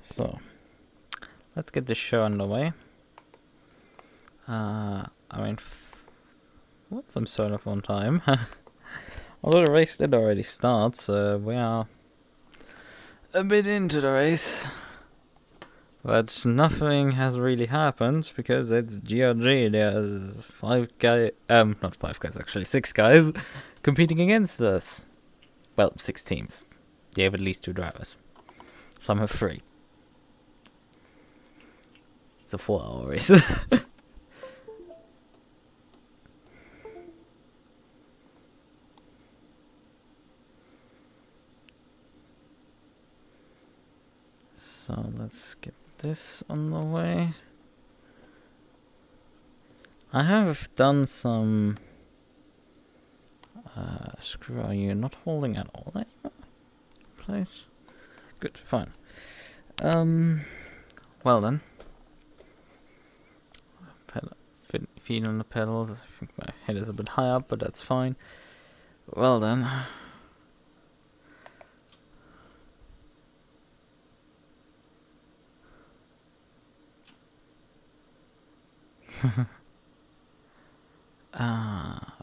So, let's get this show underway. I mean, what's some sort of on time? Although the race did already start, so we are a bit into the race. But nothing has really happened because it's GRG. There's not 5 guys, actually 6 guys competing against us. Well, 6 teams. They have at least 2 drivers. Some have 3. It's a 4-hour race. So let's get this on the way. I have done some... screw, are you not holding at all anymore? Place? Good, fine. Well then. Feet on the pedals. I think my head is a bit high up, but that's fine. Well then.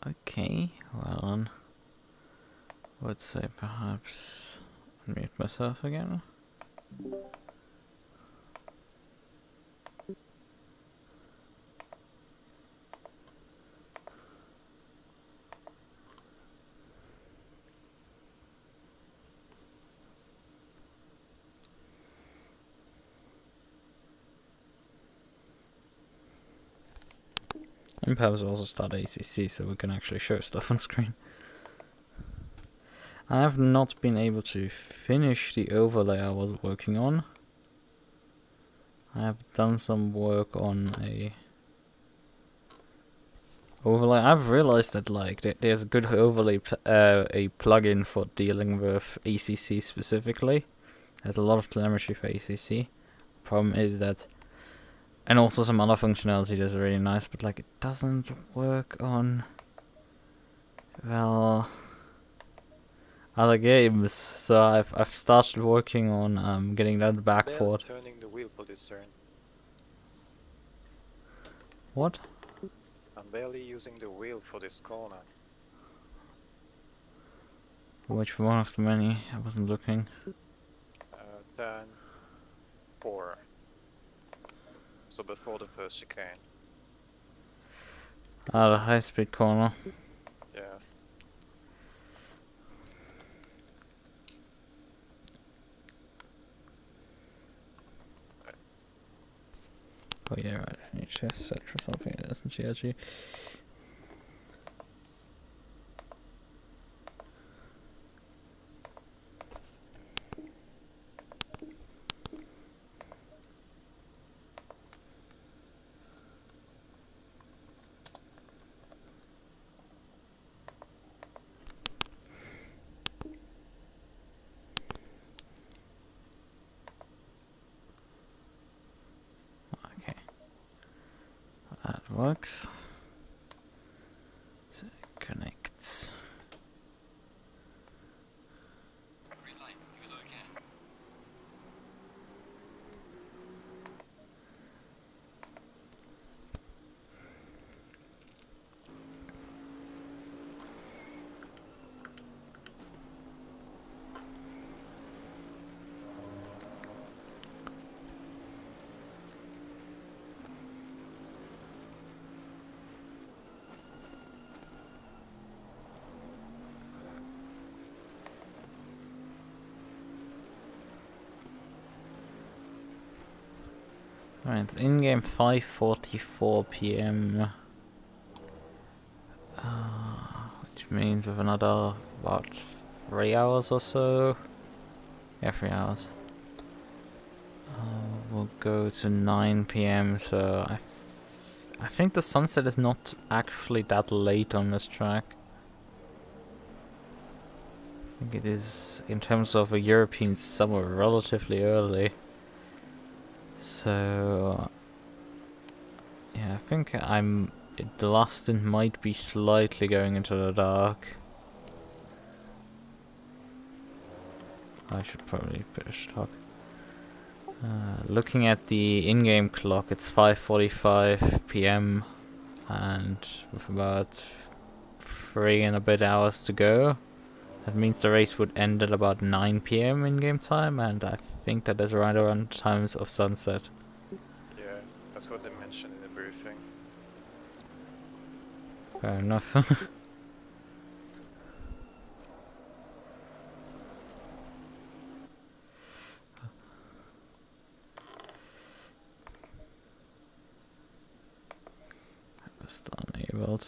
Okay. Well then. I would say perhaps unmute myself again. And perhaps also start ACC so we can actually show stuff on screen. I have not been able to finish the overlay I was working on. I have done some work on a overlay. I've realized that like there's a good overlay, a plugin for dealing with ACC specifically. There's a lot of telemetry for ACC. Problem is that, and also some other functionality that's really nice, but like it doesn't work on, well, other games. So I've started working on getting that backport. Turning the wheel for this turn. What? I'm barely using the wheel for this corner. Which one of the many? I wasn't looking. Turn 4. So before the first chicane. Ah, the high-speed corner. Yeah. Oh yeah, right. I need to set for something that isn't GRG. That works. So it connects. Green light, give it all you can. Right, it's in-game 5:44 PM. Which means with another, about 3 hours or so? Yeah, 3 hours. We'll go to 9 PM, so I think the sunset is not actually that late on this track. I think it is, in terms of a European summer, relatively early. So yeah, I think the last stint might be slightly going into the dark. I should probably put a stock. Looking at the in-game clock, it's 5:45 p.m. and with about 3 and a bit hours to go. That means the race would end at about 9 p.m. in-game time, and I think that is right around times of sunset. Yeah, that's what they mentioned in the briefing. Fair enough. That's enabled.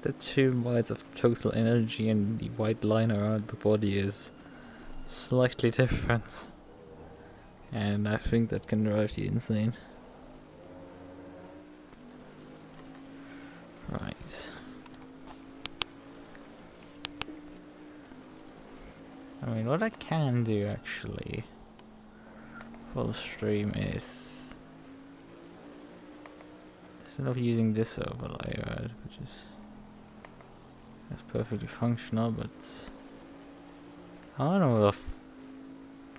The 2 miles of the total energy and the white line around the body is slightly different. And I think that can drive you insane. Right. I mean, what I can do actually for the stream is, instead of using this overlay, right, which is that's perfectly functional, but I don't know if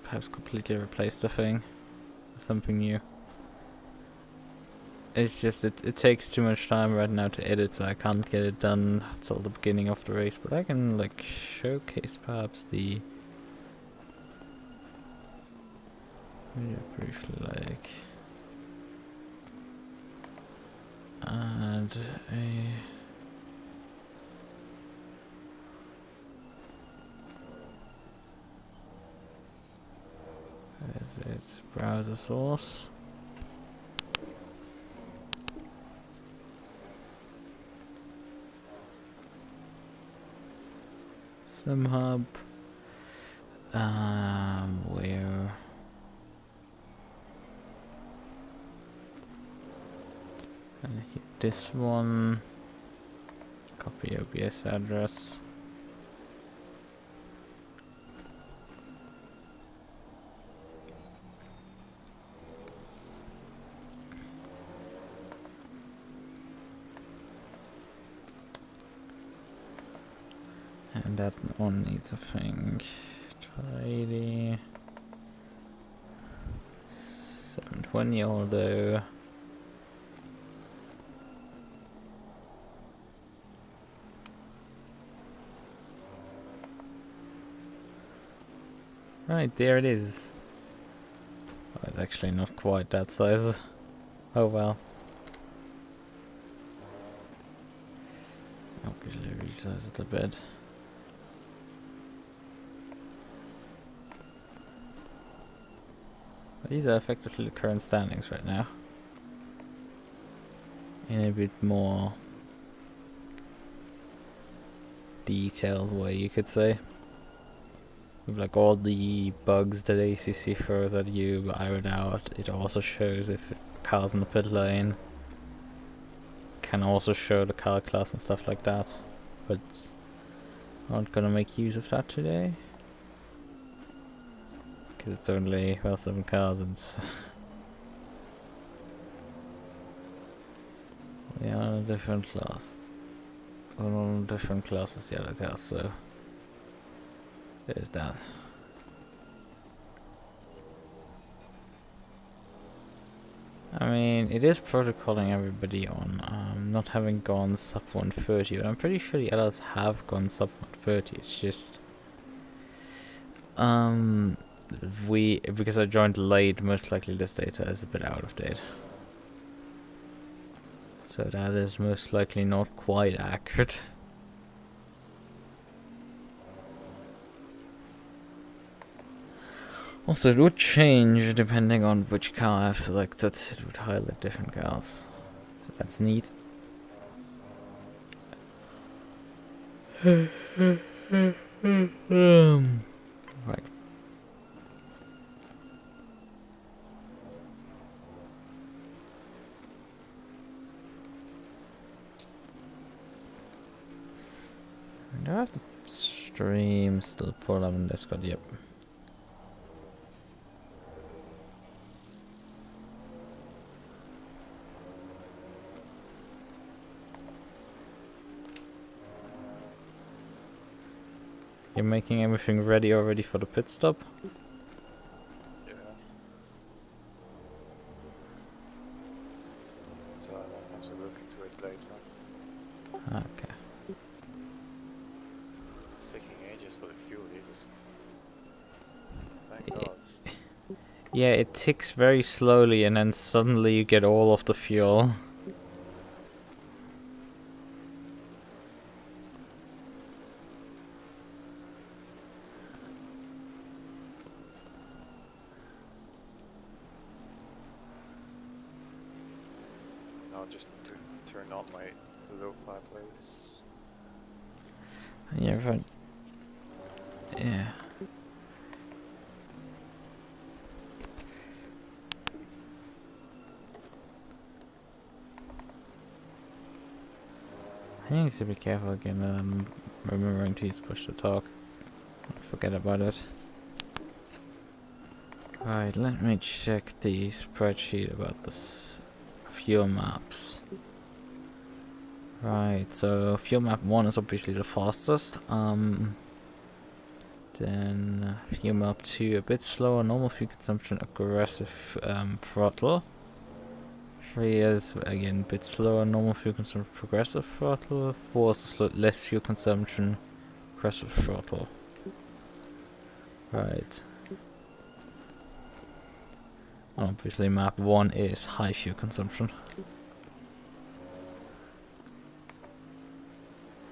perhaps completely replace the thing with something new. It's just it takes too much time right now to edit, so I can't get it done till the beginning of the race. But I can like showcase perhaps the briefly like and a. Is it browser source? SimHub. Where? And hit this one. Copy OBS address. And that one needs a thing. Tidy. 720 although. Right, there it is. Oh, it's actually not quite that size. Oh well. Obviously resize it a bit. These are effectively the current standings right now. In a bit more detailed way, you could say. With like all the bugs that ACC throws at you ironed out. It also shows if cars in the pit lane. Can also show the car class and stuff like that. But I'm not gonna make use of that today. It's only, well, 7 cars and we are on a different class. We're on a different class as the other cars, so there's that. I mean, it is protocoling everybody on not having gone sub 130, but I'm pretty sure the others have gone sub 130. It's just because I joined late, most likely this data is a bit out of date. So that is most likely not quite accurate. Also, it would change depending on which car I've selected. It would highlight different cars. So that's neat. Right. Do I have the stream still pulled up in Discord? Yep. You're making everything ready already for the pit stop? Yeah. So I will have to look into it later. Okay. It's taking ages for the fuel heaters. Thank Yeah. God. Yeah, it ticks very slowly and then suddenly you get all of the fuel. Now I just need to turn on my lo-fi playlists. Yeah, right. Yeah. I think to be careful again, remembering to use push to talk. Forget about it. Right, let me check the spreadsheet about this fuel maps. Right, so fuel map 1 is obviously the fastest. Then fuel map 2 a bit slower, normal fuel consumption, aggressive throttle. 3 is again a bit slower, normal fuel consumption, progressive throttle. 4 is less fuel consumption, aggressive throttle. Right. Obviously map 1 is high fuel consumption.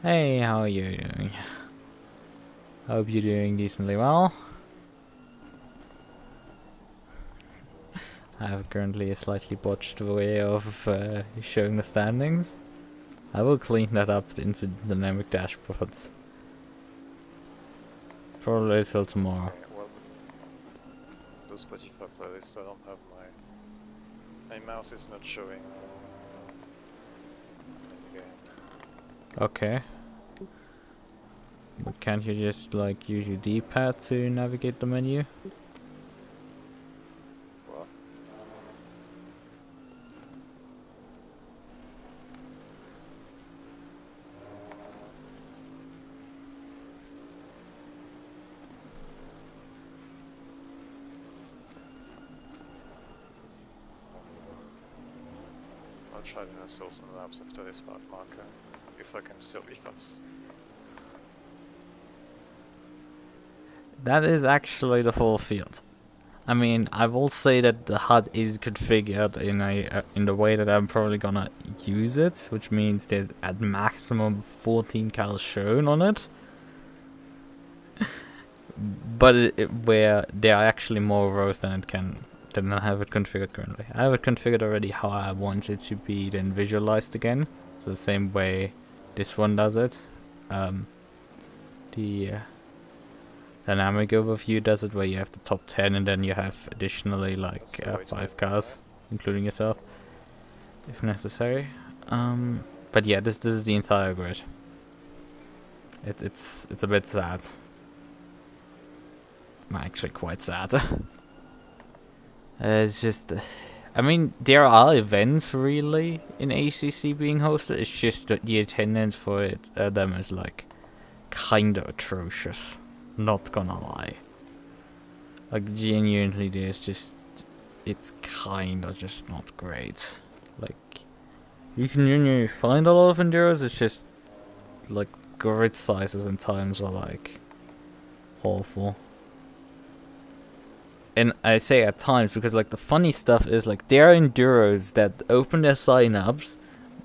Hey, how are you doing? Hope you're doing decently well. I have currently a slightly botched way of showing the standings. I will clean that up into dynamic dashboards. Probably till tomorrow. Okay, well, those Spotify playlists, I don't have my mouse is not showing in the game. Okay. But can't you just like use your D-pad to navigate the menu? What? I'll try to install some labs after this part marker, if I can still be fast. That is actually the full field. I mean, I will say that the HUD is configured in the way that I'm probably gonna use it, which means there's at maximum 14 cals shown on it. But where there are actually more rows than I have it configured currently. I have it configured already how I want it to be then visualized again. So the same way this one does it. The dynamic overview does it where you have the top 10 and then you have additionally like 5 cars, including yourself, if necessary. But yeah, this is the entire grid. It's a bit sad. Actually quite sad. It's just, I mean, there are events really in ACC being hosted. It's just that the attendance for them is like kinda atrocious. Not gonna lie. Like genuinely, it's kinda just not great. Like, you can genuinely find a lot of enduros. It's just like grid sizes and times are like awful. And I say at times because like the funny stuff is like there are enduros that open their signups.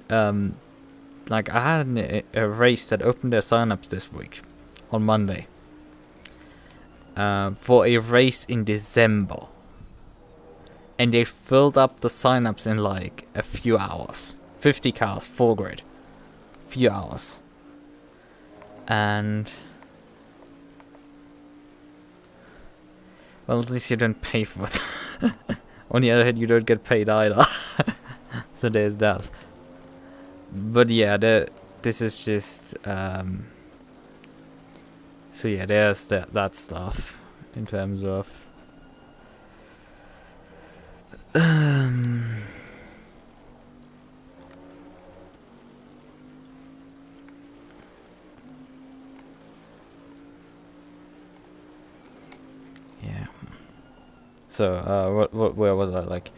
Like I had a race that opened their signups this week on Monday. For a race in December. And they filled up the signups in like a few hours. 50 cars, full grid. Few hours. And well, at least you don't pay for it. On the other hand, you don't get paid either. So there's that. But yeah, this is just so yeah, there's that stuff in terms of yeah. So where was I? Like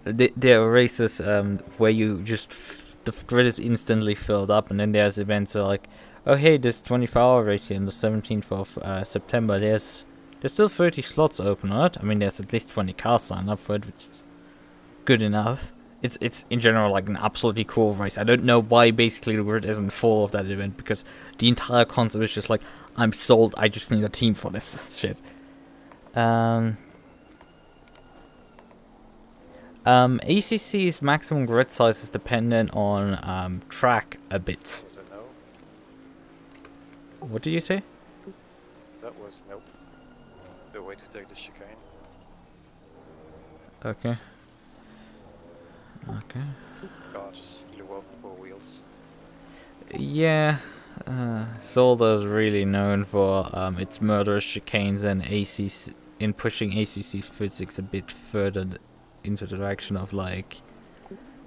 there are races where you just the grid is instantly filled up, and then there's events like, oh hey, this 24-hour race here on the 17th of September. There's still 30 slots open, right? I mean, there's at least 20 cars signed up for it, which is good enough. It's in general like an absolutely cool race. I don't know why basically the grid isn't full of that event, because the entire concept is just like, I'm sold, I just need a team for this shit. ACC's maximum grid size is dependent on track a bit. Was a no? What do you say? That was nope. The way to take the chicane. Okay. Okay. Car just flew off 4 wheels. Yeah. Zolder is really known for its murderous chicanes and ACC in pushing ACC's physics a bit further into the direction of like,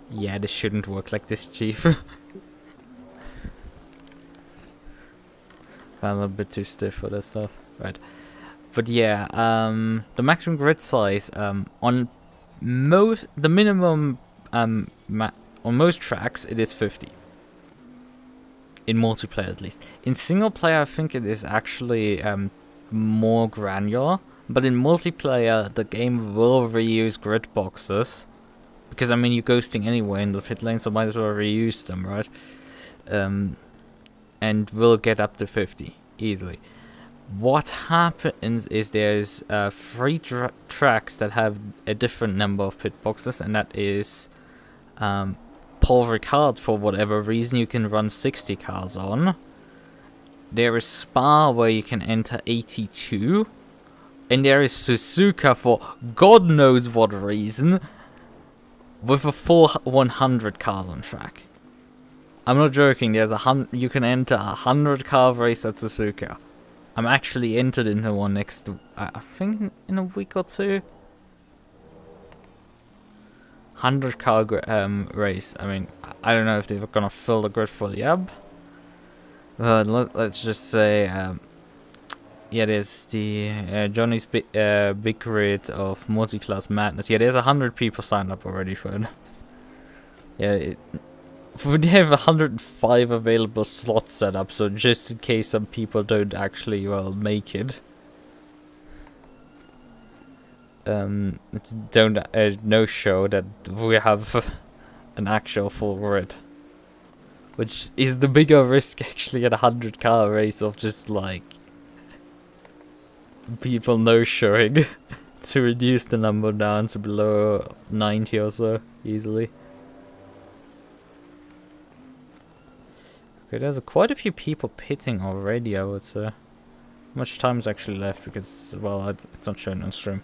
yeah, this shouldn't work like this, chief. I'm a bit too stiff for this stuff, right? But yeah, the maximum grid size on the minimum on most tracks it is 50. In multiplayer at least. In single player I think it is actually more granular, but in multiplayer the game will reuse grid boxes, because I mean you're ghosting anyway in the pit lane, so might as well reuse them, right? And will get up to 50 easily. What happens is there's 3 tracks that have a different number of pit boxes, and that is Paul Ricard, for whatever reason you can run 60 cars on. There is Spa where you can enter 82, and there is Suzuka for God knows what reason with a full 100 cars on track. I'm not joking. There's you can enter a 100 car race at Suzuka. I'm actually entered into one next, I think in a week or two. 100 car race. I mean, I don't know if they're gonna fill the grid fully up, but let's just say, yeah, there's the Johnny's big grid of multi-class madness. Yeah, there's 100 people signed up already for it. Yeah, we have 105 available slots set up, so just in case some people don't actually, well, make it. It's no show that we have an actual full grid, which is the bigger risk actually at a 100 car race of just like people no showing to reduce the number down to below 90 or so easily. Okay, there's quite a few people pitting already, I would say. How much time is actually left? Because, well, it's not shown on stream.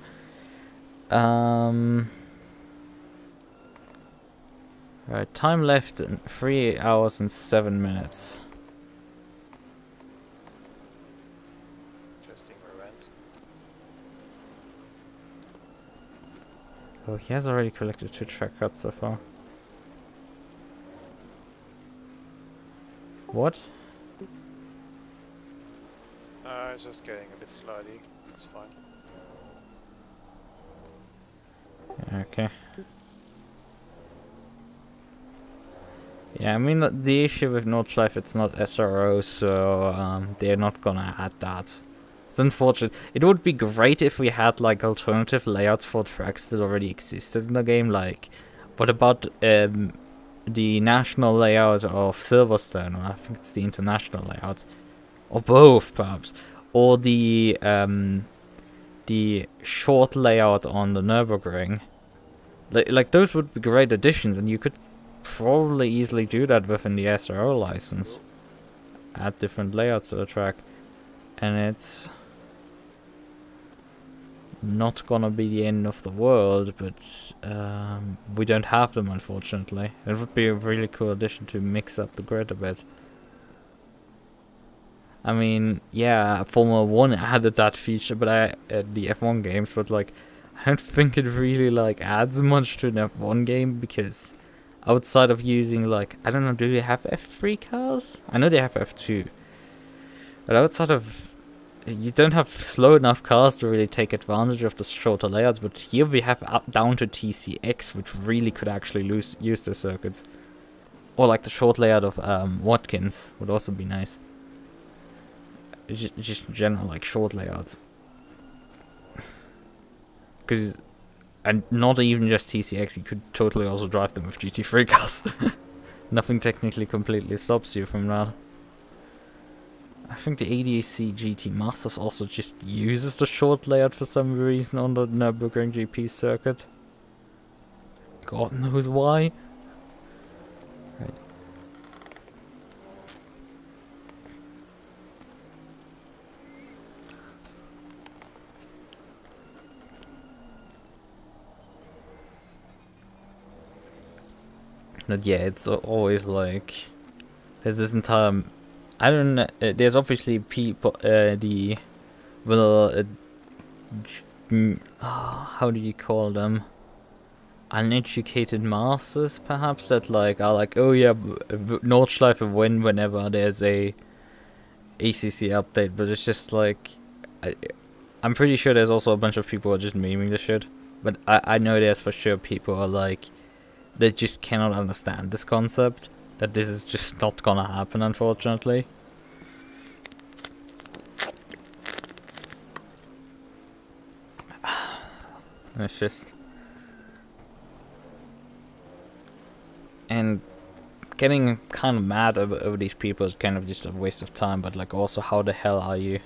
Right, time left 3 hours and 7 minutes. Interesting rent. Oh, he has already collected 2 track cuts so far. What? It's just getting a bit slidey. It's fine. Okay. Yeah, I mean the issue with Nordschleife, it's not SRO, so they're not gonna add that. It's unfortunate. It would be great if we had like alternative layouts for tracks that already existed in the game. Like, what about the national layout of Silverstone, or I think it's the international layout, or both perhaps, or the short layout on the Nürburgring. Like those would be great additions, and you could probably easily do that within the SRO license. add different layouts to the track, and it's not gonna be the end of the world, but we don't have them, unfortunately. It would be a really cool addition to mix up the grid a bit. I mean, yeah, Formula 1 added that feature, but the F1 games, but like, I don't think it really like adds much to an F1 game, because outside of using like, I don't know, do they have F3 cars? I know they have F2, but outside of, you don't have slow enough cars to really take advantage of the shorter layouts. But here we have up down to TCX, which really could actually use the circuits, or like the short layout of Watkins would also be nice. Just in general, like short layouts. Because, and not even just TCX, you could totally also drive them with GT3 cars. Nothing technically completely stops you from that. I think the ADAC GT Masters also just uses the short layout for some reason on the Nürburgring GP circuit. God knows why. Right. But yeah, it's always like, there's this entire, I don't know, there's obviously people, how do you call them? Uneducated masses, perhaps, that like are like, oh yeah, Nordschleife will win whenever there's a ACC update, but it's just like, I'm pretty sure there's also a bunch of people who are just memeing the shit, but I know there's for sure people who are like, they just cannot understand this concept, that this is just not gonna happen, unfortunately. It's just, and getting kind of mad over these people is kind of just a waste of time, but like also, how the hell are you?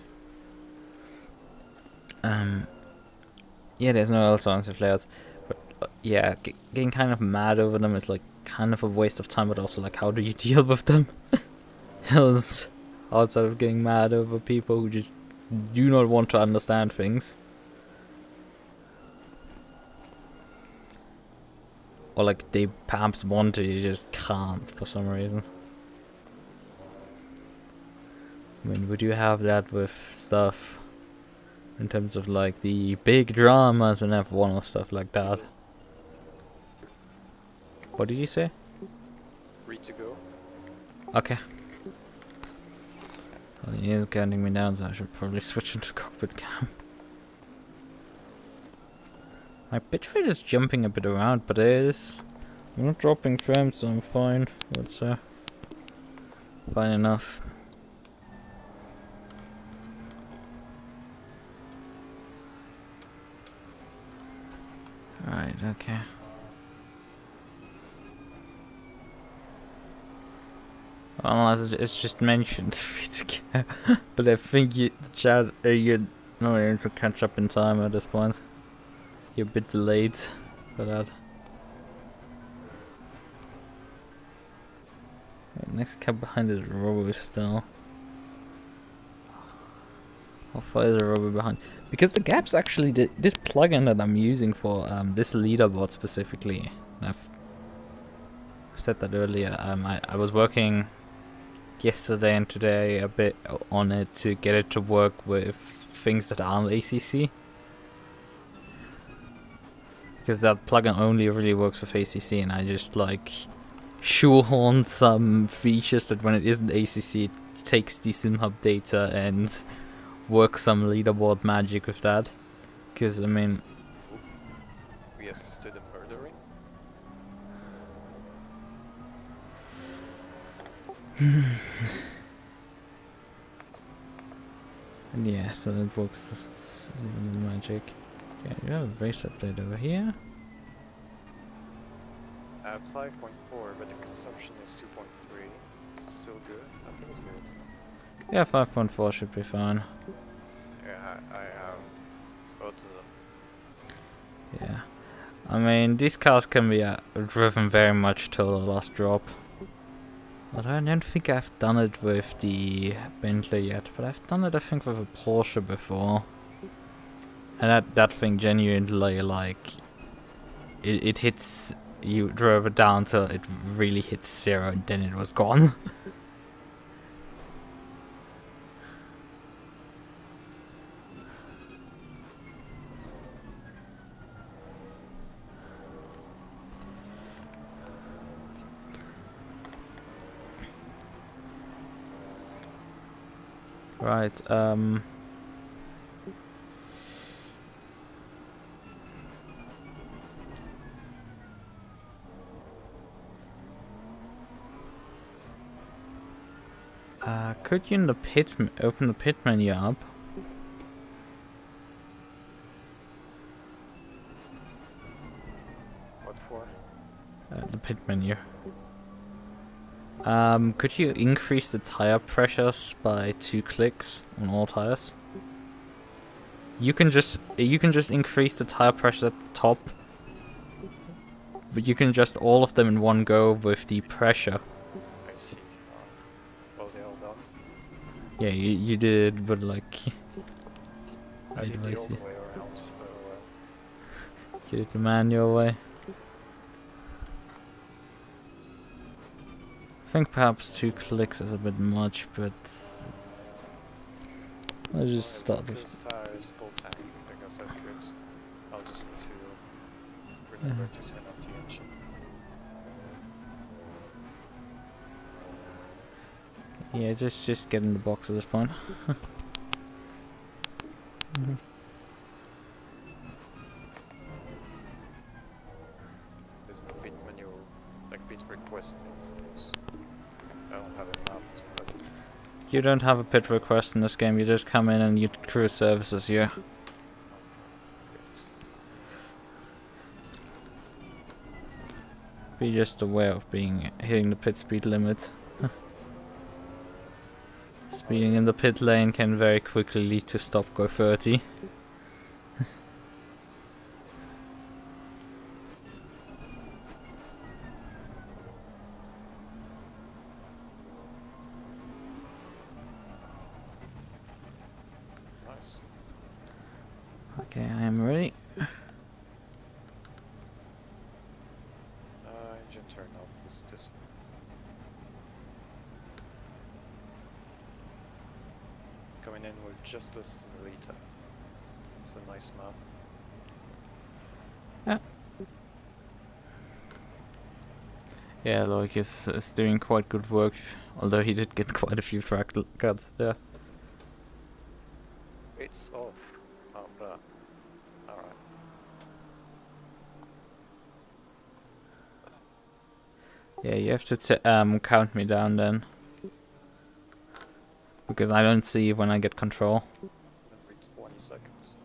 Yeah, there's no alternative layouts, but yeah, getting kind of mad over them is like kind of a waste of time, but also like, how do you deal with them? Else, outside of getting mad over people who just do not want to understand things. Or like, they perhaps want to, you just can't for some reason. I mean, would you have that with stuff in terms of like the big dramas and F1 or stuff like that? What did you say? Free to go. Okay. Well, he is counting me down, so I should probably switch into cockpit cam. My pitch rate is jumping a bit around, but it is. I'm not dropping frames, so I'm fine. That's fine enough. Right, okay. Unless it's just mentioned, but I think the chat, you're not able to catch up in time at this point. You're a bit delayed for that. Right, next cab behind is Robo still. How far is the Robo behind? Because the gap's actually this plugin that I'm using for this leaderboard specifically. I've said that earlier. I was working yesterday and today a bit on it to get it to work with things that aren't ACC. Because that plugin only really works with ACC, and I just like shoehorned some features that when it isn't ACC, it takes the SimHub data and works some leaderboard magic with that. Because I mean, We assisted in murdering. and yeah, so that works. It's magic. Yeah, you have a race update over here. 5.4, but the consumption is 2.3. Still good. I think it's good. Yeah, 5.4 should be fine. Yeah, I have autism. Yeah. I mean, these cars can be driven very much till the last drop. Although I don't think I've done it with the Bentley yet, but I've done it I think with a Porsche before. And that thing genuinely, like, it hits, you drove it down till it really hits 0 and then it was gone. Right, could you in the pit open the pit menu up? What for? The pit menu. Could you increase the tire pressures by 2 clicks on all tires? You can just increase the tire pressure at the top, but you can adjust all of them in one go with the pressure. I see. Well, they all done. Yeah, you did, but like, I did do I the old see? way around, so You did the manual way. I think perhaps 2 clicks is a bit much, but I'll just start with. This tire is full tank, I guess that's good. I'll just need to remember to turn off the engine. Yeah, just get in the box at this point. There's no bit menu, like bit request menus. I don't have it mapped, but You don't have a pit request in this game. You just come in and you crew services here. good. Be just aware of hitting the pit speed limit. Speeding in the pit lane can very quickly lead to stop go 30. Nice. Okay, I am ready. Engine turn off is this. Coming in with just less than a liter. It's a nice math. Yeah, Loic is doing quite good work, although he did get quite a few track cuts there. It's off. Oh, bruh. Alright. Yeah, you have to count me down then. Because I don't see when I get control. Every 20 seconds.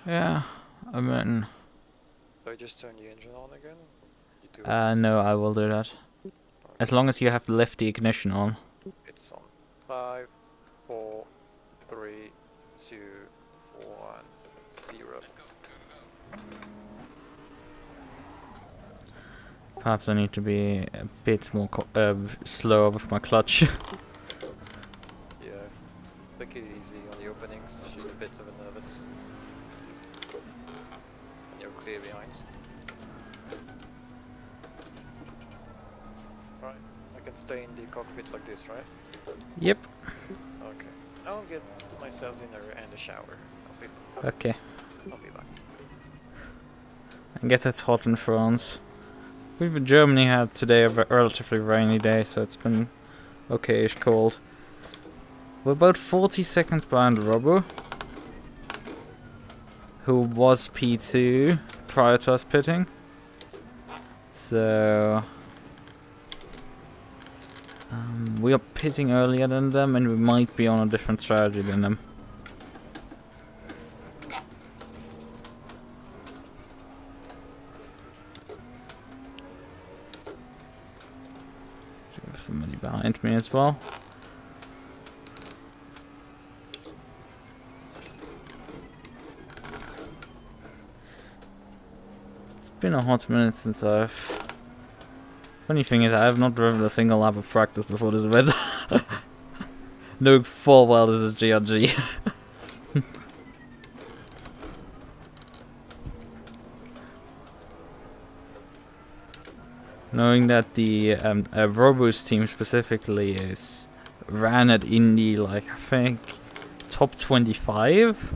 Yeah, I mean, Do I just turn the engine on again? You do it. no, I will do that. As long as you have left the ignition on. It's on. 5, 4, 3, 2, 1, 0. Perhaps I need to be a bit more slower with my clutch. Yeah. Take it easy on the openings. She's a bit of a nervous. And you're clear behind. Right. I can stay in the cockpit like this, right? Yep. Okay. I'll get myself dinner and a shower. Okay. I'll be back. I guess it's hot in France. We've in Germany had today a relatively rainy day, so it's been okay-ish cold. We're about 40 seconds behind Robo, who was P2 prior to us pitting. So we are pitting earlier than them, and we might be on a different strategy than them. Somebody behind me as well. It's been a hot minute since I've... Funny thing is, I have not driven a single lap of practice before this event. Knowing full well this is GRG. Knowing that the Robust team specifically is ran at Indy, like, I think, top 25?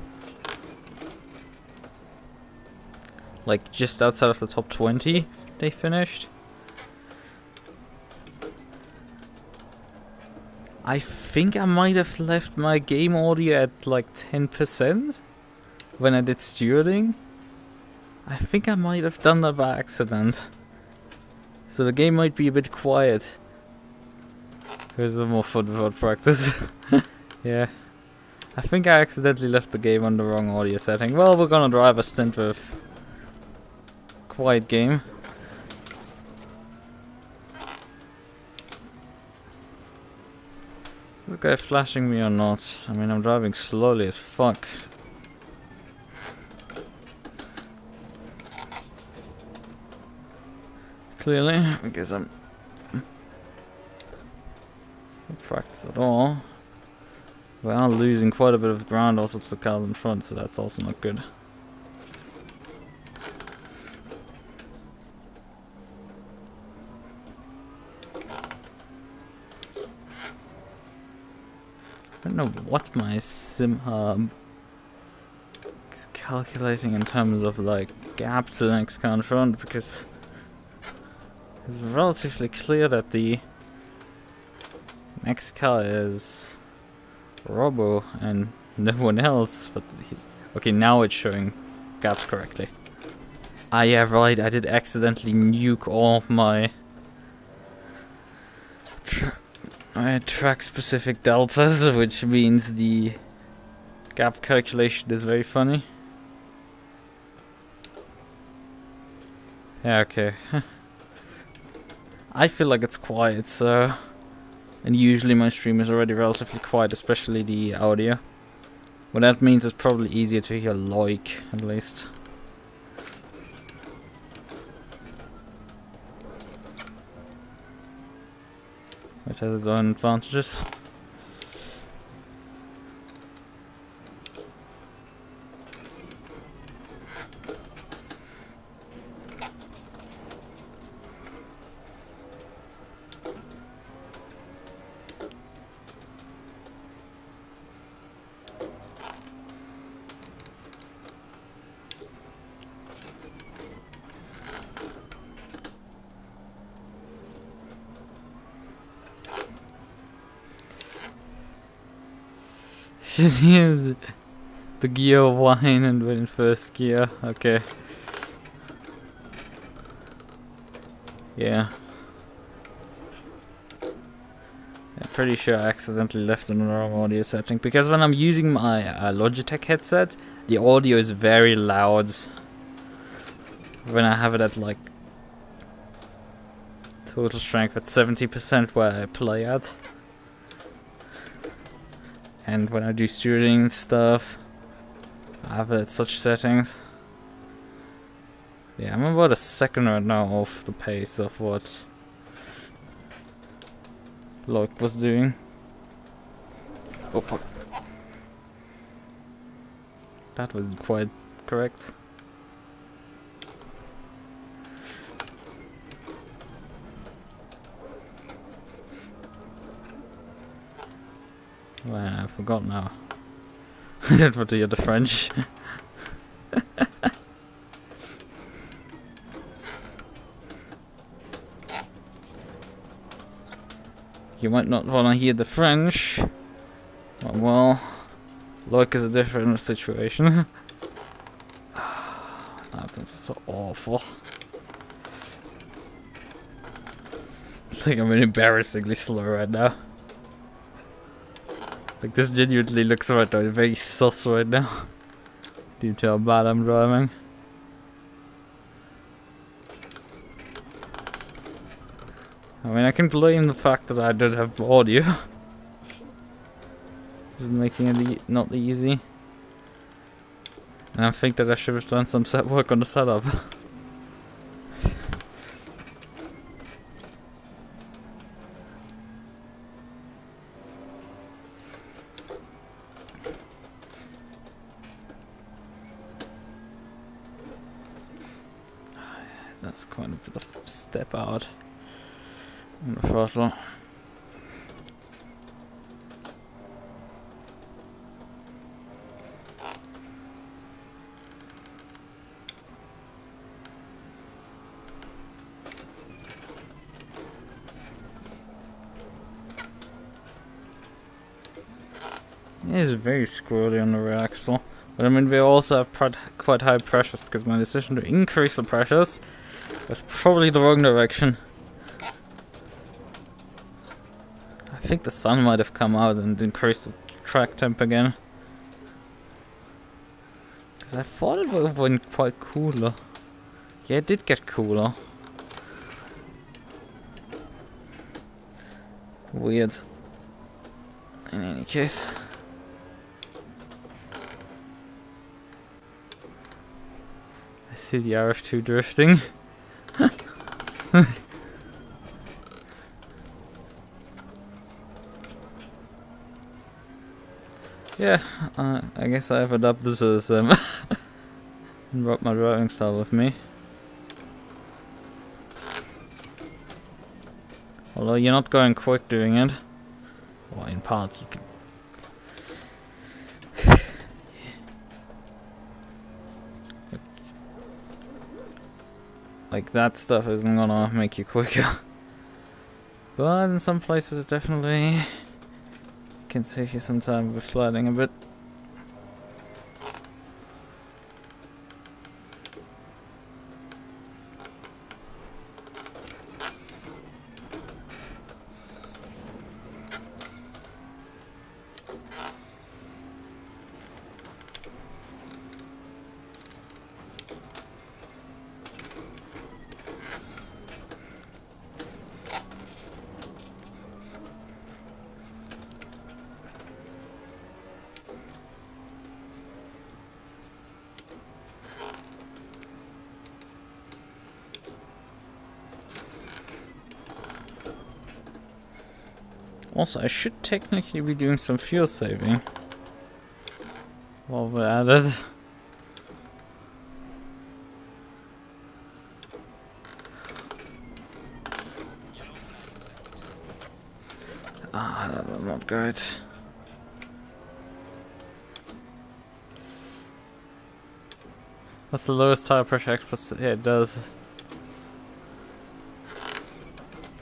Like, just outside of the top 20 they finished. I think I might have left my game audio at like 10% when I did stewarding. I think I might have done that by accident. So the game might be a bit quiet. Here's some more fun without practice. Yeah. I think I accidentally left the game on the wrong audio setting. Well, we're gonna drive a stint with quiet game. Is this guy flashing me or not? I mean, I'm driving slowly as fuck. Clearly, because I'm not practice at all. We are losing quite a bit of ground also to the cars in front, so that's also not good. I don't know what my sim hub is calculating in terms of like gap to the next car in front, because it's relatively clear that the next car is Robo and no one else. But okay, now it's showing gaps correctly. Ah, yeah, right. I did accidentally nuke all of my track-specific deltas, which means the gap calculation is very funny. Yeah, okay. I feel like it's quiet, so... And usually my stream is already relatively quiet, especially the audio. What that means is probably easier to hear Loic, at least. Which has its own advantages. Here's the gear wine and we're in first gear. Okay. Yeah. I'm pretty sure I accidentally left in the wrong audio setting, because when I'm using my Logitech headset, the audio is very loud when I have it at like total strength at 70% where I play at. And when I do stewarding and stuff, I have it at such settings. Yeah, I'm about a second right now off the pace of what Loic was doing. Oh fuck. That wasn't quite correct. Well, I forgot now. I didn't want to hear the French. You might not want to hear the French. Well, Loic is a different situation. That is so awful. I think I'm embarrassingly slow right now. Like, this genuinely looks right now very sus right now. Due to how bad I'm driving. I mean, I can blame the fact that I don't have audio. Just making it not easy. And I think that I should have done some set work on the setup. That's quite a bit of a step out on the throttle. It is very squirrely on the rear axle. But I mean, we also have quite high pressures because my decision to increase the pressures was probably the wrong direction. I think the sun might have come out and increased the track temp again. Because I thought it would have been quite cooler. Yeah, it did get cooler. Weird. In any case. I see the RF2 drifting. Yeah, I guess I have adopted this and brought my driving style with me. Although you're not going quick doing it. Well, in part you can. Like that stuff isn't gonna make you quicker. But in some places it definitely can save you some time with sliding a bit. Also, I should technically be doing some fuel saving while we're at it. Ah, that was not good. That's the lowest tire pressure expert. Yeah, it does.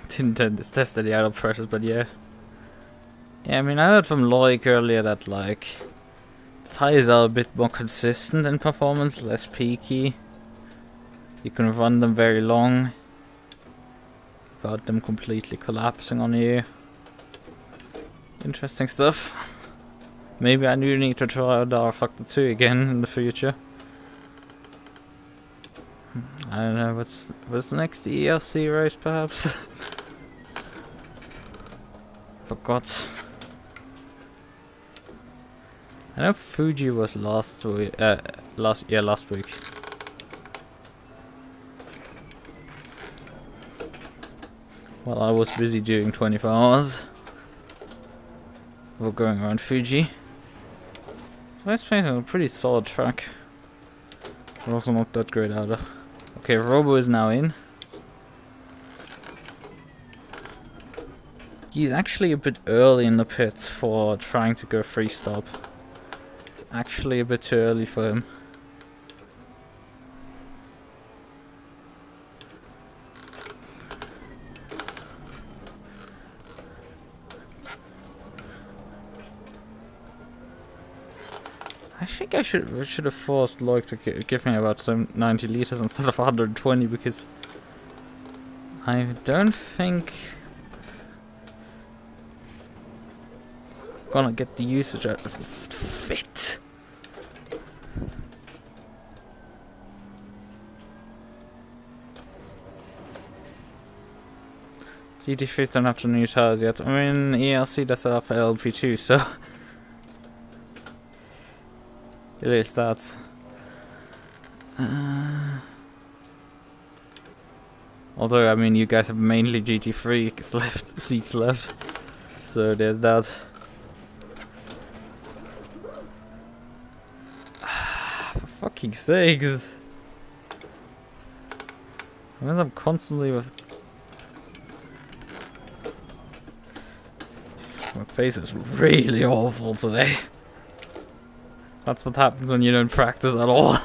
Didn't test the idle pressures, but yeah. Yeah, I mean, I heard from Loic earlier that, like, tires are a bit more consistent in performance, less peaky. You can run them very long without them completely collapsing on you. Interesting stuff. Maybe I do need to try out the Factor 2 again in the future. I don't know, what's the next ELC race, perhaps? Forgot. I know Fuji was last week. Last week. Well, I was busy doing 24 hours. We're going around Fuji. So let's face it, a pretty solid track. But also not that great either. Okay, Robo is now in. He's actually a bit early in the pits for trying to go free stop. It's actually a bit too early for him. I think I should have forced Loic to give me about some 90 liters instead of 120 because I don't think gonna get the usage out of the fit. GT3s don't have the new tires yet. I mean, ELC does have LP2, so it is that. Although, I mean, you guys have mainly GT3 seats left, so there's that. For fucking sakes! Because I'm constantly with... My face is really awful today. That's what happens when you don't practice at all.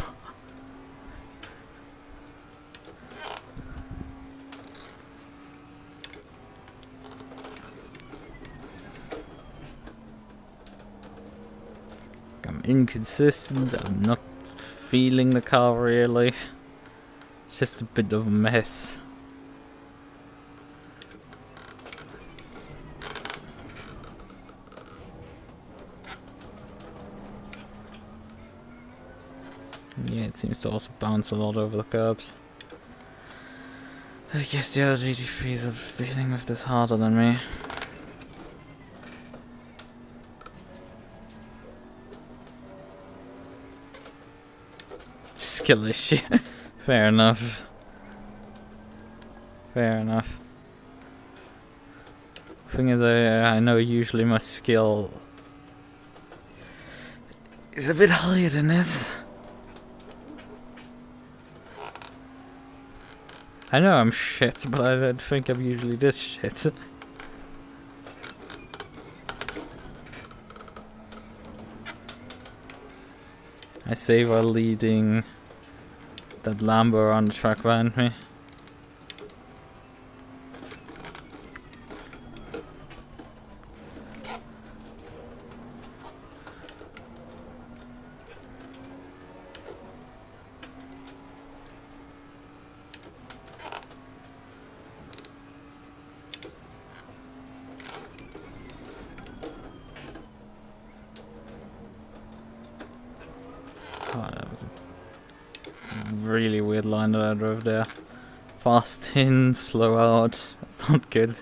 I'm inconsistent, I'm not feeling the car really. It's just a bit of a mess. Yeah, it seems to also bounce a lot over the curbs. I guess the other GT3s are dealing with this harder than me. Skill issue. Fair enough. Fair enough. Thing is, I know usually my skill is a bit higher than this. I know I'm shit, but I don't think I'm usually this shit. I say while leading that Lambo on the track behind me. Oh, that was a really weird line that I drove there. Fast in, slow out. That's not good.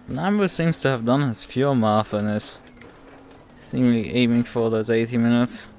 Lambo seems to have done his fuel math and is seemingly aiming for those 80 minutes.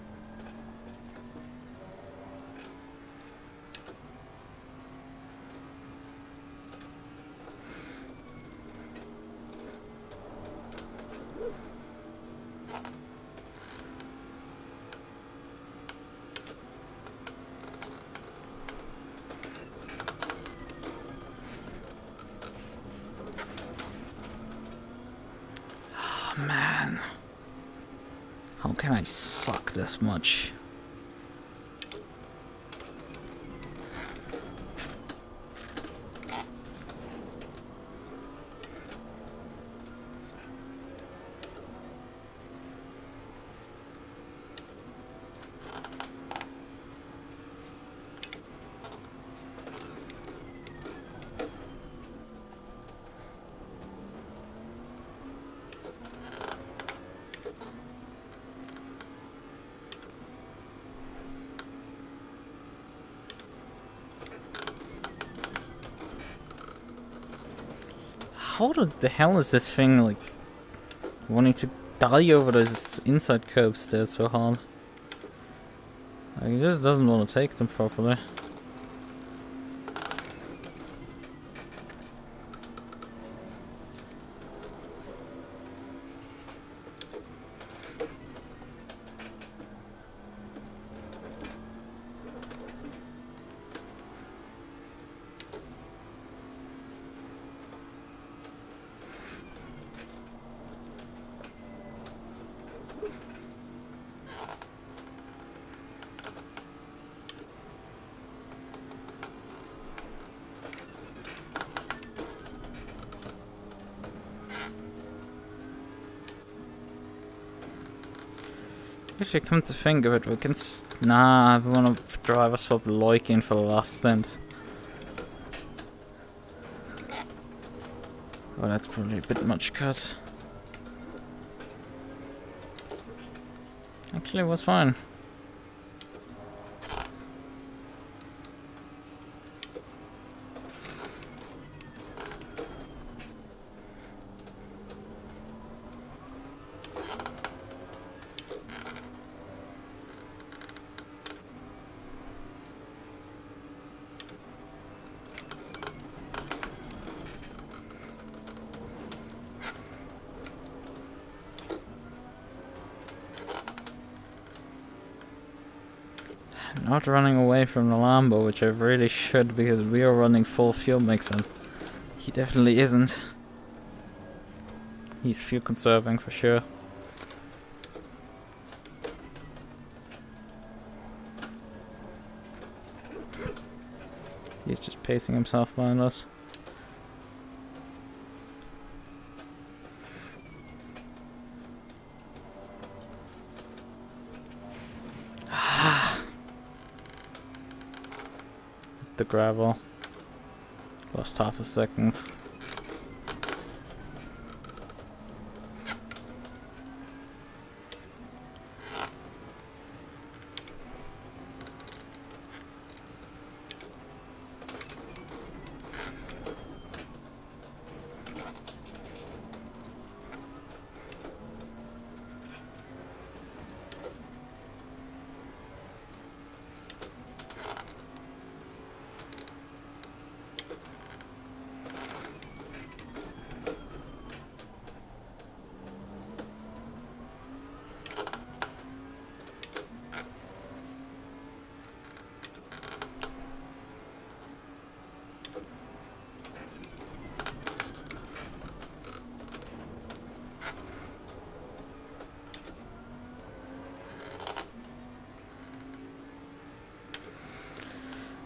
Man, how can I suck this much? How the hell is this thing like wanting to die over those inside curbs there so hard? Like, it just doesn't want to take them properly. Actually, come to think of it, we can nah, we want to driver swap Loic in for the last stint. Oh, that's probably a bit much cut. Actually, it was fine. not running away from the Lambo, which I really should because we are running full fuel mix and he definitely isn't. He's fuel conserving for sure. He's just pacing himself behind us. The gravel. Lost half a second.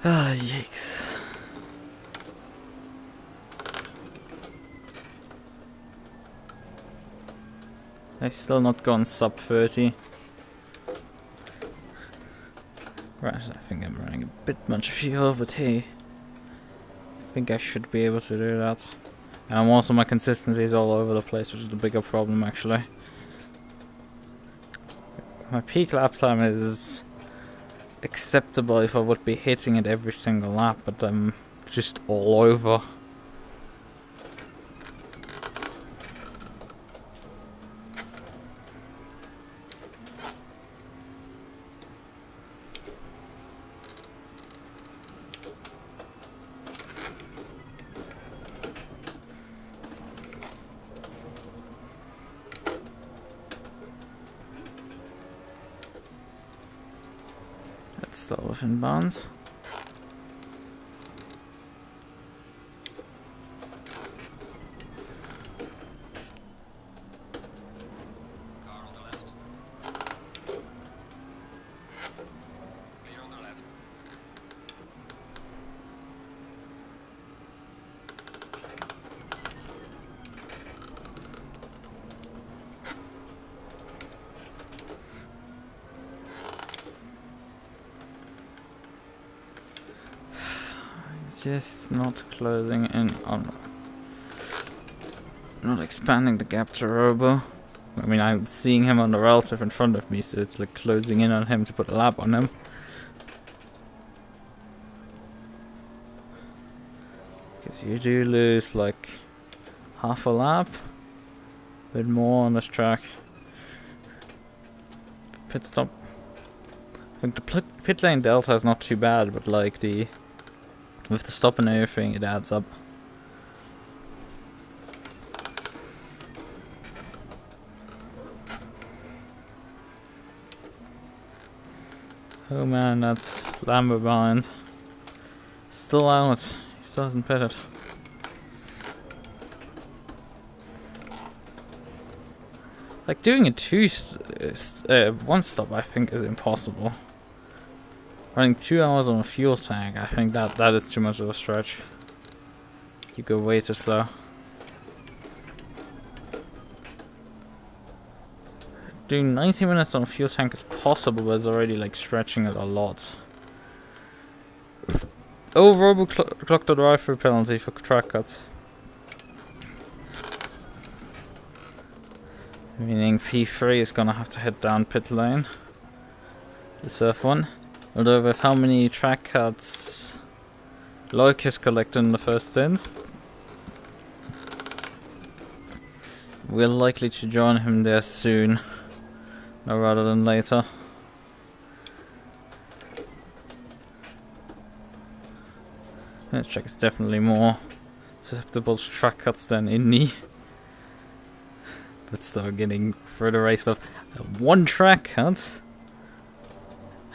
Ah, yikes. I've still not gone sub 30. Right, I think I'm running a bit much fuel, but hey. I think I should be able to do that. And also my consistency is all over the place, which is the bigger problem actually. My peak lap time is acceptable if I would be hitting it every single lap, but I'm just all over. That's still within bounds. Car on the left. Clear on the left. Just not closing in on, not expanding the gap to Robo. I mean, I'm seeing him on the relative in front of me, so it's like closing in on him to put a lap on him. Because you do lose like half a lap, a bit more on this track. Pit stop. I think the pit lane delta is not too bad, but like with the stop and everything, it adds up. Oh man, that's Lambo behind. Still out. He still hasn't pitted. Like doing a one stop, I think is impossible. Running 2 hours on a fuel tank, I think that is too much of a stretch. You go way too slow. Doing 90 minutes on a fuel tank is possible, but it's already like stretching it a lot. Oh, Robo clocked the drive-through penalty for track cuts. Meaning P3 is gonna have to head down pit lane to surf one. Although with how many track cuts Loic has collected in the first stint, we're likely to join him there soon, or rather than later. This track is definitely more susceptible to track cuts than Indy. But still getting through the race with one track cut.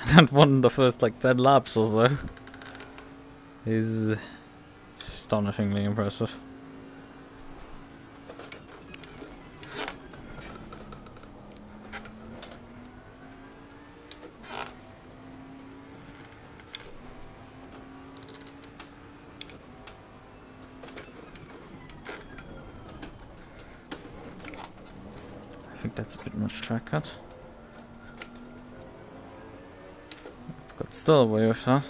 And won the first like 10 laps or so. Is astonishingly impressive. I think that's a bit much track cut. Got still away with that.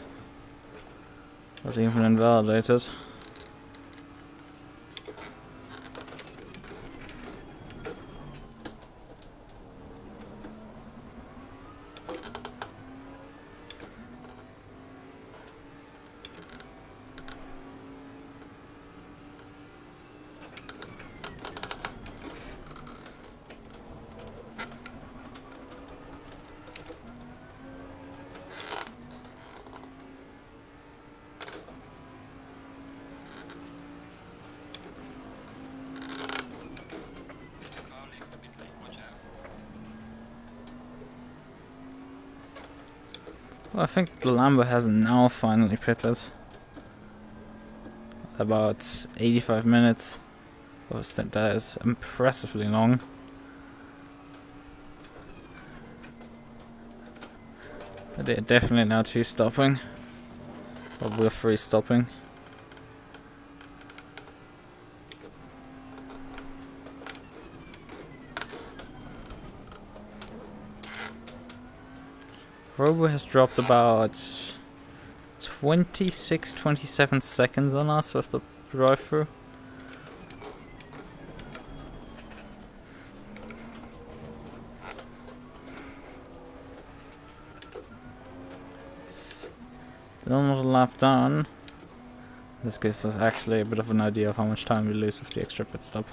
Not even invalidated. Car leaving the pit lane, watch out. Well, I think the Lambo has now finally pitted. About 85 minutes. Oh, Stint, that is impressively long. But they're definitely now 2 stopping. Or we're 3 stopping. Robo has dropped about 27 seconds on us with the drive-through. Still not a lap down. This gives us actually a bit of an idea of how much time we lose with the extra pit stop.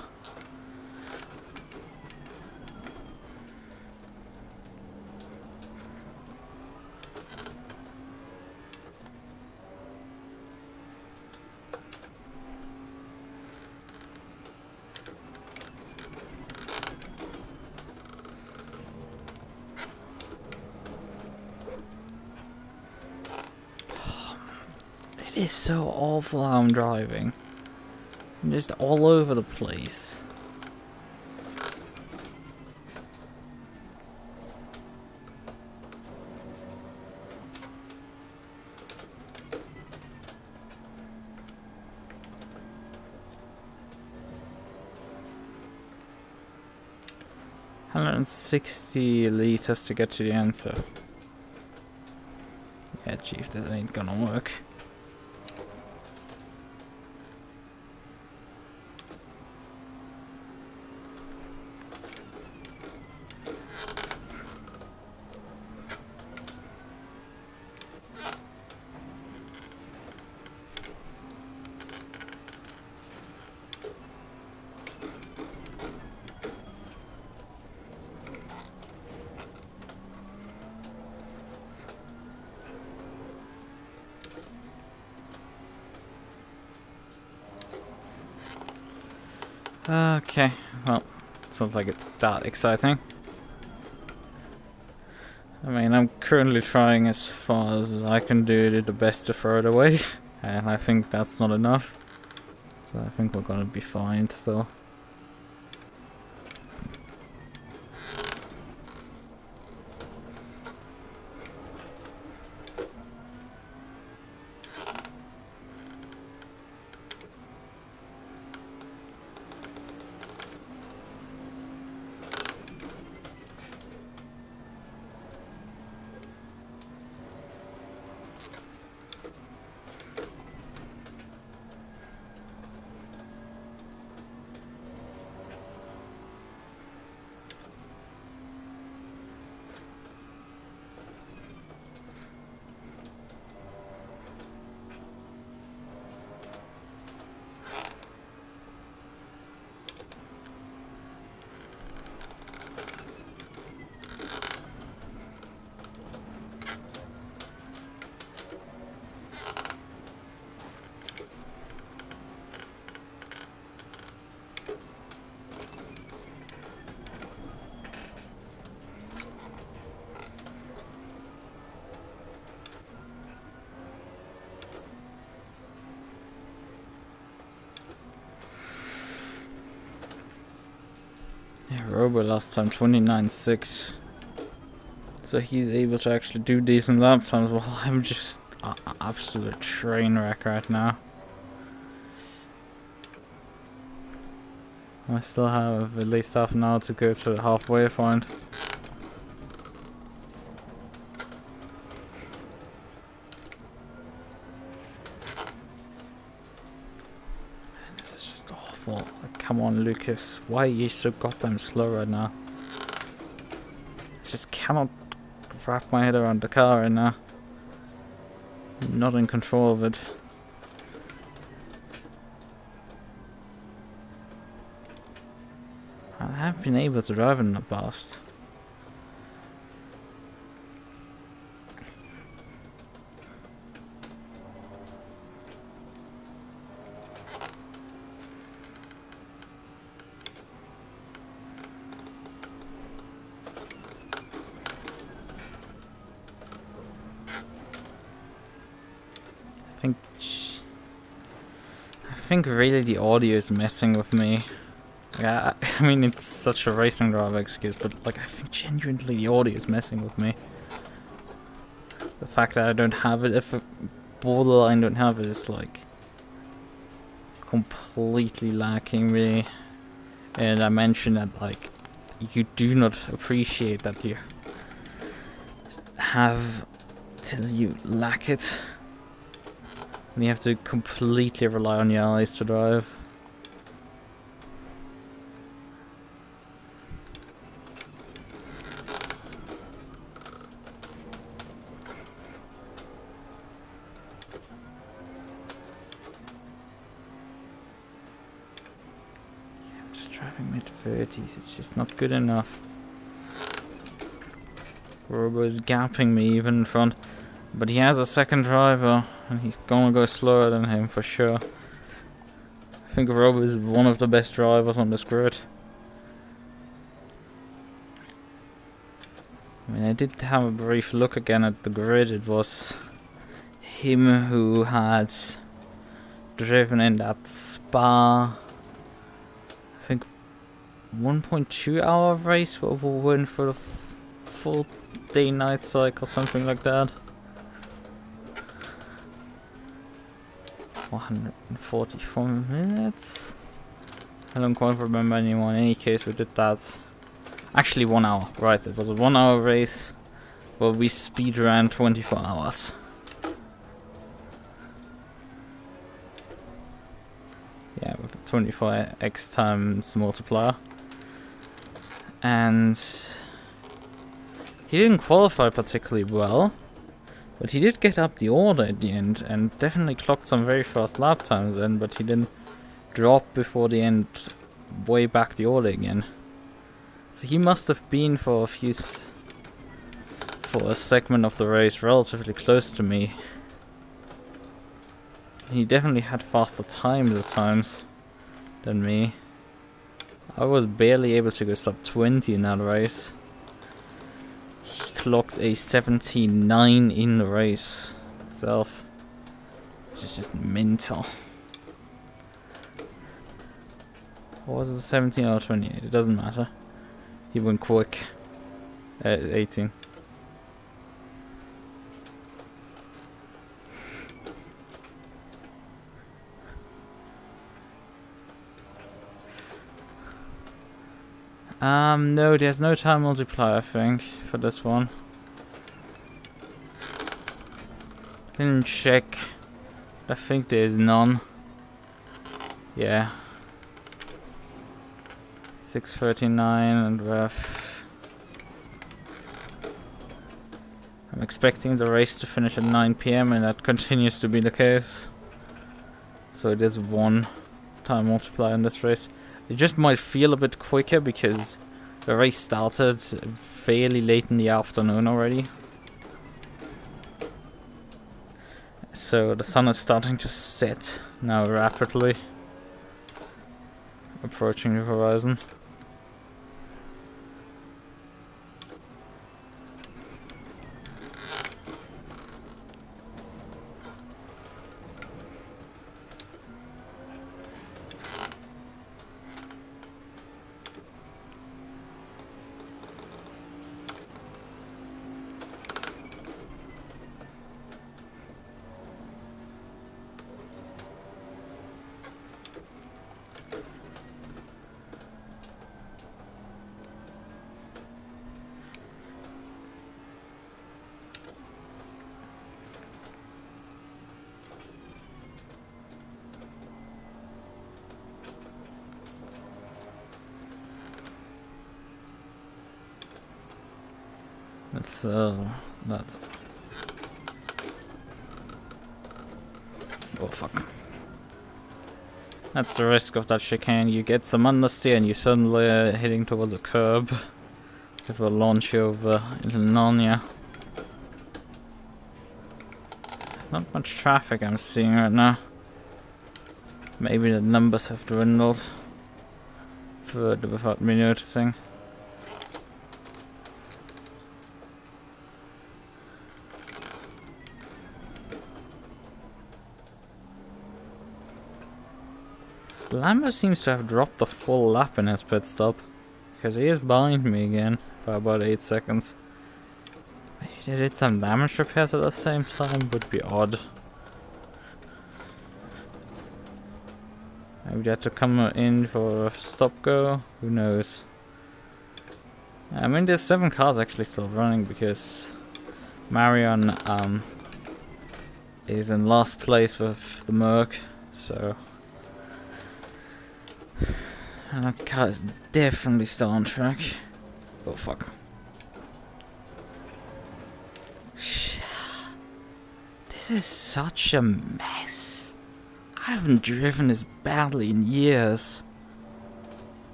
It is so awful how I'm driving. I'm just all over the place. $160 to get to the answer. Yeah, chief, that ain't gonna work. Okay, well, it's not like it's that exciting. I mean, I'm currently trying as far as I can do the best to throw it away, and I think that's not enough. So I think we're gonna be fine still. Robo last time, 29.6. So he's able to actually do decent lap times while I'm just an absolute train wreck right now. I still have at least half an hour to go to the halfway point. This is just awful. Like, come on, Lukas. Why are you so goddamn slow right now? I just cannot wrap my head around the car right now. I'm not in control of it. I have been able to drive in the past. I think really the audio is messing with me. Yeah, I mean, it's such a racing driver excuse, but like I think genuinely the audio is messing with me. The fact that I don't have it, if a borderline don't have it, is like completely lacking me. And I mentioned that like you do not appreciate that you have till you lack it. And you have to completely rely on your eyes to drive. Driving mid-30s, it's just not good enough. Robo is gapping me even in front, but he has a second driver, and he's gonna go slower than him for sure. I think Robo is one of the best drivers on this grid. I mean, I did have a brief look again at the grid. It was him who had driven in that Spa, I think 1.2 hour race, what will win for the full day night cycle, something like that. 144 minutes. I don't quite remember anymore. In any case, we did that. Actually, 1 hour. Right, it was a 1 hour race, but we speed ran 24 hours. Yeah, with 24x times multiplier. And he didn't qualify particularly well, but he did get up the order at the end and definitely clocked some very fast lap times in, but he didn't drop before the end way back the order again. So he must have been for a segment of the race relatively close to me. He definitely had faster times at times than me. I was barely able to go sub 20 in that race. He clocked a 79 in the race itself, which is just mental. Or was it 17 or 28? It doesn't matter. He went quick at 18. No, there's no time multiplier, I think, for this one. Didn't check. I think there's none. Yeah. 6:39 and ref. I'm expecting the race to finish at 9 PM and that continues to be the case. So it is one time multiplier in this race. It just might feel a bit quicker because the race started fairly late in the afternoon already. So the sun is starting to set now rapidly, approaching the horizon. So that's. Oh fuck. That's the risk of that chicane. You get some understeer and you suddenly heading towards the curb. It will launch you over into Narnia. Not much traffic I'm seeing right now. Maybe the numbers have dwindled further without me noticing. Lambo seems to have dropped the full lap in his pit stop, because he is behind me again by about 8 seconds. Maybe they did some damage repairs at the same time, would be odd. Maybe they had to come in for a stop go, who knows. I mean, there's 7 cars actually still running because Marion is in last place with the MUQU, so. And that car is definitely still on track. Oh fuck. This is such a mess. I haven't driven this badly in years.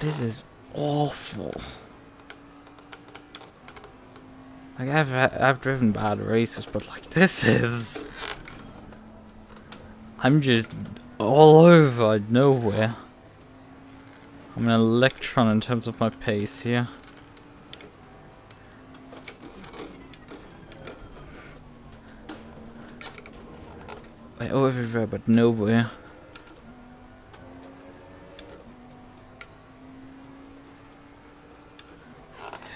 This is awful. Like I've driven bad races, but like this is. I'm just all over nowhere. I'm an electron in terms of my pace here. I go everywhere but nowhere.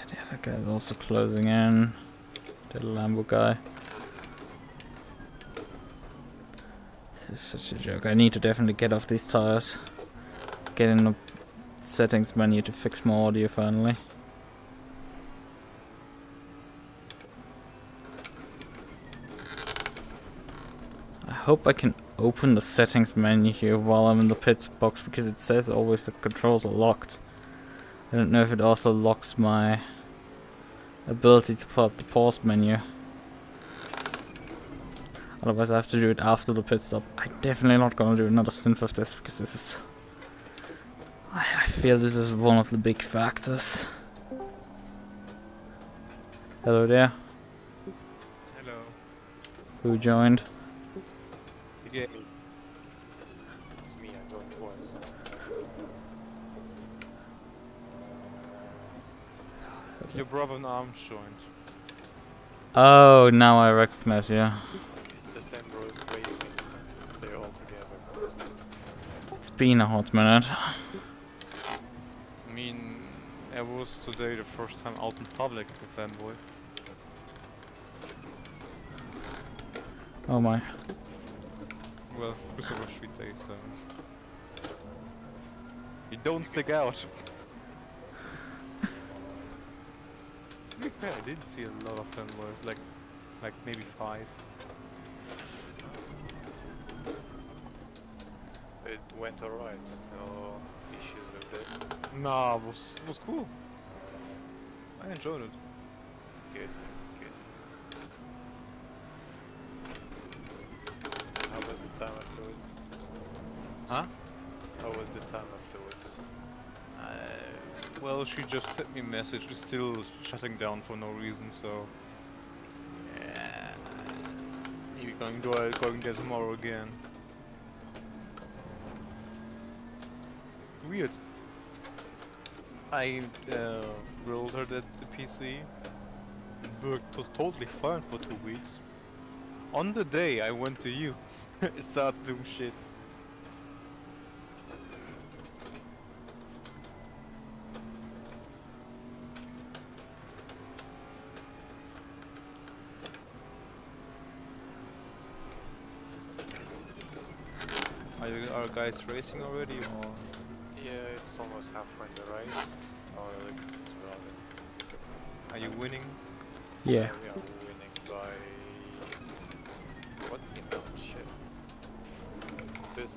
The other guy's also closing in. The Lambo guy. This is such a joke. I need to definitely get off these tires. Get in the settings menu to fix my audio finally. I hope I can open the settings menu here while I'm in the pit box, because it says always that controls are locked. I don't know if it also locks my ability to pull up the pause menu. Otherwise I have to do it after the pit stop. I'm definitely not gonna do another stint with this, because this is... I feel this is one of the big factors. Hello there. Hello. Who joined? It's me. It's me, I joined twice. Your brother in arms joined. Oh, now I recognize you. It's the Fembros racing. They're all together. It's been a hot minute. I mean, it was today the first time out in public as a fanboy. Oh my. Well, it was over 3 days, so... You don't stick out! To be fair, I didn't see a lot of fanboys, like maybe 5. It went alright. No issues with it. Nah, it was cool. I enjoyed it. Good, good. How was the time afterwards? Huh? How was the time afterwards? Well, she just sent me a message. It's still shutting down for no reason, so... Yeah... Maybe going there tomorrow again. Weird. I rolled her the PC. Worked totally fine for 2 weeks. On the day I went to you, it started doing shit. Are guys racing already, or...? Yeah, it's almost halfway in the race. Our Alex is running. Are you winning? Yeah. We are winning by... What's the amount? Shit.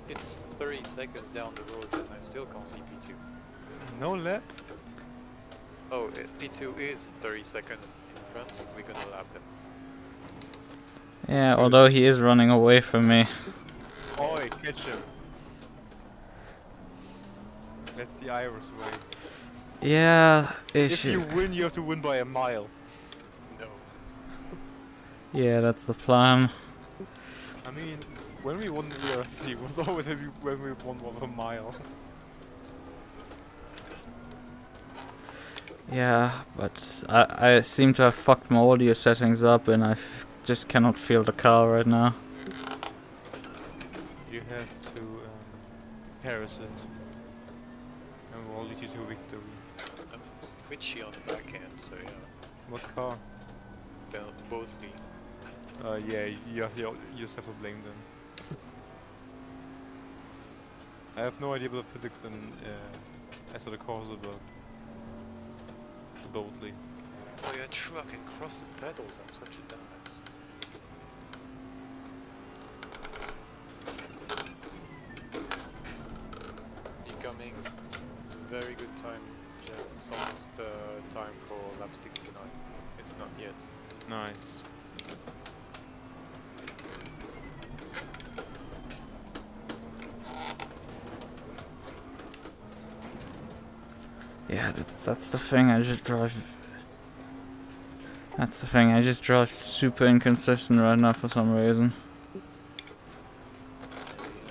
It's 30 seconds down the road and I still can't see P2. No lap? Oh, P2 is 30 seconds in front. We're gonna lap him. Yeah, although he is running away from me. Oi, catch him. That's the Irish way. Yeah, If you win, you have to win by a mile. No. Yeah, that's the plan. I mean, when we won the ERC, it was always when we won by a mile. Yeah, but I seem to have fucked my audio settings up and just cannot feel the car right now. You have to Paris it. And we'll lead you to victory. I'm twitchy on the back end, so yeah. What car? Bothly. Yeah, you just have to blame them. I have no idea what to predict them as to the cause of the boldly. Oh yeah, true, I can cross the pedals, I'm such a dumbass. Incoming. Very good time, Jen. It's almost time for lap 69. It's not yet. Nice. Yeah, that's the thing, I just drive... That's the thing, I just drive super inconsistent right now for some reason. You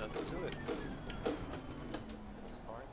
know how to do it. It's fine.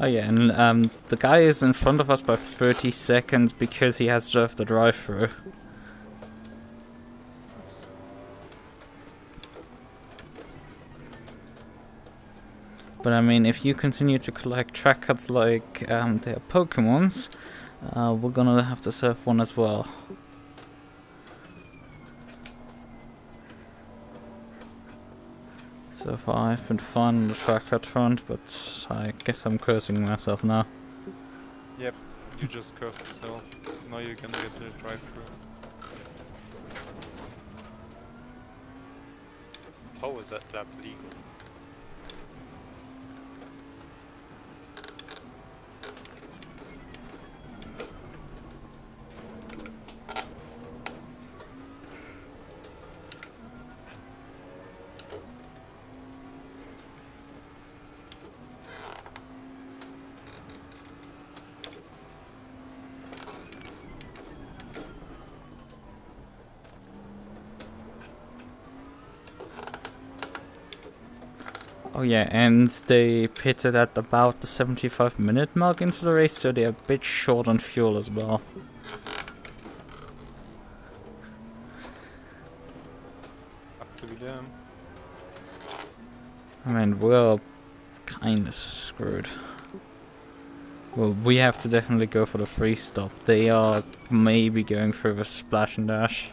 Oh yeah, and the guy is in front of us by 30 seconds because he has served the drive-through. But I mean, if you continue to collect track cuts like their Pokemons, we're gonna have to serve one as well. So far I've been fine on the track cut front, but I guess I'm cursing myself now. Yep, you just cursed yourself. Now you're gonna get the drive-through. How was that lap legal? Oh yeah, and they pitted at about the 75-minute mark into the race, so they're a bit short on fuel as well. Up to them. I mean, we're kinda screwed. Well, we have to definitely go for the free stop. They are maybe going through the splash and dash.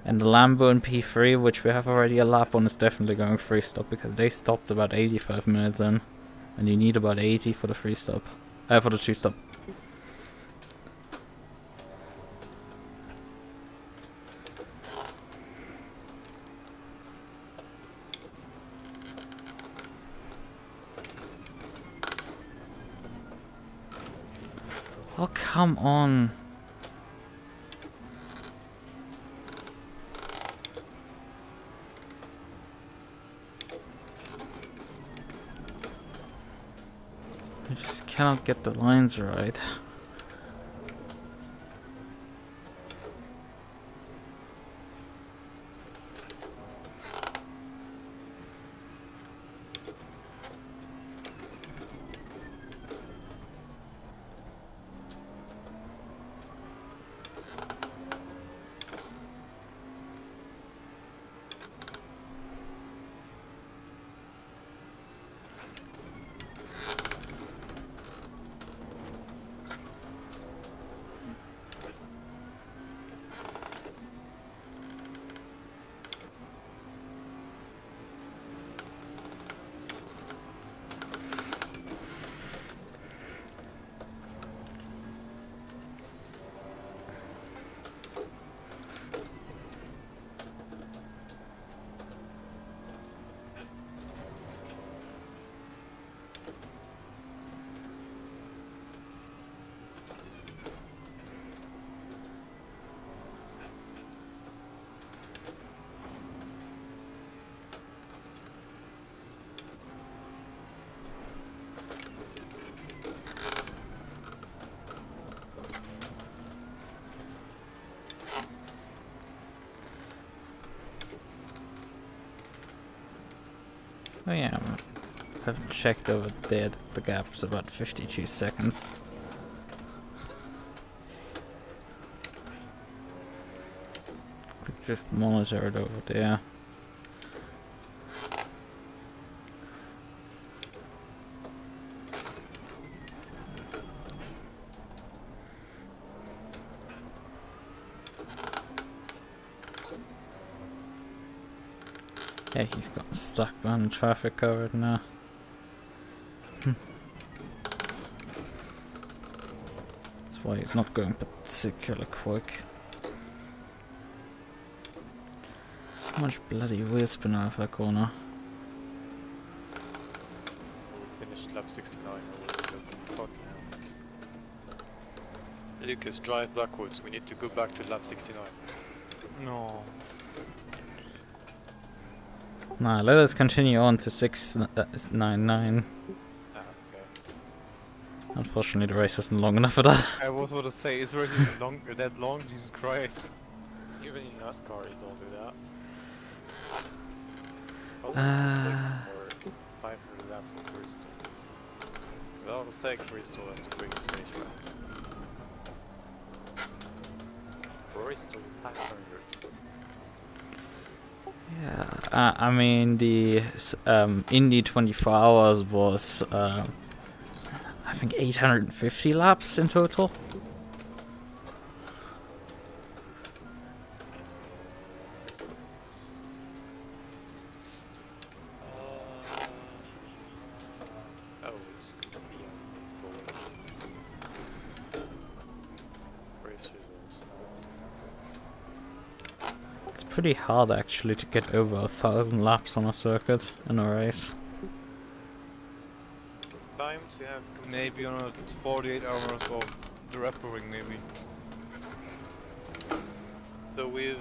And the Lambo and P3, which we have already a lap on, is definitely going free stop because they stopped about 85 minutes in. And you need about 80 for the free stop. For the two stop. Oh, come on. I just cannot get the lines right. Oh yeah, I've checked over there that the gap is about 52 seconds. Just monitor it over there. Yeah, he's got stuck on traffic covered now. That's why he's not going particularly quick. So much bloody wheel spin out of that corner. Finished lap 69. Fuck now. Lucas, drive backwards. We need to go back to lap 69. No. Nah, let us continue on to 699. Ah, okay. Unfortunately, the race isn't long enough for that. I was about to say, is race even long, that long? Jesus Christ. Even in NASCAR, you don't do that. For 500 laps in Bristol. So I'll take Bristol as the quickest racetrack. Bristol 500. Yeah, I mean the Indy 24 hours was I think 850 laps in total. Oh, it's gonna be on race results. It's pretty hard actually to get over 1,000 laps on a circuit in a race. Times you have Maybe on a 48 hours of the rappering, maybe. So with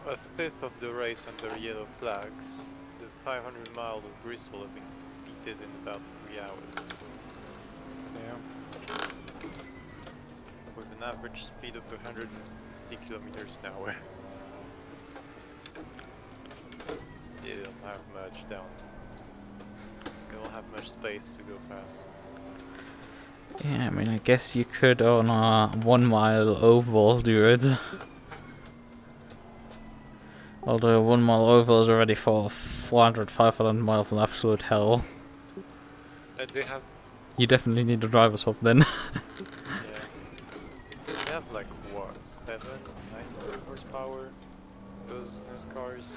a fifth of the race under yellow flags, the 500 miles of Bristol have been completed in about 3 hours. Yeah. With an average speed of 150 kilometers an hour. You don't have much down. You don't have much space to go fast. Yeah, I mean I guess you could on a 1 mile oval do it. Although 1 mile oval is already for 400-500 miles an absolute hell. And they have, You definitely need a driver swap then. yeah, they have like what, 900 horsepower, those NASCARs.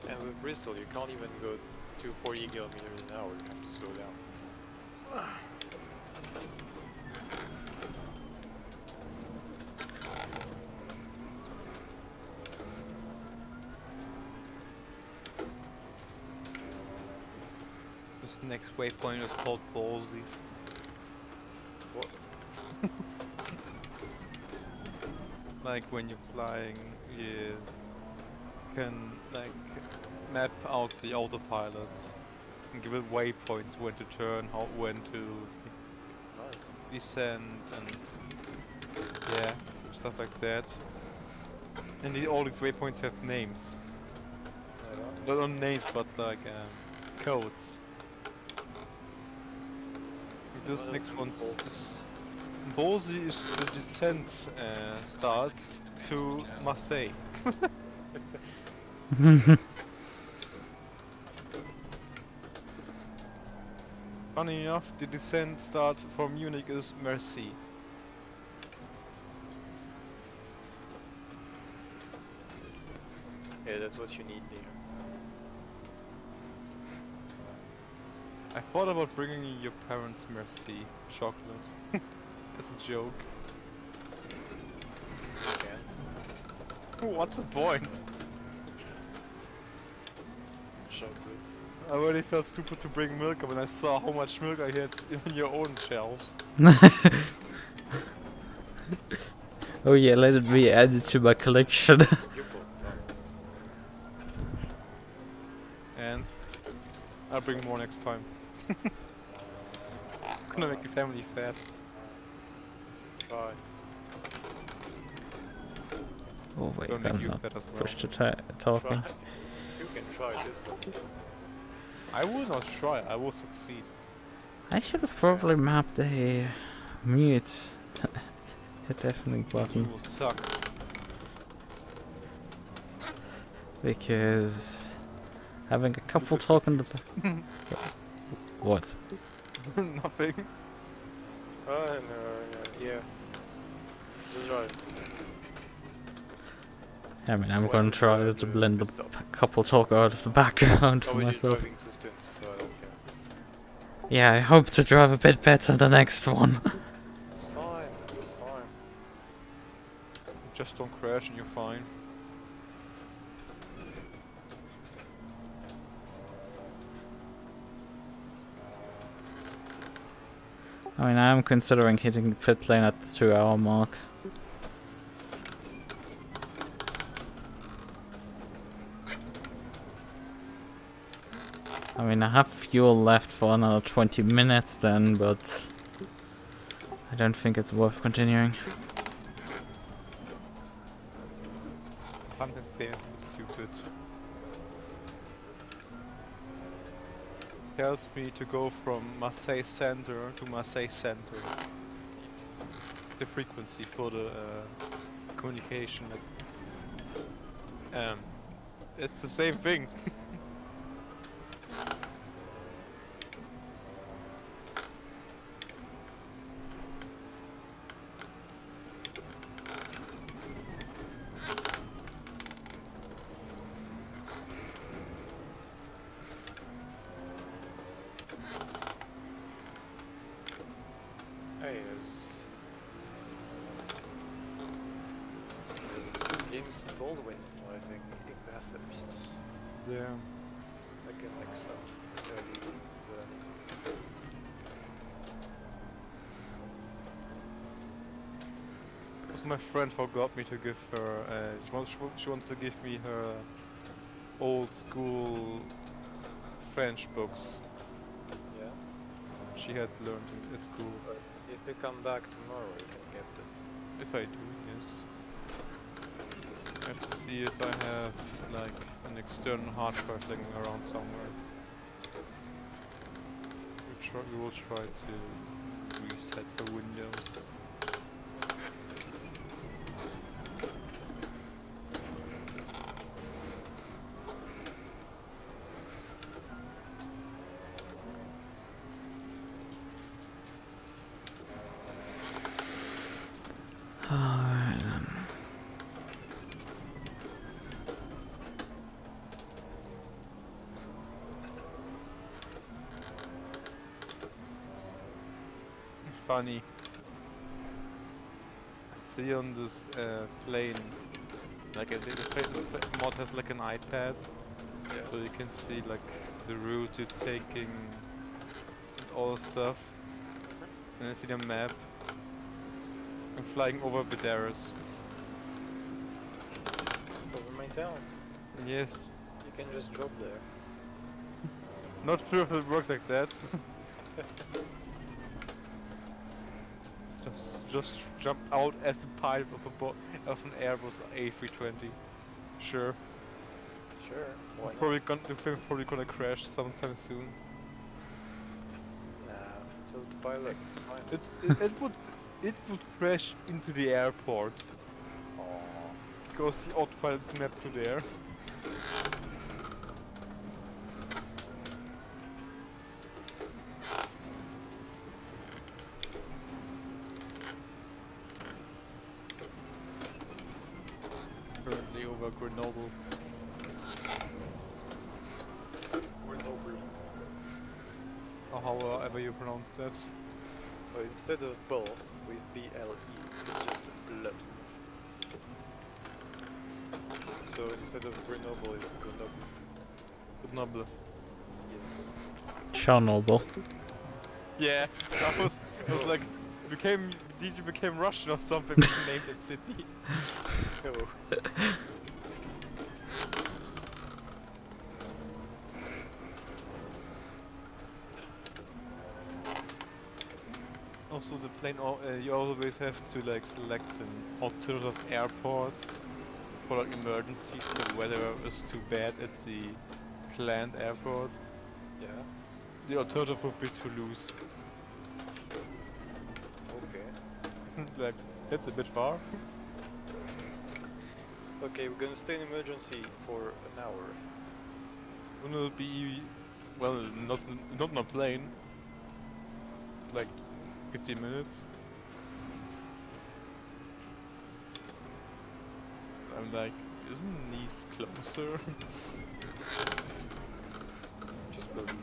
And with Bristol you can't even go to 40 kilometers an hour, you have to slow down. This next waypoint is called Ballsy. What? Like when you're flying, you can like map out the autopilot and give it waypoints when to turn, when to Nice. descend, and yeah, stuff like that. And all these waypoints have names. Not names, but like codes. This next one is Ballsy is the descent start to Marseille. Funny enough, the descent start from Munich is Merci. Yeah, that's what you need there. I thought about bringing you your parents' Merci chocolate as a joke. You can. What's the point? Chocolate. I already felt stupid to bring milk when I saw how much milk I had in your own shelves. Oh yeah, let it be added to my collection. You both, Thomas. And I'll bring more next time. Gonna make your family fat. Try. Oh wait, Gonna make I'm you not fat as well. fresh to talking. Try. You can try this one. I will not try. I will succeed. I should have probably mapped a mute. Hit definitely You button. will suck. Because having a couple talk in the back. What? Nothing. Oh no, yeah. Just right. I mean, I'm What gonna is, try the to blend a Pitstop? couple talk out of the background Oh, for but you're myself. driving to Stints, so I don't care. Yeah, I hope to drive a bit better the next one. It's fine, it's fine. Just don't crash and you're fine. I mean, I'm considering hitting the pit lane at the 2-hour mark. I mean, I have fuel left for another 20 minutes then, but I don't think it's worth continuing. Something seems a bit stupid. Tells me to go from Marseille Center to Marseille Center. The frequency for the communication. It's the same thing. Hey, there's James Baldwin, I think, in Bathurst. Yeah. Like in like some early Because my friend forgot me to give her. She wanted to give me her old school French books yeah. she had learned at school. But if you come back tomorrow, you can get them. If I do, yes. I have to see if I have like an external hard drive lying around somewhere. We will try to reset the Windows. Alright then. Funny. I see on this plane, like the mod has like an iPad, Yeah. so you can see like the route you're taking, and all stuff. And I see the map. I'm flying over Bidaris. Over my town. Yes. You can just drop there. Not sure if it works like that. just jump out as the pilot of an Airbus A320. Sure. Sure. Why not? Probably gonna crash sometime soon. Nah. So the pilot is fine. It would crash into the airport Aww. because the autopilot's mapped to there. Currently over Grenoble. Or however you pronounce that. But instead of bull with BLE, it's just bl. So instead of Grenoble, it's Grenoble. Grenoble. Yes. Chernobyl. Yeah, I was like, DJ became Russian or something when he named that city. Oh. Also the plane, you always have to like select an alternative airport for like emergencies if the weather is too bad at the planned airport. Yeah. The alternative would be to lose. Okay. Like, that's a bit far. Okay, we're gonna stay in emergency for an hour. When it'll be, well, not on a plane. Like 15 minutes. I'm like, isn't Nice closer? Just believe.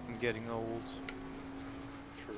I'm getting old. True.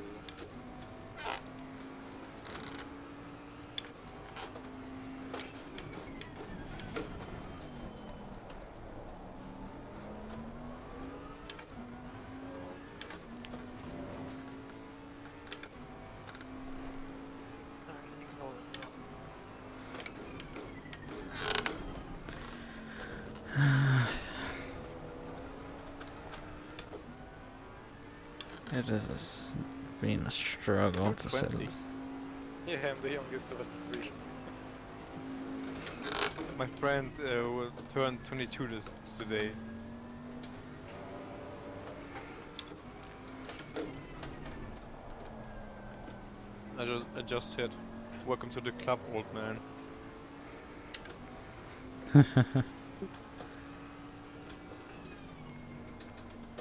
It has been a struggle to say 20. this. Yeah, I'm the youngest of us three. My friend will turn 22 today. I just said, welcome to the club, old man.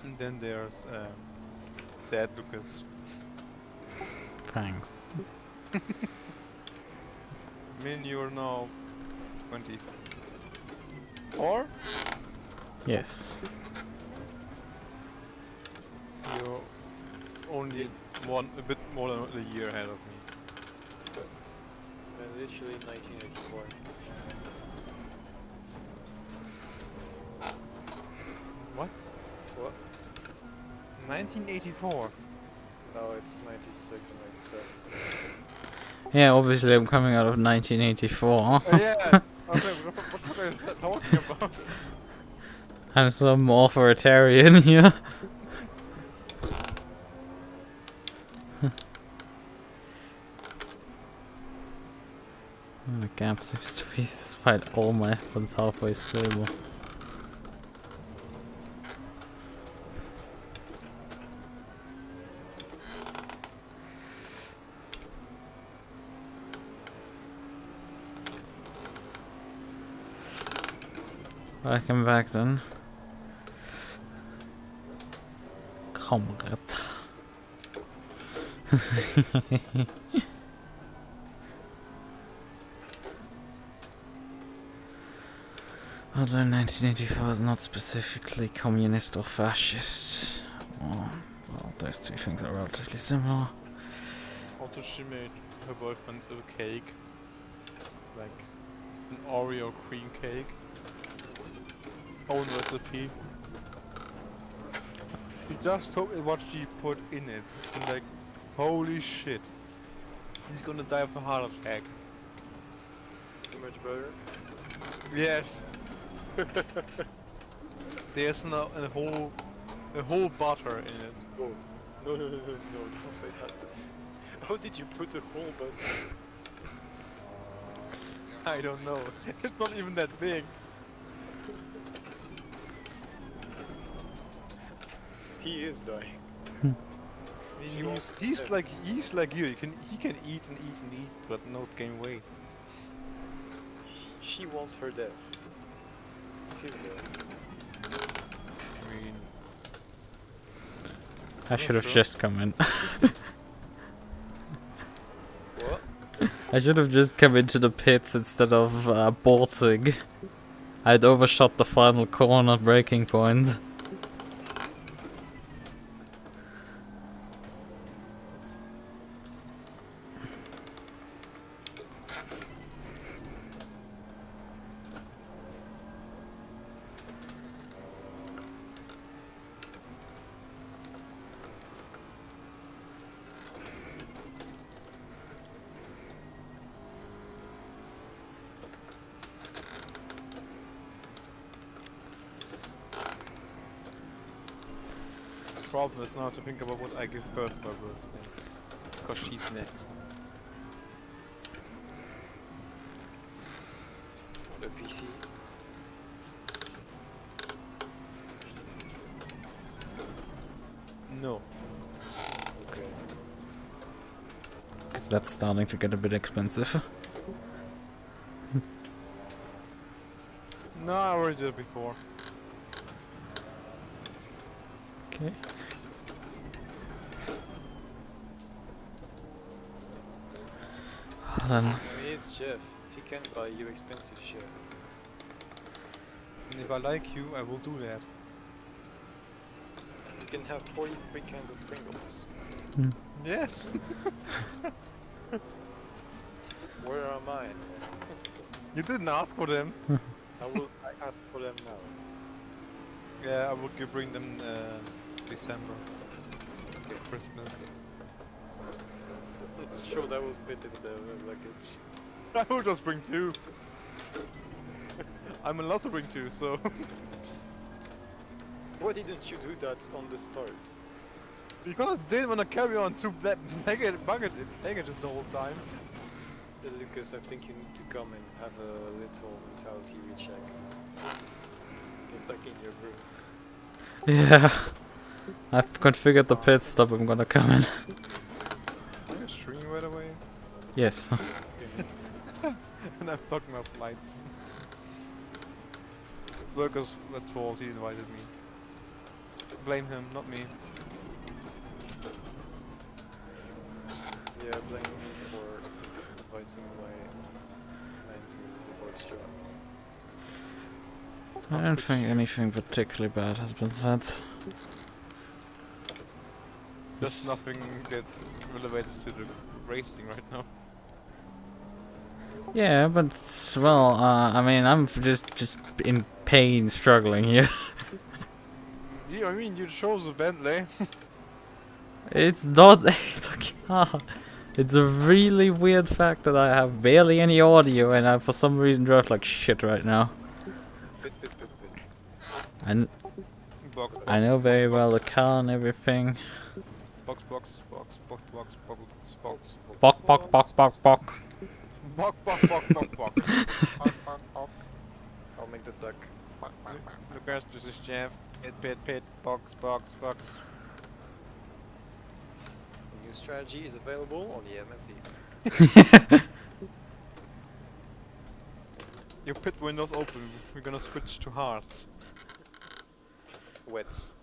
And then there's Dad Lukas. Thanks. Me and you are now 20. Or Yes. you're only a bit more than a year ahead of me. Literally 1984. What? What? 1984. No, it's 96 and 97. Yeah, obviously I'm coming out of 1984. Yeah. I was like, what are you talking about? I'm some authoritarian here. The gap seems to be, despite all my efforts, halfway stable. Welcome back then. Comrade. Although 1984 is not specifically communist or fascist. Well, those two things are relatively similar. Also, she made her boyfriend a cake. Like an Oreo cream cake. Own recipe. She just told me what she put in it. And like, holy shit. He's gonna die of a heart attack. Too much butter? Yes. There's now a whole butter in it. Oh. No, don't say that. How did you put a whole butter? I don't know. It's not even that big. He is dying. I mean, he's like you. He can eat and eat and eat, but not gain weight. She wants her death. She's dead. I mean, I should have sure. just come in. What? I should have just come into the pits instead of bolting. I'd overshot the final corner breaking point. problem is now to think about what I give birth for birthday. Because she's next. The PC. No. Okay. Because that's starting to get a bit expensive. No, I already did it before. Okay. Then I mean, it's Jeff. He can buy you expensive shit. And if I like you, I will do that. You can have 43 kinds of Pringles. Yes! Where are mine? You didn't ask for them. I ask for them now. Yeah, I will bring them December. Christmas. Sure, that will fit in the luggage. I will just bring 2. I'm allowed to bring 2, so... Why didn't you do that on the start? Because I didn't want to carry on 2 packages the whole time. Lucas, I think you need to come and have a little mentality recheck. Get back in your groove. yeah, I've configured the pit stop. I'm gonna come in. Are you streaming right away? Yes. And I'm talking about flights. Lucas was told, he invited me. Blame him, not me. Yeah, blame me for inviting my man to the voice job. I don't think anything particularly bad has been said. Just nothing that's related to the racing right now. Yeah, but well, I mean, I'm just in pain, struggling here. Yeah, I mean, you chose a Bentley. It's not a car. It's a really weird fact that I have barely any audio, and I for some reason drive like shit right now. Bit. And Box, I know very well the car and everything. box. Bok. I'll make the duck. Lucas, this is Jeff. Pit, box. The new strategy is available on the MFD. Your pit window's open. We're gonna switch to hearts. Wets.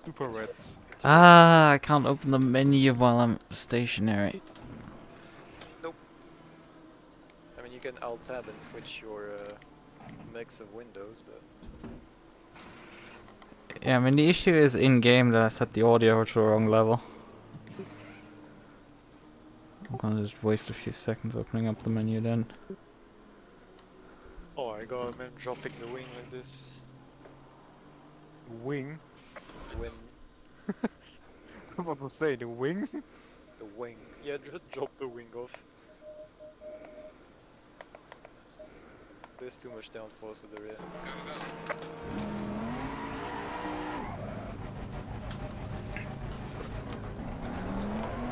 Super reds. Ah, I can't open the menu while I'm stationary. I mean, you can alt tab and switch your mix of windows, but Yeah, I mean the issue is in game that I set the audio to the wrong level. I'm gonna just waste a few seconds opening up the menu then. oh my god, man, dropping the wing like this. Wing? Win I'm about to say, the wing? the wing. Yeah, just drop the wing off. There's too much downforce to the rear.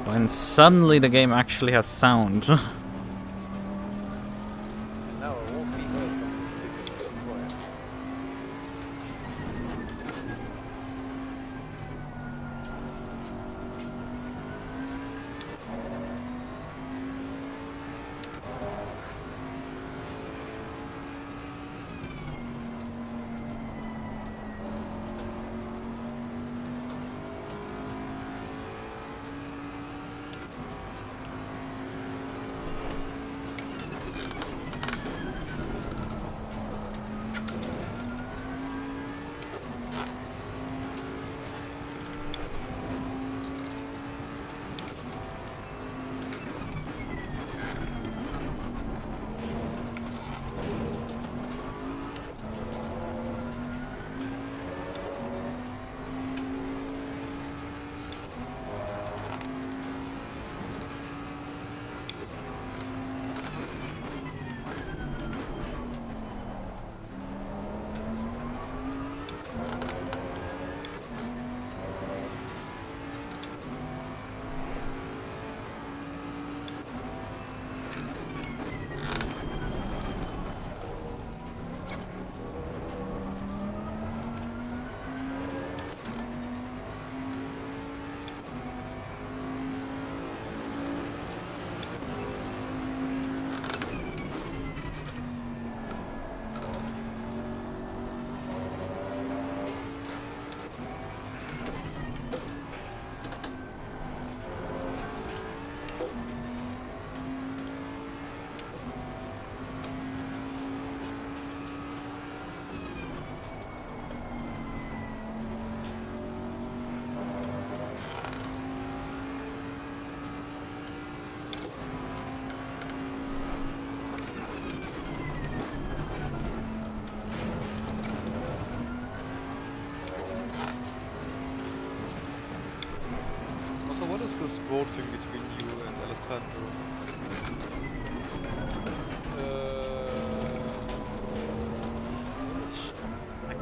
When suddenly the game actually has sound. And now it won't be heard from the quiet.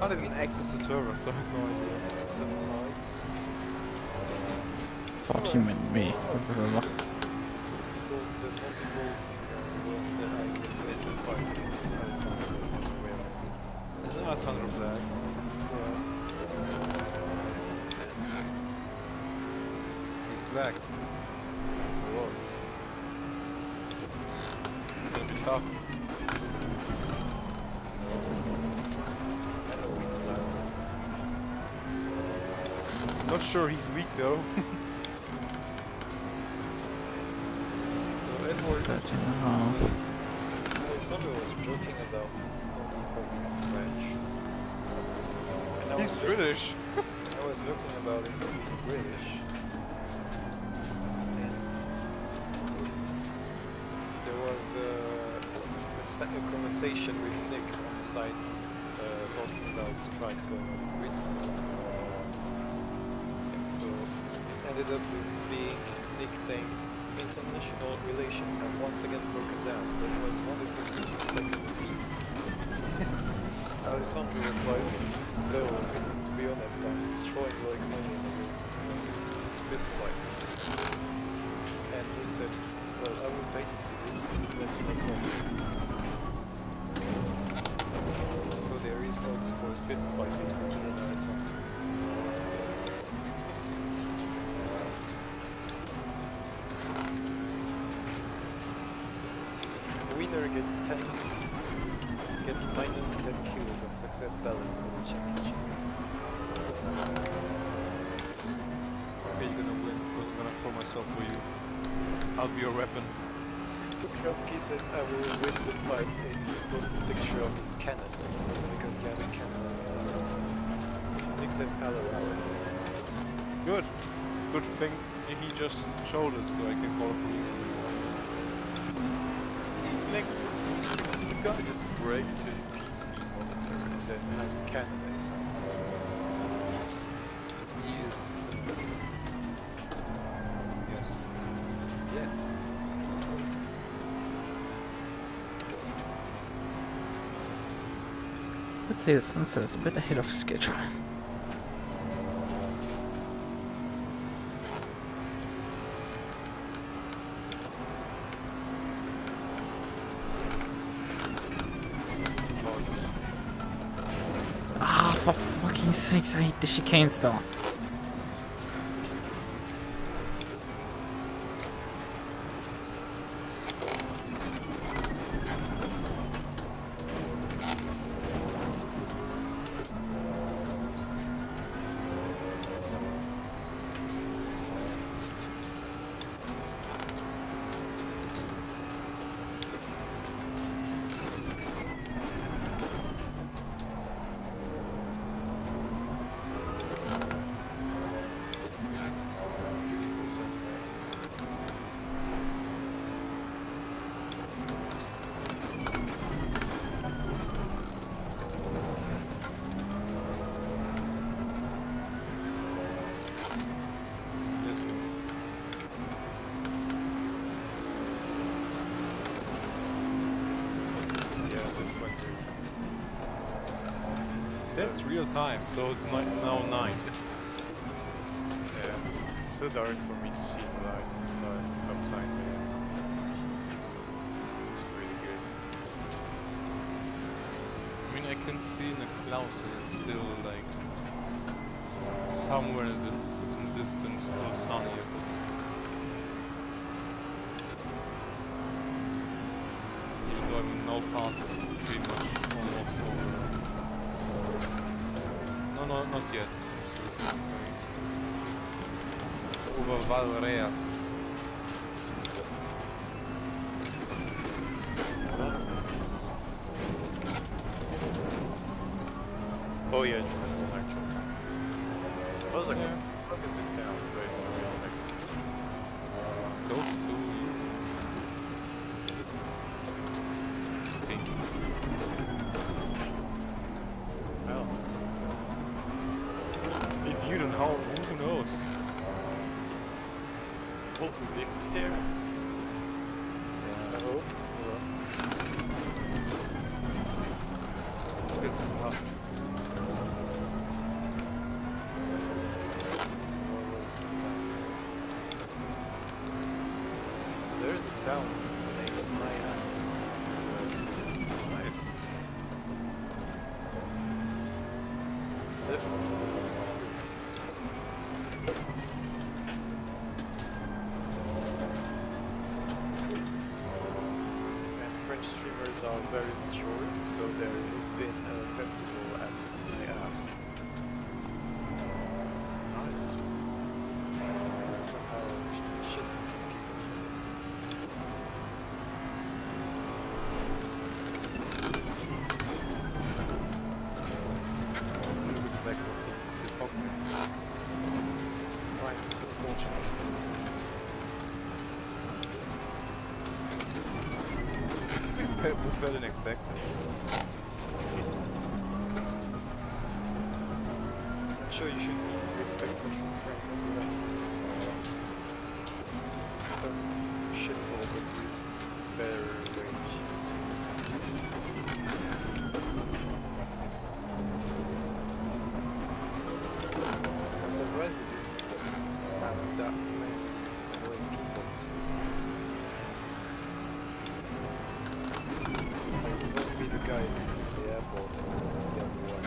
can't even access the server, so I have no idea. It's a nice. 40 minute me. There's multiple ones that I did the fight against Alessandro with. Isn't that Thunder Black? Yeah. He's black. It's a lot. It's gonna be tough. I know weak class. Not sure he's weak though. So Edward, 13 and a half. Alessandro was joking about only having French. And I He's was British. I was joking about him being British. And there was a conversation with Nick on the site talking about strikes going on in Britain. And so it ended up with being Nick saying international relations have once again broken down. That was 160 seconds apiece. Alessandro replies, no, to be honest, I'm destroying like money in this fight. And Nick said, well, I will pay to see this, let's make odds. So there is odds for a fist fight between me and Alessandro. The winner gets minus 10 kilos of success balance for the championship. Okay, you're gonna win. I'm gonna throw myself for you. I'll be your weapon. Krupke says I will win the fight and he posts a picture of his cannon because he has a cannon on his arms. Nick says I'll allow it. Good. Good thing he just showed it, so I can call it. Nick, the guy just breaks his PC monitor and then has a cannon in his house. He is. Yes. Yes. Let's say the sunset is a bit ahead of schedule. Ah, for fucking sakes, I hate the chicane still. That's real time, so it's now 9. Yeah. It's so dark for me to see the lights outside there. It's really good. I mean, I can see in the clouds that it's still like somewhere in the distance, still sunny. Even though I'm now past pretty much almost over. No, not yet. Over Valreas. Oh yeah, that's an actual time. I was like, what the fuck is this town? But it's a real like... Close to Stint. Well, If you don't know, who knows? what would be here? I hope. Good stuff. Twitch streamers are very mature, so there has been a festival at my house. Nice. And somehow shit tons of people showed up. Looks like what the fuck. Right, it's unfortunate. It was better than expected. I'm sure you shouldn't need to expect much from friends anyway. Just some shithole but with better range. I'm surprised we didn't have that many annoying people this week. Like, there's only the guy sitting in the airport and the other one.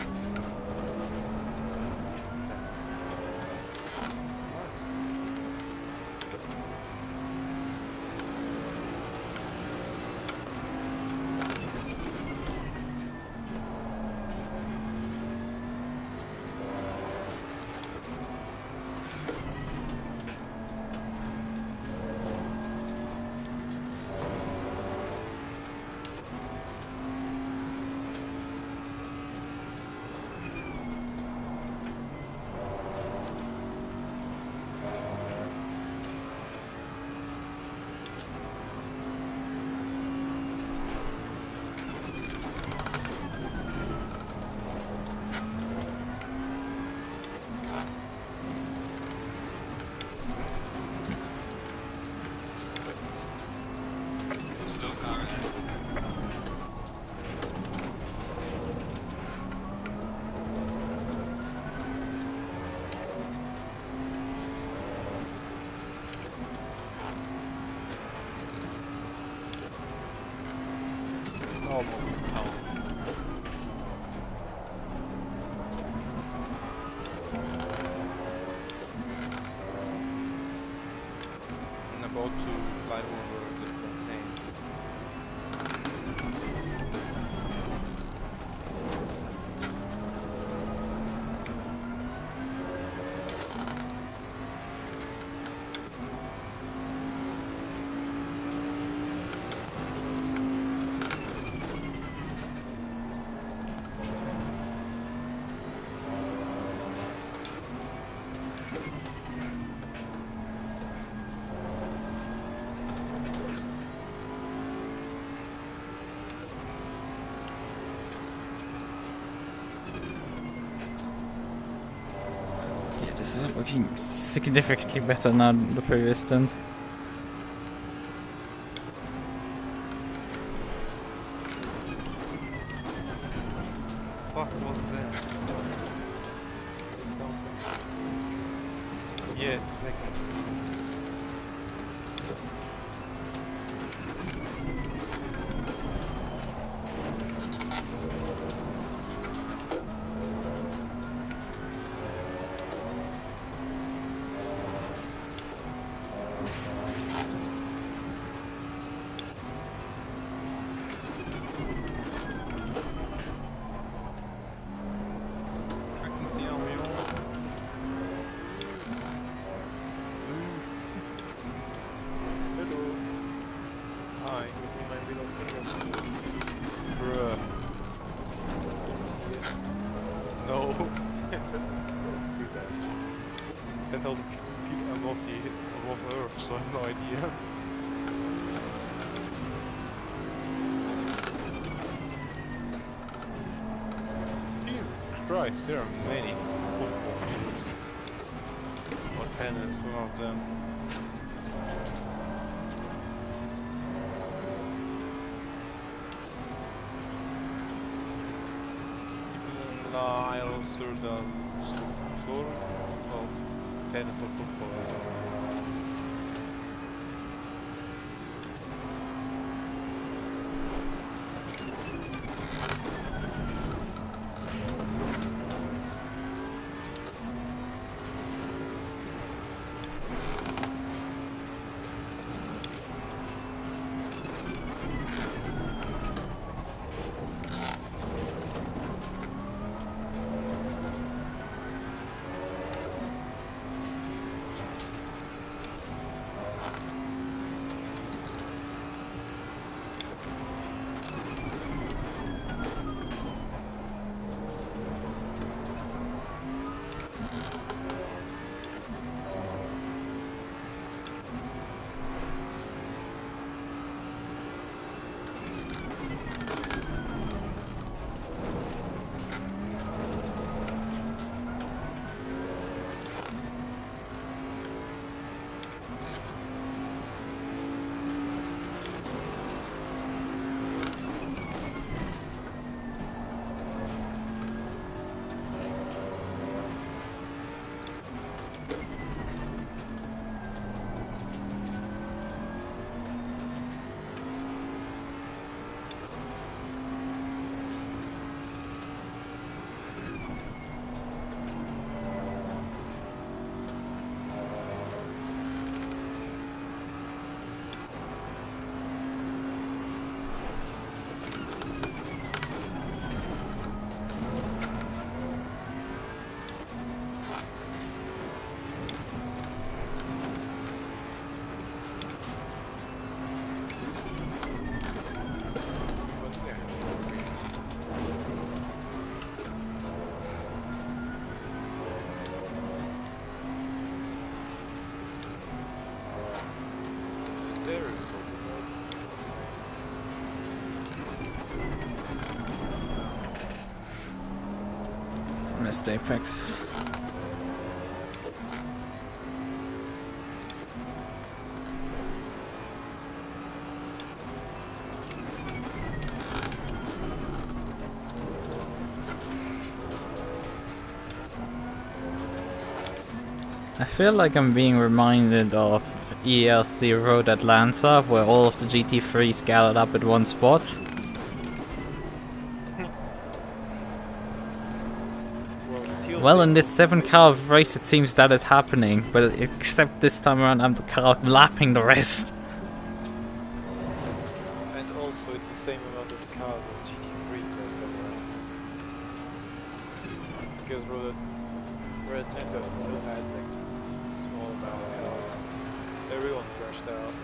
Slow car ahead. Almost. Oh. I'm about to fly over the plantains. Yeah, this is looking significantly better now than the previous stint. Fuck was that? Wisconsin. Yes, second. Frequency environ. Hello. Hi. Give me my middle finger. Bruh. You can see it. No. Don't do that. 10,000 feet above Earth, so I have no idea. Jesus Christ, there are many football fields. Or tennis, one of them. Isle Zolder, well, tennis or football, I guess. Missed Apex. I feel like I'm being reminded of ELC Road Atlanta, where all of the GT3s gathered up at one spot. Well, in this 7-car race it seems that is happening, but except this time around I'm the car lapping the rest. And also it's the same amount of cars as GT3's rest of around. Because Red Atlanta still had like small amount of cars. Everyone crashed out.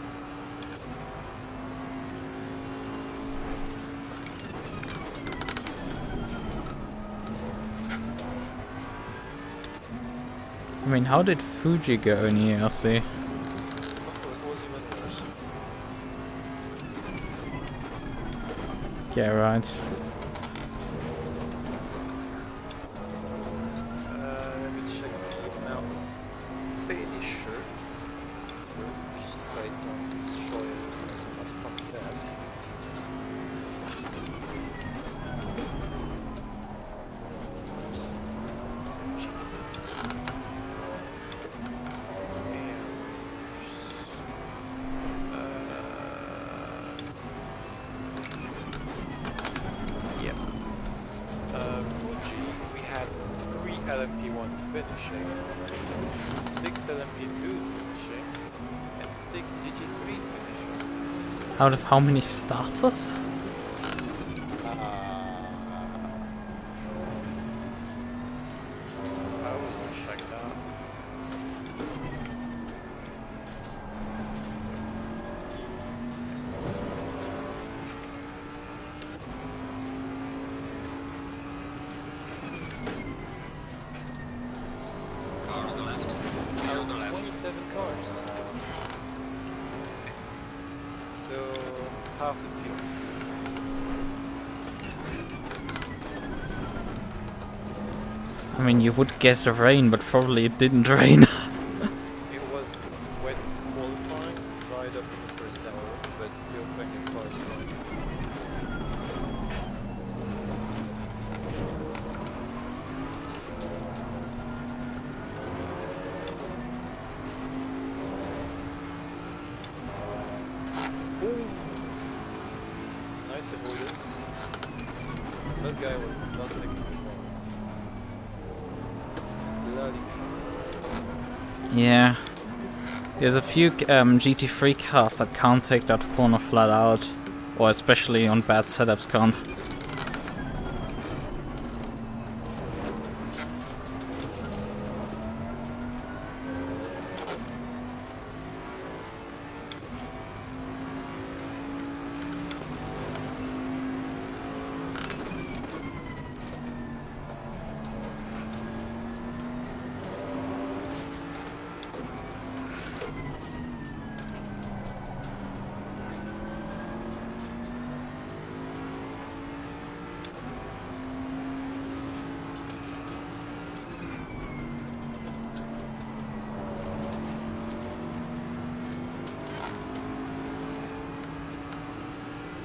I mean, how did Fuji go in ELC? It was even worse. Yeah, right. Let me check the amount of finisher. If I don't destroy it as a fucking task. Oops. Fuji, we had 3 LMP1 finishing, 6 LMP2s finishing, and 6 GT3s finishing. Out of how many starters? I will check that. Car on the left. Car on the left. 27 cars. So half the field. I mean, you would guess rain, but probably it didn't rain. It was wet qualifying right up to the first hour, but still plenty of cars going. Ooh. Nice avoidance. That guy was not taking the ball. Bloody. Yeah. There's a few GT3 cars that can't take that corner flat out. Or especially on bad setups can't.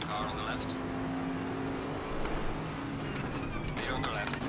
Car on the left. Clear on the left.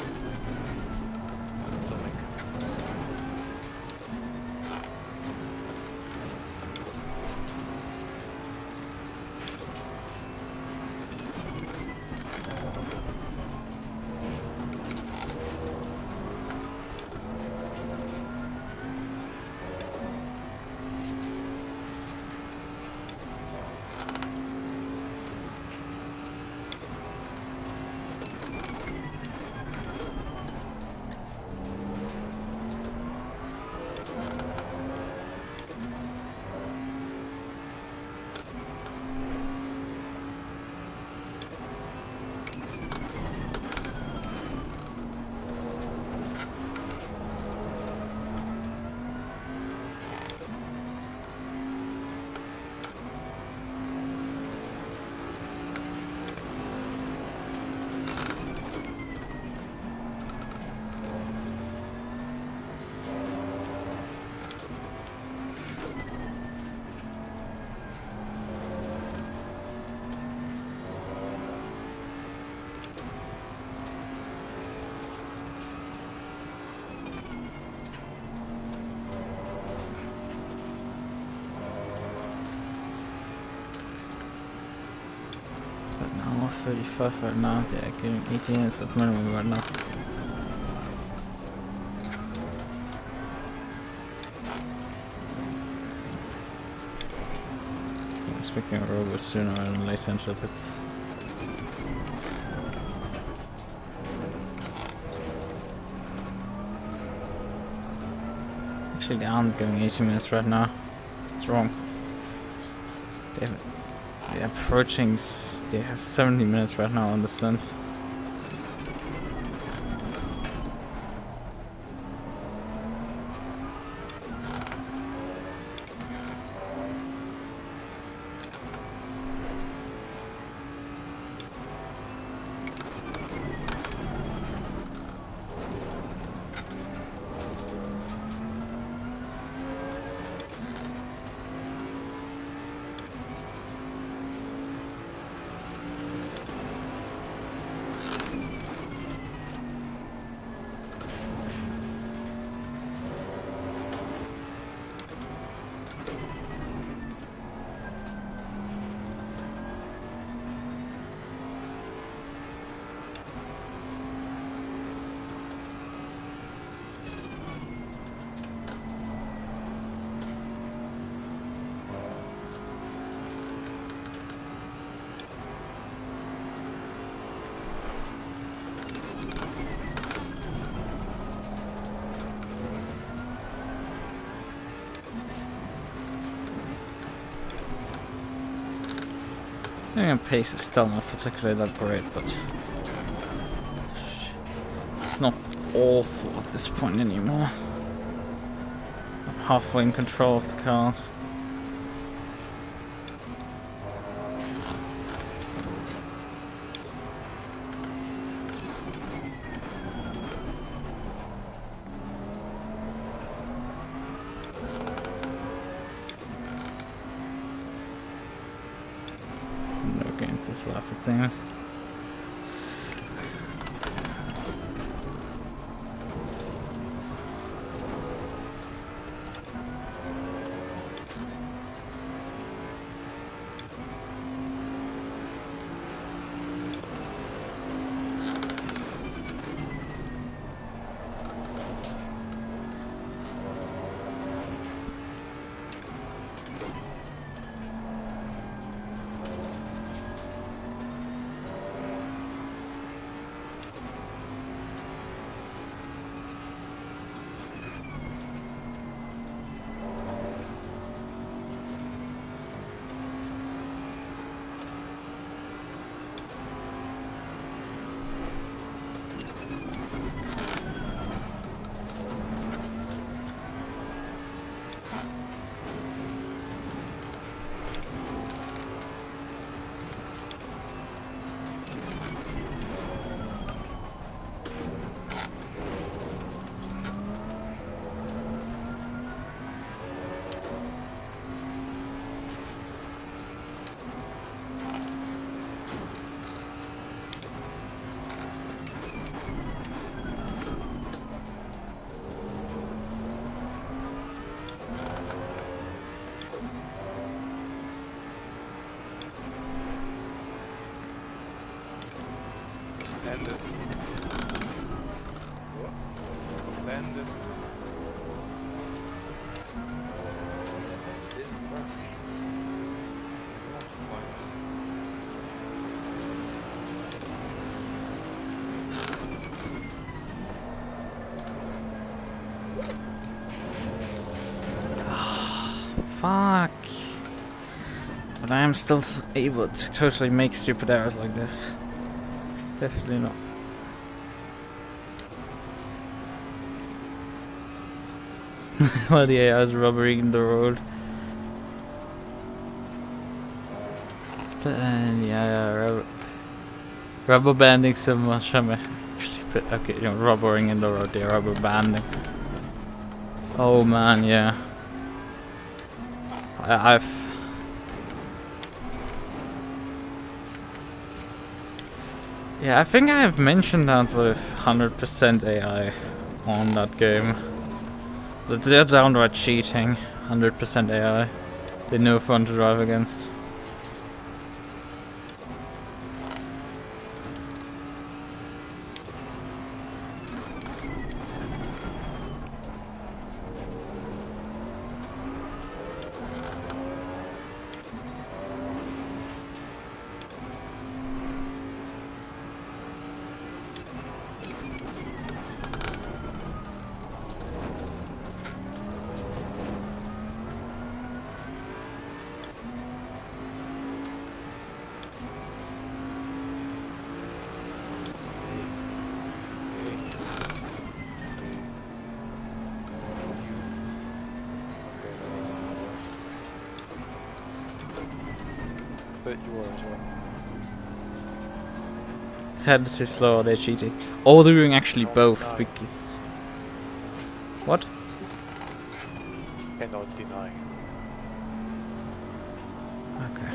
35 right now. They're getting 18 minutes at minimum right now. I'm expecting a robot sooner than later into the pits. Actually, they aren't getting 80 minutes right now. It's wrong. They're approaching. They have 70 minutes right now on the Stint. I think pace is still not particularly that great, but it's not awful at this point anymore. I'm halfway in control of the car. This lap, it seems. Landed. Landed. Didn't work. Fuck. But I am still able to totally make stupid errors like this. Definitely not. While the AI is rubbering the road. But yeah, rubber banding so much. I'm actually okay, you know, rubbering in the road. Yeah, rubber banding. Oh man, yeah. Yeah, I think I have mentioned that with 100% AI on that game. That they're downright cheating. 100% AI. They're no fun to drive against. but you are as well. Head too slow, they're cheating. Or they're doing actually Cannot both, deny. because... What? Cannot deny. Okay.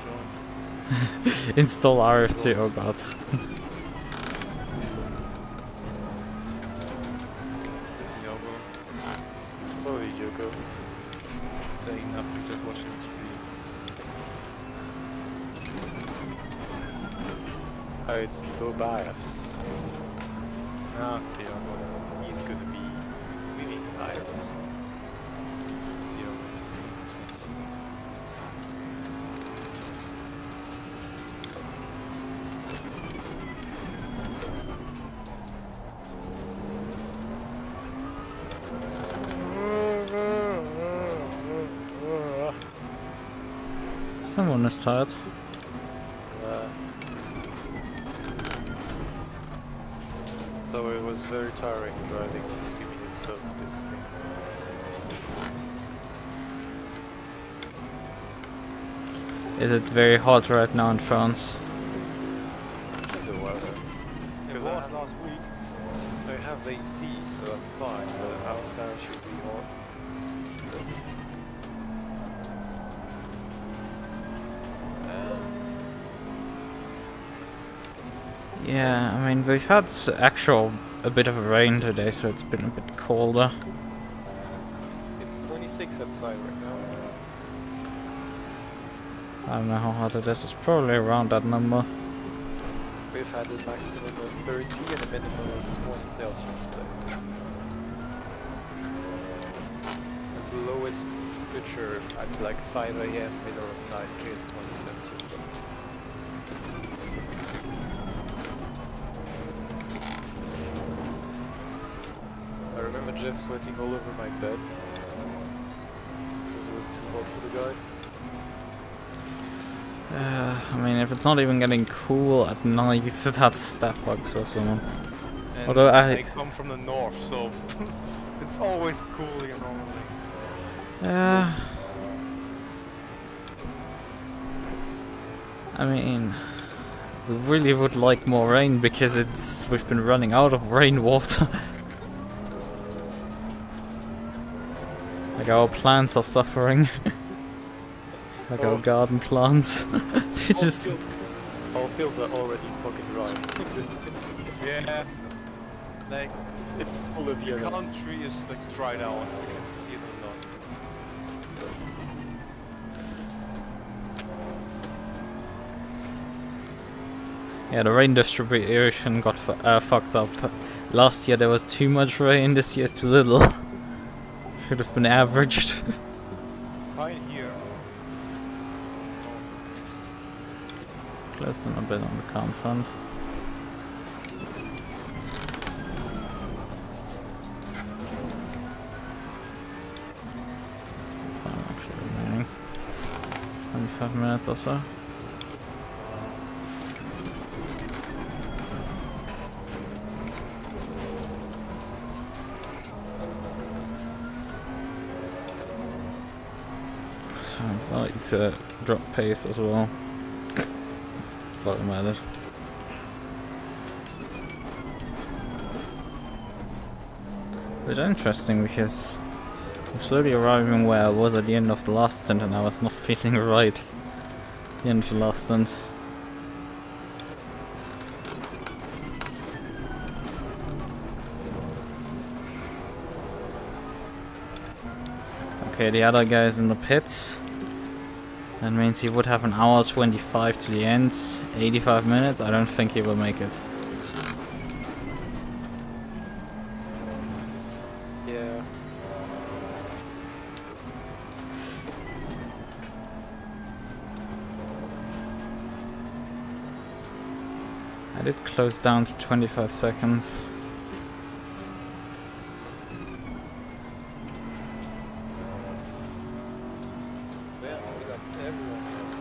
Join. Install RF2, oh god. Yogo. Slowly, Yoko. Playing nothing, just watching the stream. Oh, it's Tobias. Ah, Yogo. He's gonna be swimming irons. Yogo. Someone is tired. Though it was very tiring driving 50 minutes of this thing. Is it very hot right now in France? The weather. It Because was last week. I have AC, so I'm fine, but outside should be hot. Yeah, I mean, we've had a bit of rain today, so it's been a bit colder. It's 26 outside right now. I don't know how hot it is, it's probably around that number. We've had a maximum of 30 and a minimum of 20 Celsius today. And the lowest temperature at like 5 AM middle of night is 20 Celsius. I remember Jeff sweating all over my bed because it was too hot for the guy. I mean, if it's not even getting cool at night, that fucks with someone. And Although I come from the north, so it's always cool here normally. I mean, we really would like more rain because we've been running out of rainwater. Like our plants are suffering. Like our garden plants. All fields are already fucking dry. Yeah. Like, It's full of the yellow. country is like dried out. You can see it or not. Yeah, the rain distribution got fucked up. Last year there was too much rain, this year's too little. Should have been averaged. Fine here. Close them a bit on the calm front. What's the time actually remaining? 25 minutes or so. I'm starting to drop pace as well. Bottom added. It's interesting because I'm slowly arriving where I was at the end of the last stint and I was not feeling right at the end of the last stint. Okay, the other guy's in the pits. That means he would have an hour 25 to the end, 85 minutes. I don't think he will make it. Yeah. I did close down to 25 seconds. Yeah, we got everyone else.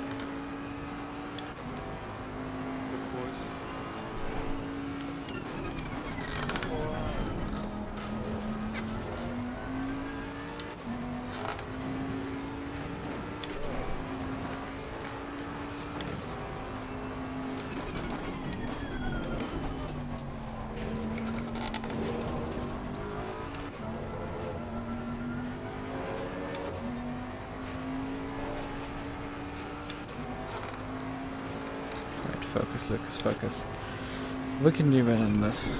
Of course. Focus, Lucas, focus. We can do better than this.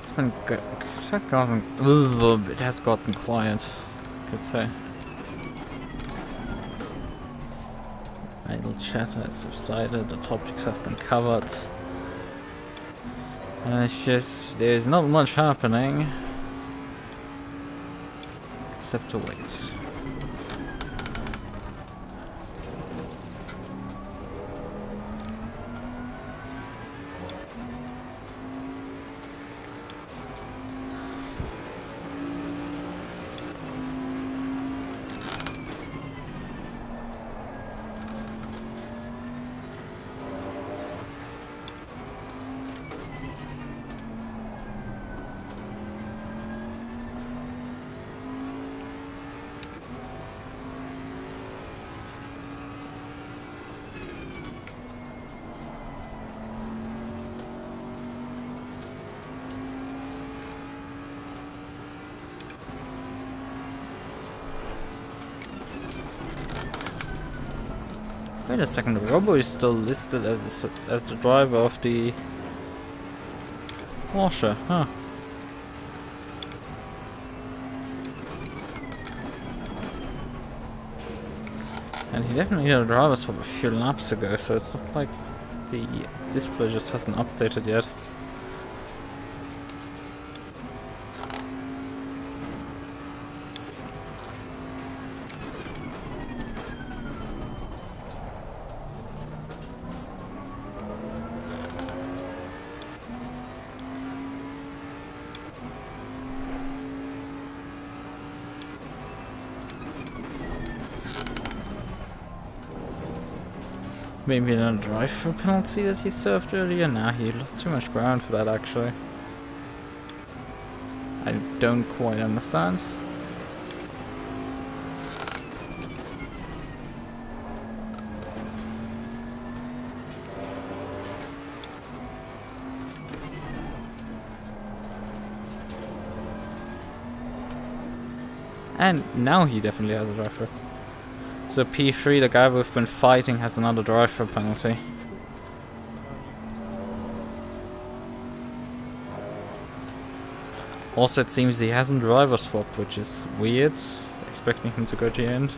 It's been good. It has gotten quiet, I could say. Idle chatter has subsided, the topics have been covered. And it's just, there's not much happening. Except to wait. Wait a second, Robo is still listed as the driver of the Porsche, huh? And he definitely had a driver swap a few laps ago, so it's not like the display just hasn't updated yet. Maybe a driver penalty that he served earlier? Nah, he lost too much ground for that actually. I don't quite understand. And now he definitely has a driver. So P3, the guy we've been fighting, has another driver penalty. Also, it seems he hasn't driver swapped, which is weird. Expecting him to go to the end.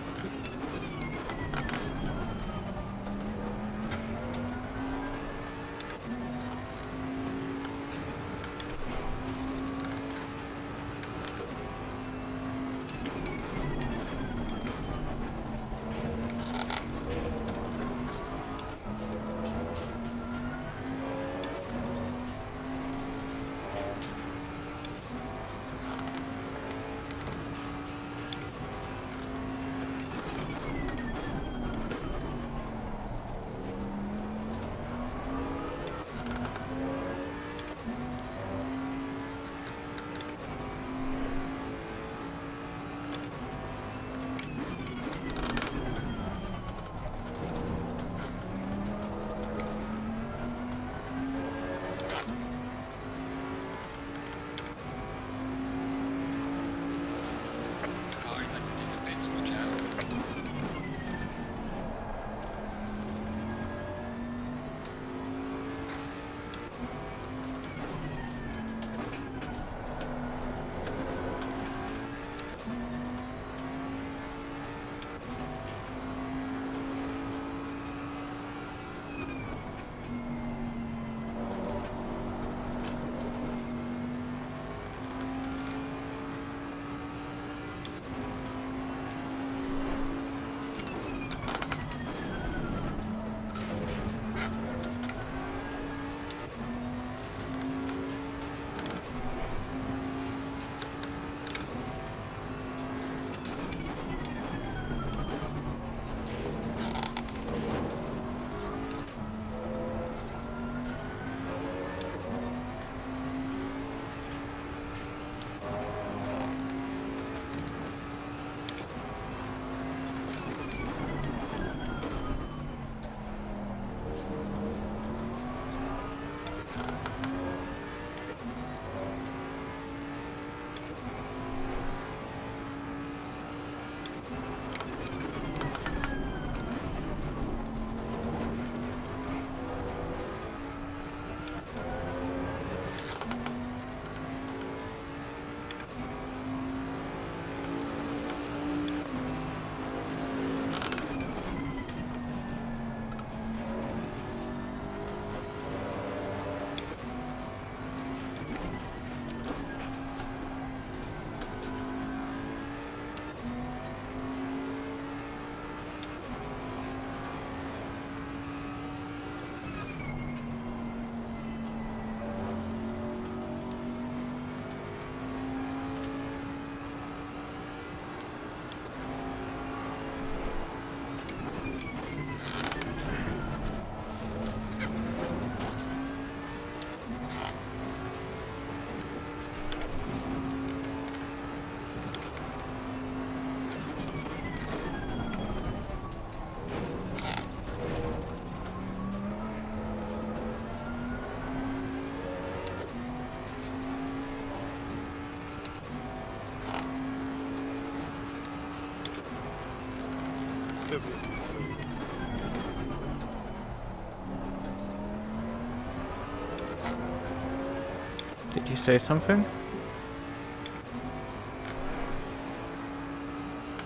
Did you say something?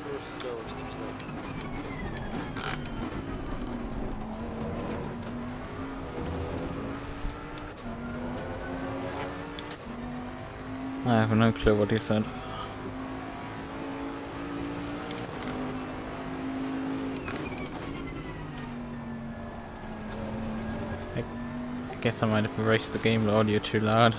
We're slow, we're slow. I have no clue what you said. I guess I might have erased the game audio too loud.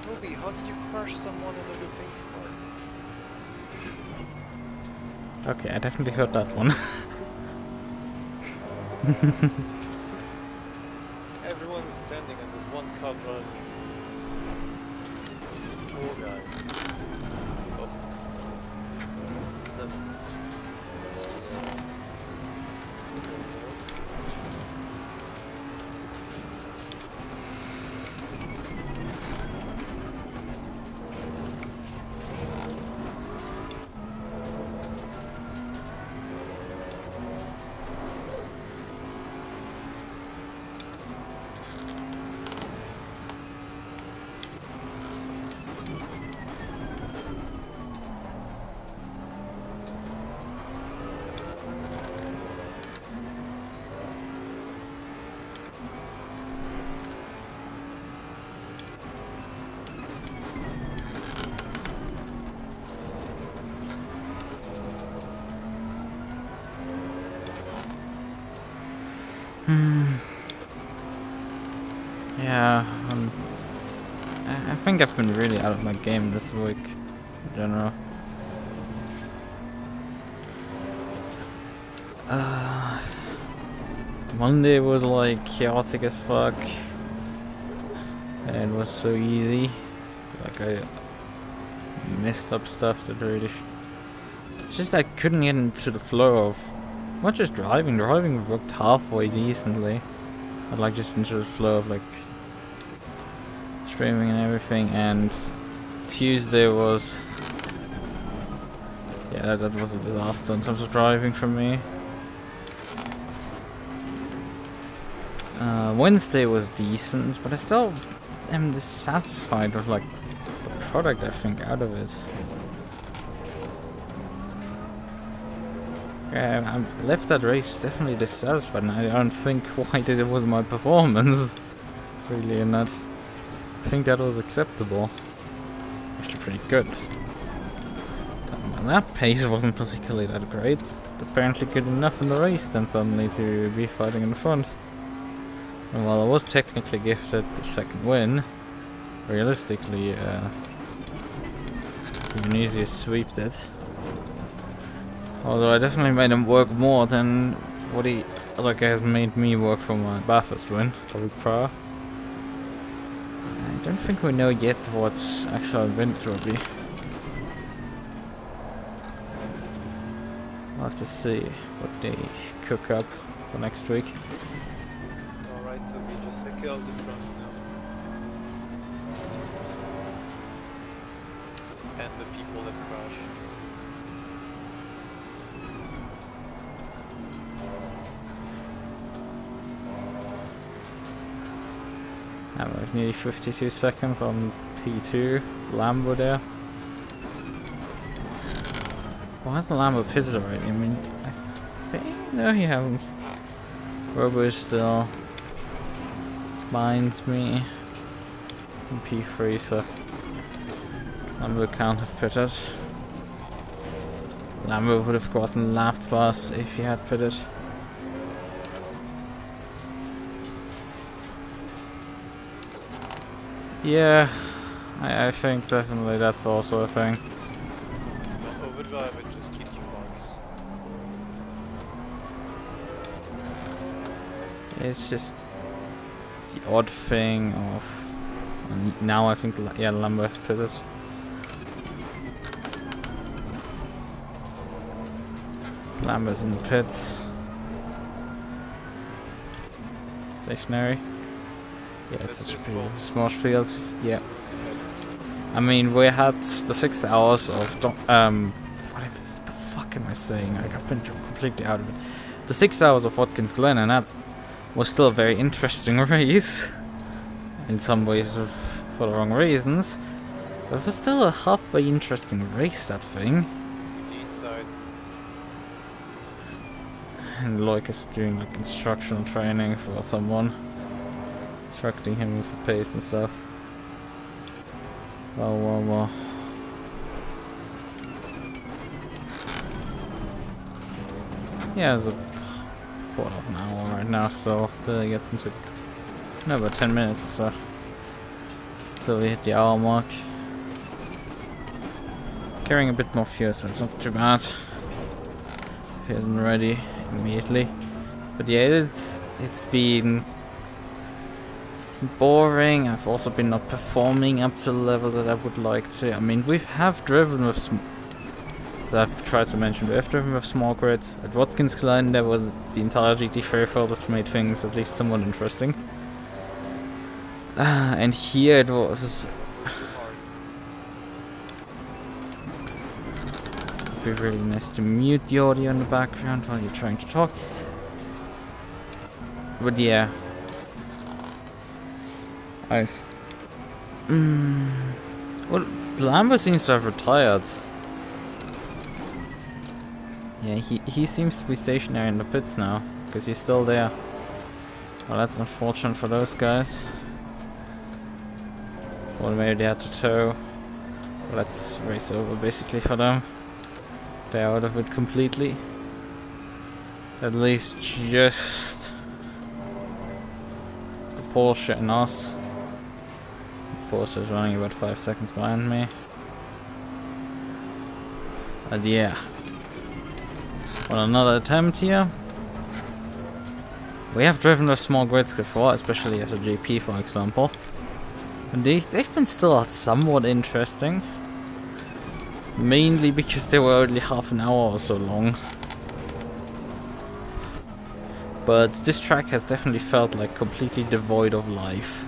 Ruby, how did you crush someone in the base part? Okay, I definitely heard that one. Everyone is standing and there's one car running. Poor guy. Oh. Sevens. Yeah, I think I've been really out of my game this week, in general. Monday was like chaotic as fuck, and it was so easy. Like I messed up stuff that really. Just I couldn't get into the flow of not just driving. Driving worked halfway decently, but like just into the flow of like streaming and everything. And Tuesday was, yeah, that was a disaster in terms of driving for me. Wednesday was decent, but I still am dissatisfied with like the product I think out of it. Yeah, I left that race definitely dissatisfied, and I don't think quite it was my performance really in that. I think that was acceptable. Actually pretty good. And that pace wasn't particularly that great, but apparently good enough in the race then suddenly to be fighting in the front. And while I was technically gifted the second win, realistically Indonesia sweeped it. Although I definitely made him work more than what he other guys made me work for my Bathurst win, a week prior. I don't think we know yet what actual advantage will be. We'll have to see what they cook up for next week. Alright, so we just take out the cross now. And the people that crash. I have like nearly 52 seconds on P2, Lambo there. Why has the Lambo pitted already? I mean, I think... no, he hasn't. Robo is still behind me in P3, so Lambo can't have pitted. Lambo would have gotten laughed by us if he had pitted. Yeah, I think definitely that's also a thing. Don't overdrive it, just keep your marks. It's just the odd thing of... now I think, yeah, Lambo has pitted. Lambo's in the pits. Stationary. Yeah, That's it's a just pretty full. small field. Yeah. I mean, we had the 6 hours of what the fuck am I saying? Like, I've been completely out of it. The 6 hours of Watkins Glen, and that was still a very interesting race. In some ways, for the wrong reasons. But it was still a halfway interesting race, that thing. Inside. And Loic is doing like instructional training for someone, instructing him with the pace and stuff. Well. Yeah, it's a quarter of an hour right now, so till he gets into about 10 minutes or so. Till we hit the hour mark. Carrying a bit more fuel, so it's not too bad. If he isn't ready immediately. But yeah, it's been boring. I've also been not performing up to the level that I would like to. I mean, we have driven with as I've tried to mention, we have driven with small grids. At Watkins Glen there was the entire GT300, which made things at least somewhat interesting. And here it was... It'd be really nice to mute the audio in the background while you're trying to talk. But yeah. Well, Lambo seems to have retired. Yeah, he seems to be stationary in the pits now, because he's still there. Well, that's unfortunate for those guys. Well, maybe they had to tow. Well, that's race over basically for them. They're out of it completely. At least just the Porsche and us. The Porsche is running about 5 seconds behind me. And yeah. Well, another attempt here. We have driven with small grids before, especially as a GP, for example. And they've been still somewhat interesting. Mainly because they were only half an hour or so long. But this track has definitely felt like completely devoid of life.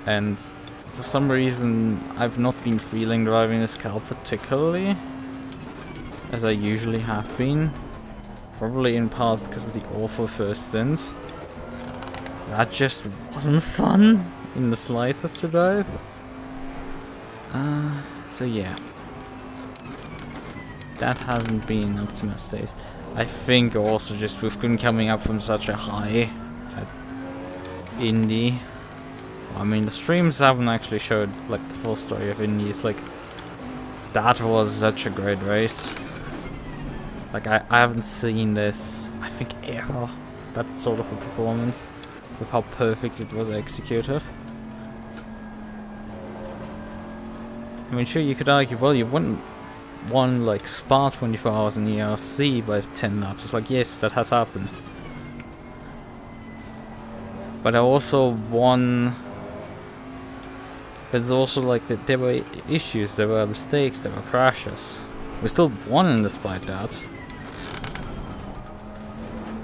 And for some reason, I've not been feeling driving this car particularly, as I usually have been. Probably in part because of the awful first stint. That just wasn't fun in the slightest to drive. So yeah. That hasn't been up to my taste. I think also just with coming up from such a high at Indy. I mean, the streams haven't actually showed like the full story of Indy. It's like, that was such a great race. Like, I haven't seen this, I think, ever. That sort of a performance, with how perfect it was executed. I mean, sure, you could argue, well, you wouldn't won like Spa 24 hours in the ERC by 10 laps. It's like, yes, that has happened. But I also won. There's also like that there were issues, there were mistakes, there were crashes. We still won despite that.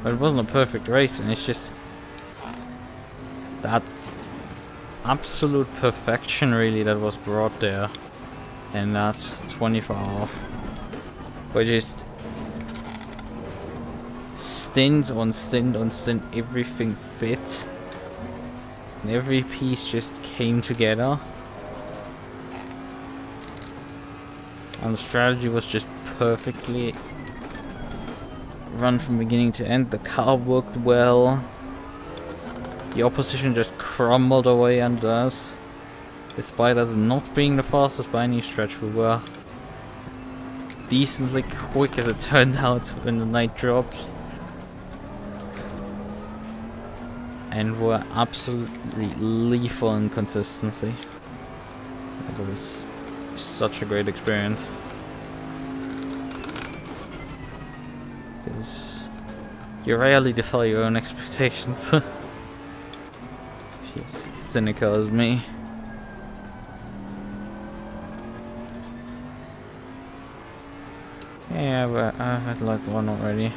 But it wasn't a perfect race, and it's just that absolute perfection really that was brought there. And that's 24 hour. Where just stint on stint on stint, everything fit. And every piece just came together. And the strategy was just perfectly run from beginning to end. The car worked well. The opposition just crumbled away under us. Despite us not being the fastest by any stretch, we were decently quick as it turned out when the night dropped. And were absolutely lethal in consistency. It was such a great experience. Because you rarely defy your own expectations. If you're as cynical as me. Yeah, but I've had lights on already.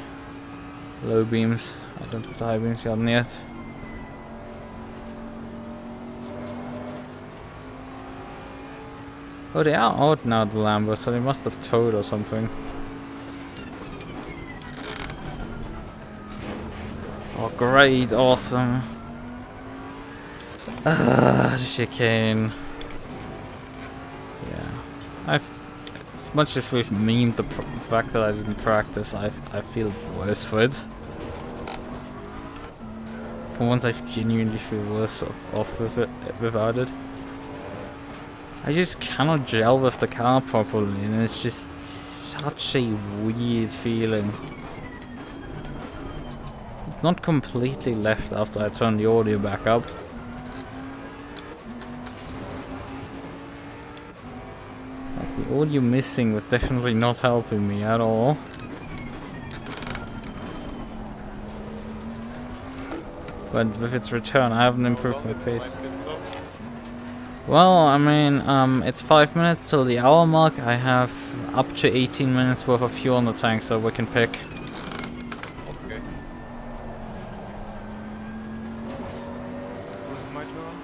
Low beams. I don't have the high beams on yet. Oh, they are out now, the Lambo, so they must have towed or something. Oh, great, awesome. Ah, the chicane. Yeah. As much as we've memed the fact that I didn't practice, I feel worse for it. For once, I genuinely feel worse off with it, without it. I just cannot gel with the car properly, and it's just such a weird feeling. It's not completely left after I turn the audio back up. Like, the audio missing was definitely not helping me at all. But with its return, I haven't improved my pace. Well, I mean, it's 5 minutes till the hour mark. I have up to 18 minutes worth of fuel in the tank, so we can pick. Okay. Was it my turn?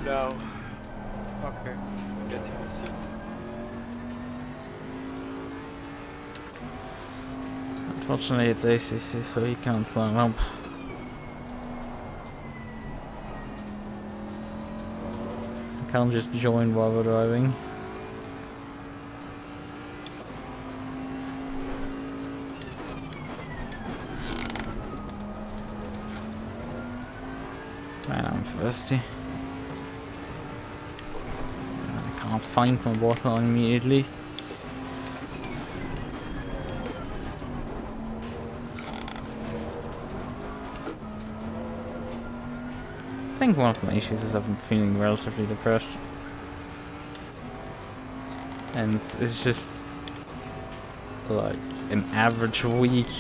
Now, Okay. get in the seat. Unfortunately, it's ACC, so he can't sign up. I can't just join while we're driving. Man, I'm thirsty. I can't find my bottle immediately. I think one of my issues is I've been feeling relatively depressed. And it's just like an average week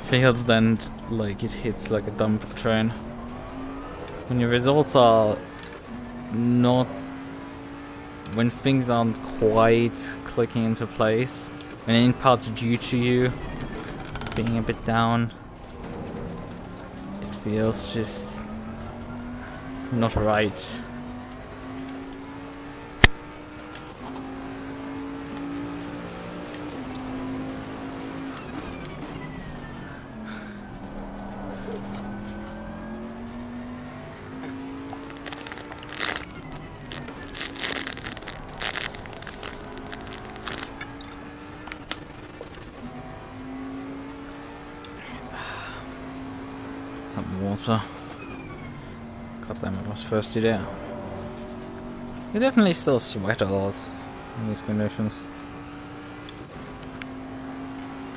feels then like it hits like a dump train. When your results are not, when things aren't quite clicking into place, and in part due to you being a bit down, it feels just not right. Some water. God damn it, I was thirsty there. You definitely still sweat a lot in these conditions.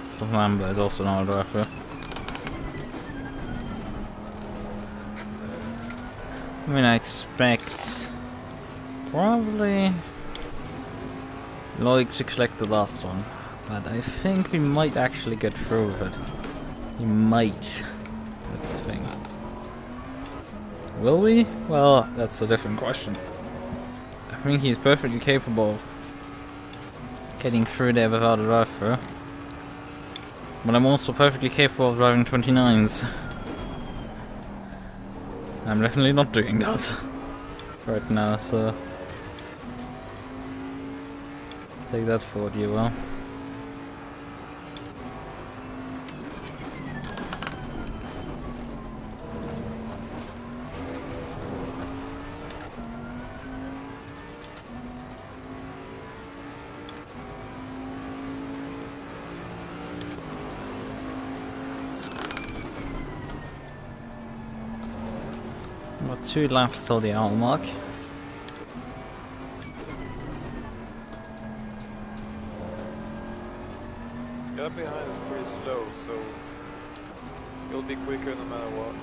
So Lambo is also not a driver. I mean, I expect probably Loic to collect the last one, but I think we might actually get through with it. We might. That's the thing. Will we? Well, that's a different question. I think he's perfectly capable of getting through there without a drive-through. But I'm also perfectly capable of driving 29s. I'm definitely not doing that right now, so take that for what you will. About 2 laps till the hour mark. Gap behind is pretty slow, so you'll be quicker no matter what.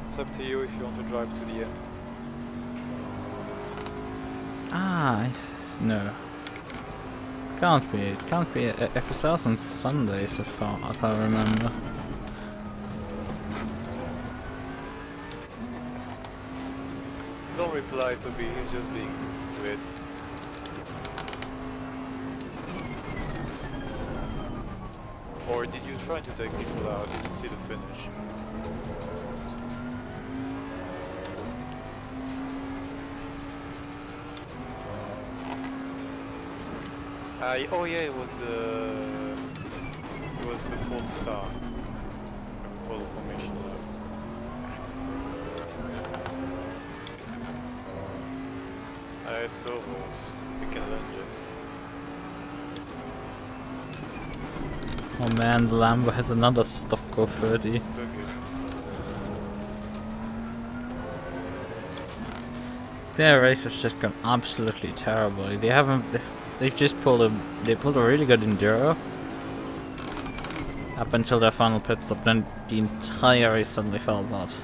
It's up to you if you want to drive to the end. Ah, no. Can't be. It can't be. FSL's on Sundays, if I remember. Don't reply to B, he's just being weird. Or did you try to take people out? You didn't see the finish. Oh yeah, it was the full star, full formation. It's ovals. We can lunge it. Oh man, the Lambo has another stock of 30. So good. Their race has just gone absolutely terrible. They've just pulled a really good enduro up until their final pit stop. Then the entire race suddenly fell apart.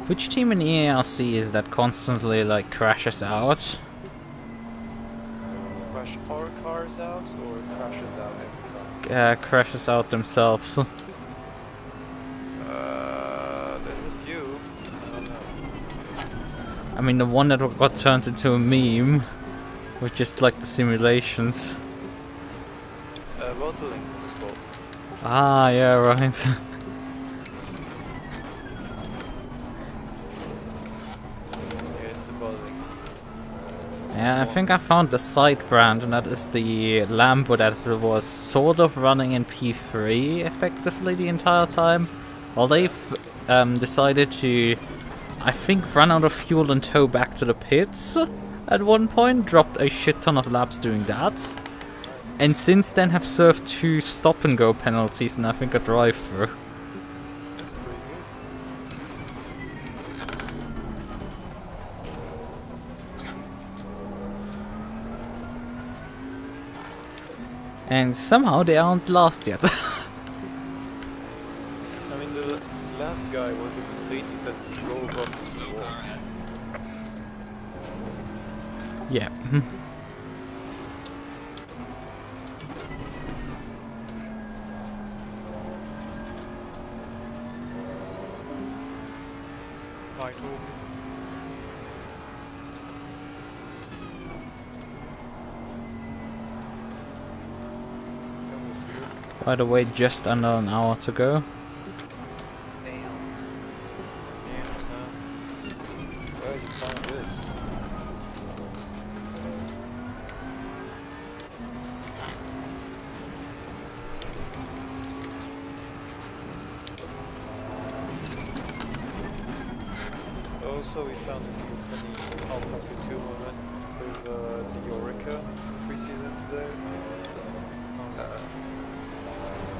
Which team in EARC is that constantly like crashes out? Crash our cars out or crashes out every time? Crashes out themselves. There's a few. I don't know. I mean, the one that got turned into a meme was just like the simulations. Bottling was called. Ah, yeah, right. Yeah, it's the bottling team. Yeah, I think I found the side brand, and that is the Lambo that was sort of running in P3 effectively the entire time. Well, they've decided to, I think, run out of fuel and tow back to the pits at one point, dropped a shit ton of laps doing that, and since then have served 2 stop-and-go penalties and I think a drive-through. That's pretty good. And somehow they aren't last yet. I mean, the last guy was the Mercedes that drove up the Slow wall. car ahead. Yeah. Michael. By the way, just under an hour to go. Where did you find this? Also, we found a new funny Alpha 2 moment with the Orica pre-season today.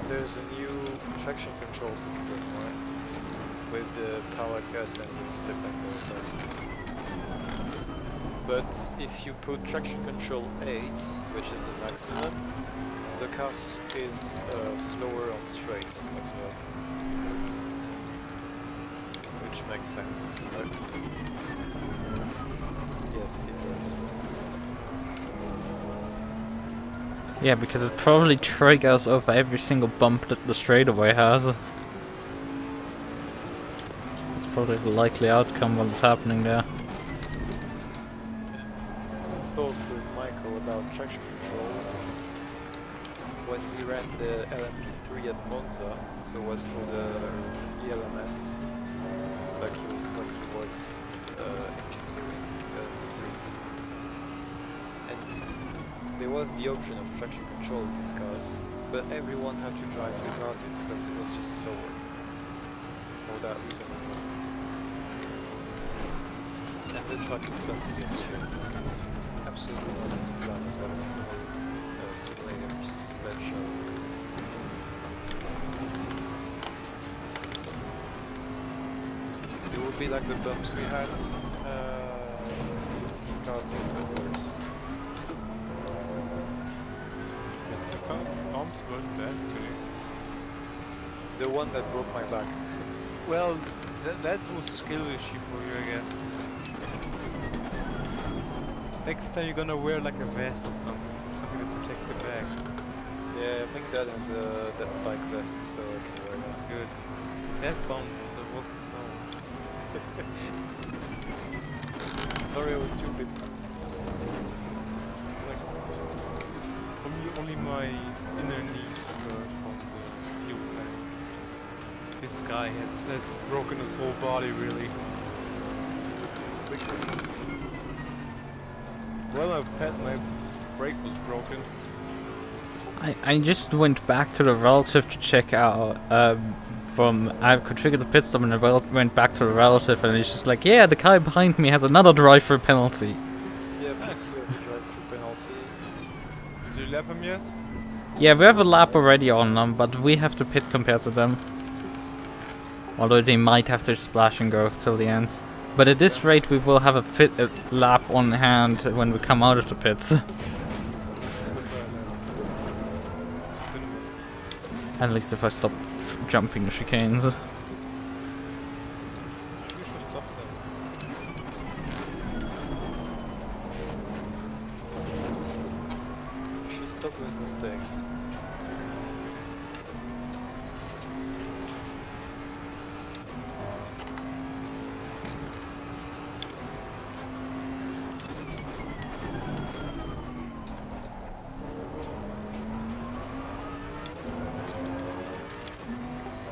There's a new traction control system, right? With the power cut and the slip angle. But if you put traction control 8, which is the maximum, the car is slower on straights as well. Which makes sense. Yes, it does. Yeah, because it probably triggers over every single bump that the straightaway has. It's probably the likely outcome of what's happening there. Talked with Michael about traction controls when we ran the LMP3 at Monza, so it was for the ELMS, like when he was engineering the 3s. And there was the option of traction control in this cars, but everyone had to drive the Guardians because it was just slower. For that reason as well. And the truck is bumpy as shit. It's absolutely not as fun as what a simulators that show. It would be like the bumps we had karting, but worse. The arms weren't bad today. The one that broke my back. Well, that was a skill issue for you, I guess. Next time you're gonna wear like a vest or something that protects your back. Yeah, I think that is that bike vest, so I can wear that. Good. That bomb, that wasn't Sorry, I was stupid. like only my inner knees hurt from the fuel tank. This guy has broken his whole body, really. Well, my brake was broken. I just went back to the relative to check out. I configured the pit stop and I went back to the relative, and it's just like, yeah, the guy behind me has another drive-through penalty. Yeah, because the drive-through penalty. Did you lap him yet? Yeah, we have a lap already on them, but we have to pit compared to them. Although they might have to splash and go till the end. But at this rate, we will have a lap on hand when we come out of the pits. At least if I stop jumping the chicanes. You should stop them. You should stop doing mistakes.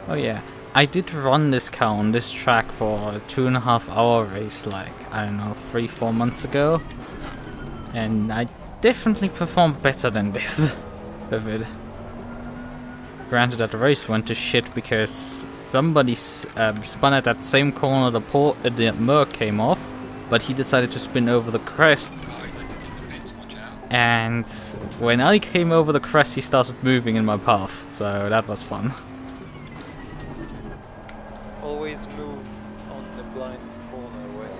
Oh yeah, I did run this car on this track for a 2.5 hour race, like, I don't know, 3-4 months ago. And I definitely performed better than this with it. Granted that the race went to shit because somebody spun at that same corner the MUQU came off, but he decided to spin over the crest. Cars exiting the pits, watch out. And when I came over the crest, he started moving in my path, so that was fun. Always move on the blind corner when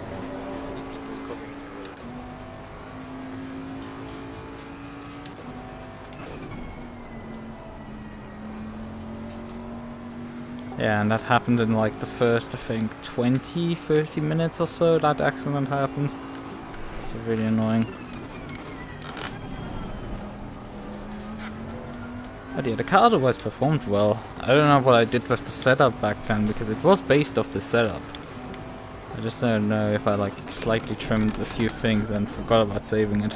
you see people coming in your way. Yeah, and that happened in like the first, I think, 20-30 minutes or so that accident happened. It's really annoying. But yeah, the car otherwise performed well. I don't know what I did with the setup back then, because it was based off the setup. I just don't know if I like slightly trimmed a few things and forgot about saving it.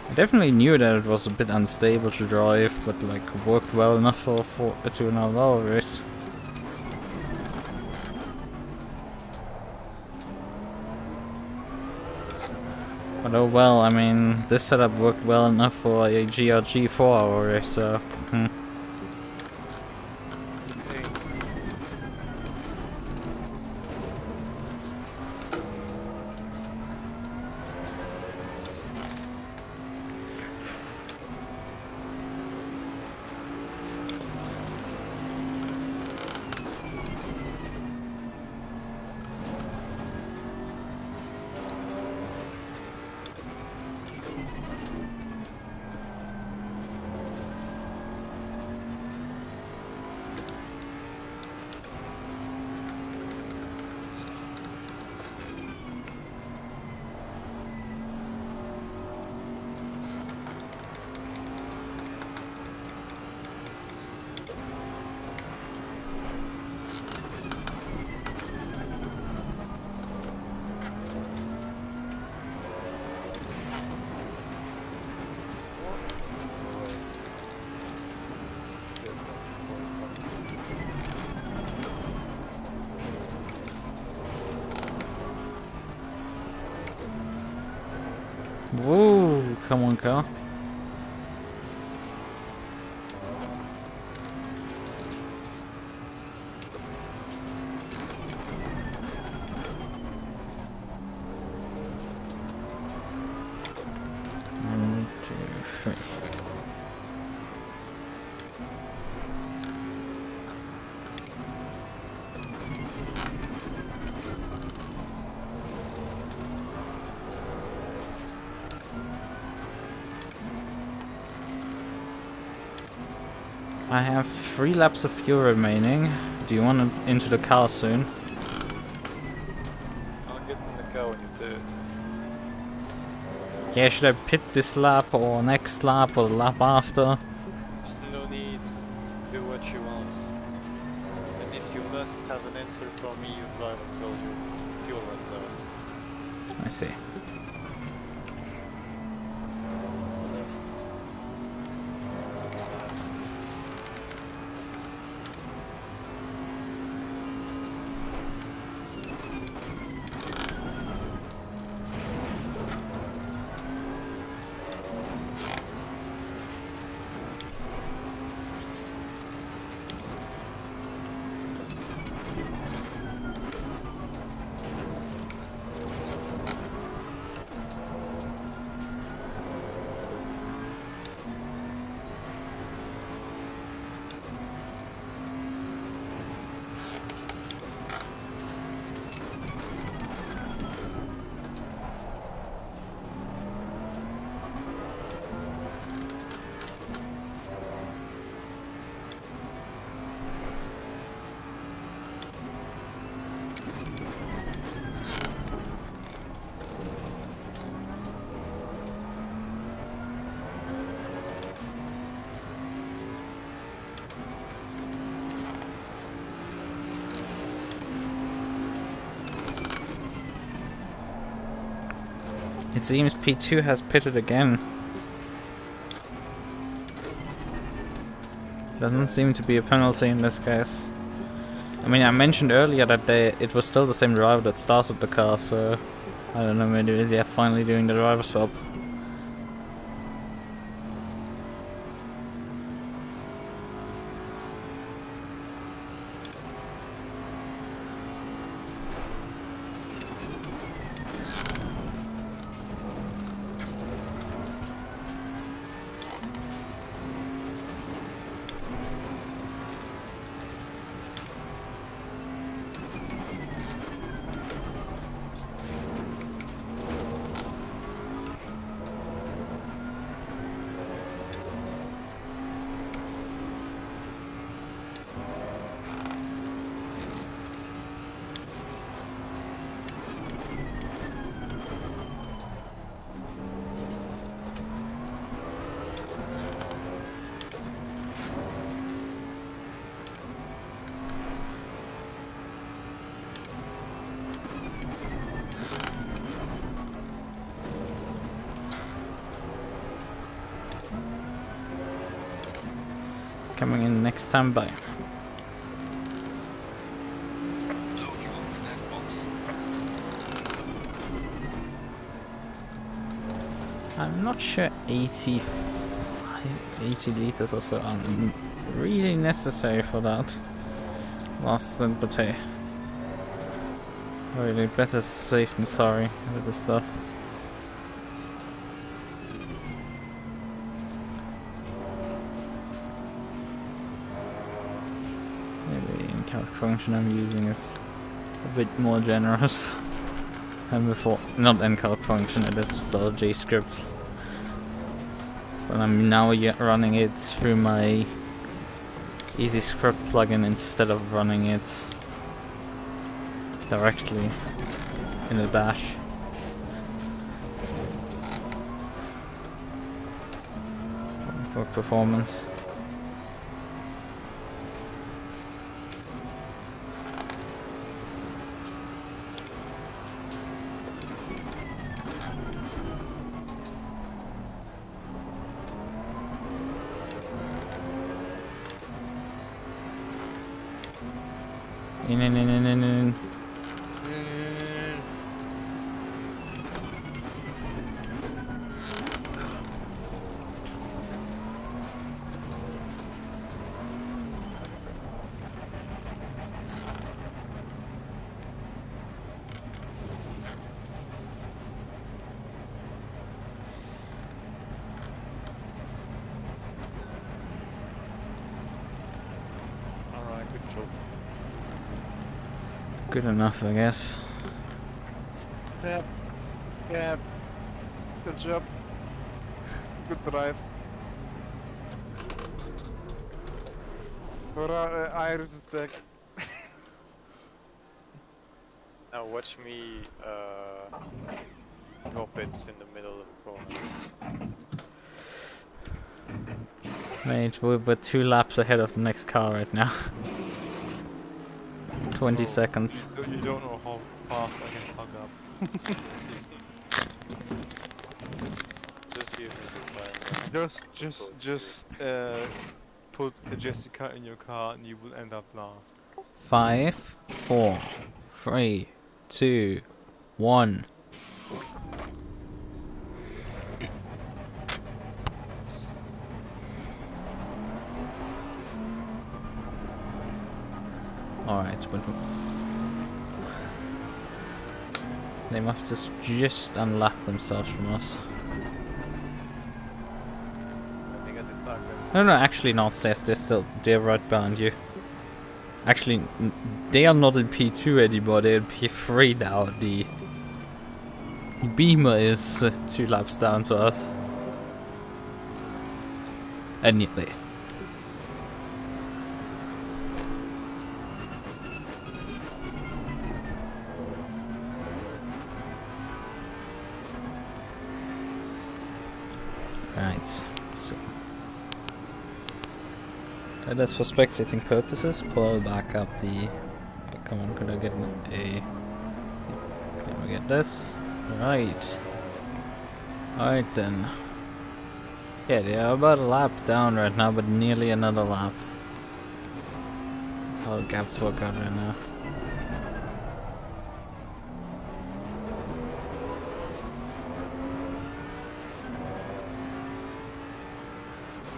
I definitely knew that it was a bit unstable to drive, but like worked well enough for a 2.5 hour race. But oh well, I mean, this setup worked well enough for a GRG 4-hour race, so... Whoa, come on, car. One, two, three. I have 3 laps of fuel remaining. Do you want to into the car soon? I'll get in the car when you do it. Yeah, should I pit this lap or next lap or the lap after? There's no need. Do what you want. And if you must have an answer from me, you drive until your fuel runs out. I see. It seems P2 has pitted again. Doesn't seem to be a penalty in this case. I mean, I mentioned earlier that it was still the same driver that started the car, so I don't know, maybe they're finally doing the driver swap. Coming in next time by. Low fuel in the nav box. I'm not sure 80 liters or so are really necessary for that last stint, but hey, really better safe than sorry with this stuff. Function I'm using is a bit more generous than before. Not encalc function, it is still JScript. But I'm now running it through my EasyScript plugin instead of running it directly in the dash. For performance. In. Alright, good job. Good enough, I guess. Yep. Yep. Good job. Good drive. Iris is back. Now watch me drop it in the middle of the corner. Mate, we're 2 laps ahead of the next car right now. 20 seconds. You don't know how fast I can plug up. Just give me the time. Just put a Jessica in your car and you will end up last. 5, 4, 3, 2, 1. Alright, but they must just unlap themselves from us. I think I did back then. No, actually not. They're right behind you. Actually, they are not in P2 anymore. They're in P3 now. The Beamer is 2 laps down to us. And nearly. Right, so let us, for spectating purposes, pull back up the. Come on, could I get a? Can we get this? Right. Alright then. Yeah, they are about a lap down right now, but nearly another lap. That's how the gaps work out right now.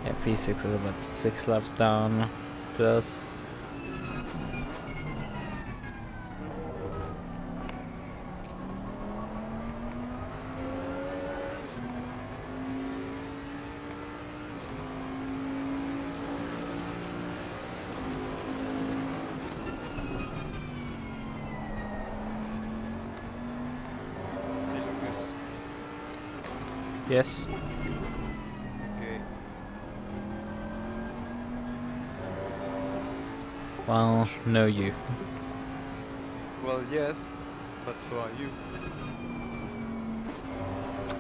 Yeah, P6 is about 6 laps down to us. Hey, Lucas. Yes. Okay. Well, no you. Well, yes, but so are you.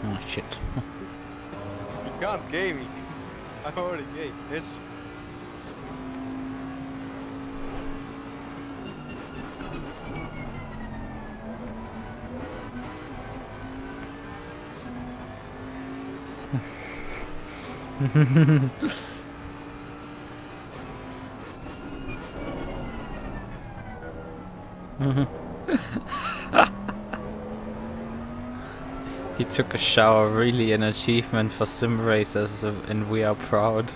Oh shit. You can't game me. I'm already gay, bitch. He took a shower, really an achievement for sim racers, and we are proud.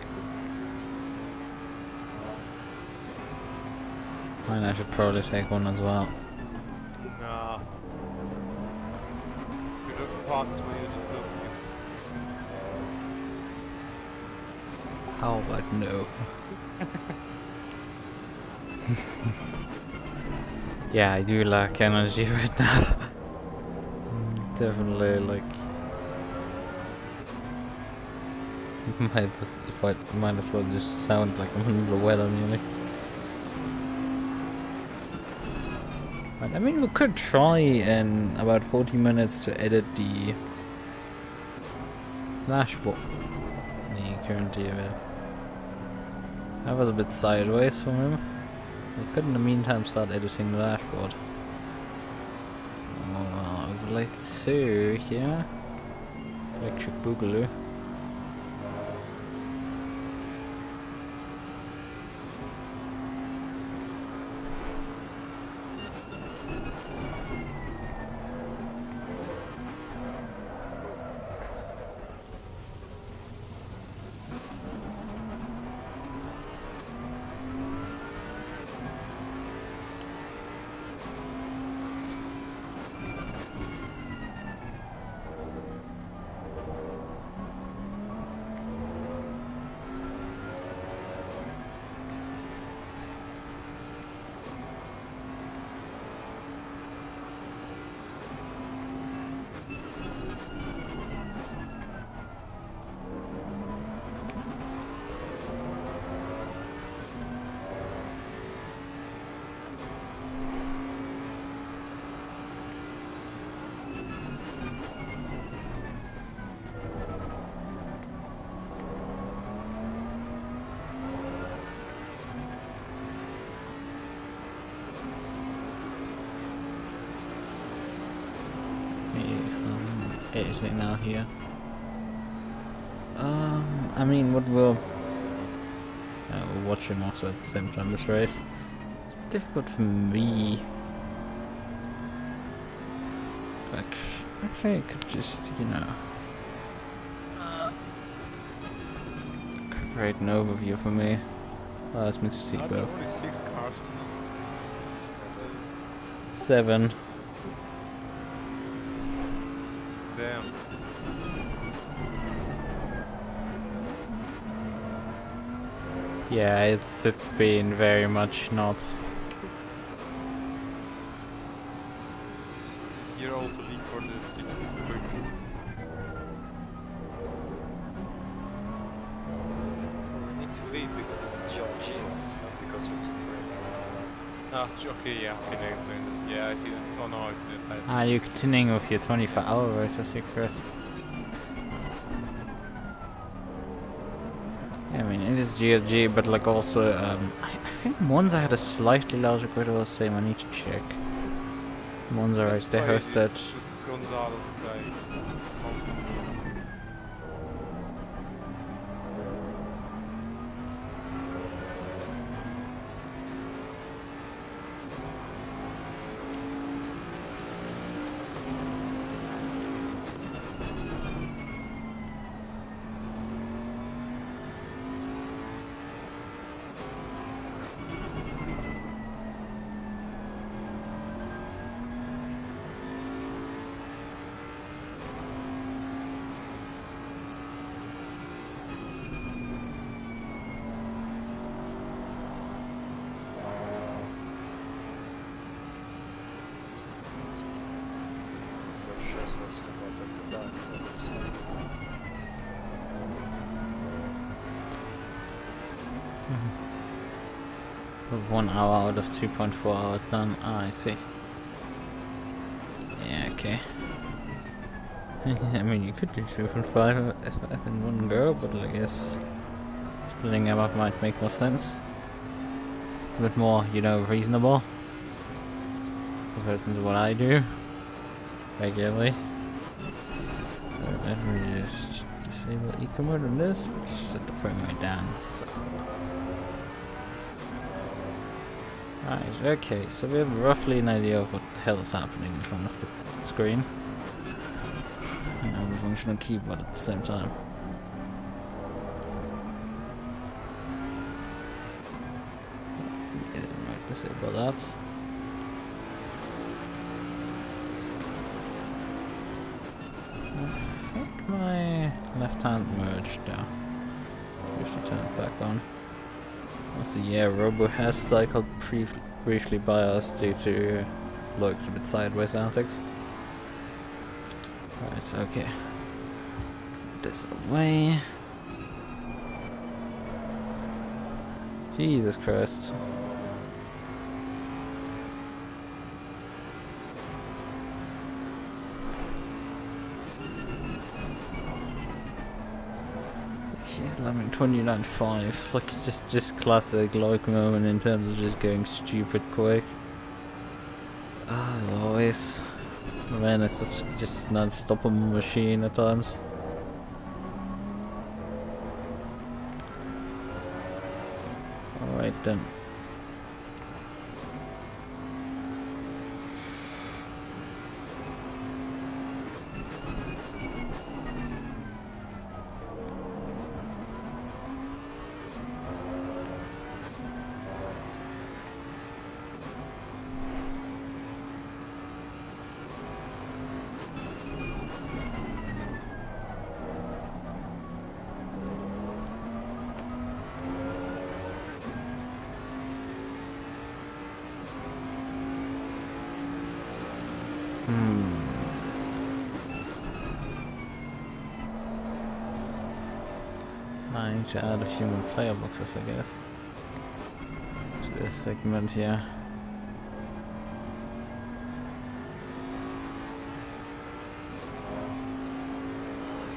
And I should probably take one as well. Nah. You don't pass my interviews. How about no? Yeah, I do lack energy right now. Definitely, like, might as well just sound like I'm under the weather nearly. But I mean, we could try in about 40 minutes to edit the dashboard. The current that was a bit sideways from him. We could in the meantime start editing the dashboard. Overlay 2 here. Electric Boogaloo. Editing now here. I mean, what will we're watching also at the same time this race. It's difficult for me. Actually, I could just, you know, create an overview for me. Allows me to see Are both. there only 6 cars? 7. Damn. Yeah, it's been very much not. You're also leak for this. You took quick. We need to leave because it's a GRG, it's not because we're too afraid. Ah, okay, yeah, okay, yeah, I see that. Oh no, I see that. Ah, you're continuing with your 24-hour race, I see, Chris. Yeah, I mean, it is GRG, but like also, I think Monza had a slightly larger grid or the same. I need to check. Monza race, they hosted. Just Gonzalez guy. Something. back, but it's fine. With 1 hour out of 2.4 hours done. Ah, I see. Yeah, okay. I mean, you could do 2.5 in one go, but I guess splitting them up might make more sense. It's a bit more, you know, reasonable in comparison to what I do regularly. Let me just disable eco mode on this, but just set the frame rate down. So. Right, okay, so we have roughly an idea of what the hell is happening in front of the screen. And have a functional keyboard at the same time. Right, disable that. I think my left hand merged now. Usually turn it back on. Also, yeah, Robo has cycled briefly by us due to Loic's a bit sideways antics. Right, okay. This away. Jesus Christ. He's slamming 29.5. It's like just classic Loic moment in terms of just going stupid quick. Ah, always. Man, it's just an unstoppable machine at times. Alright then. I need to add a few more player boxes, I guess, to this segment here.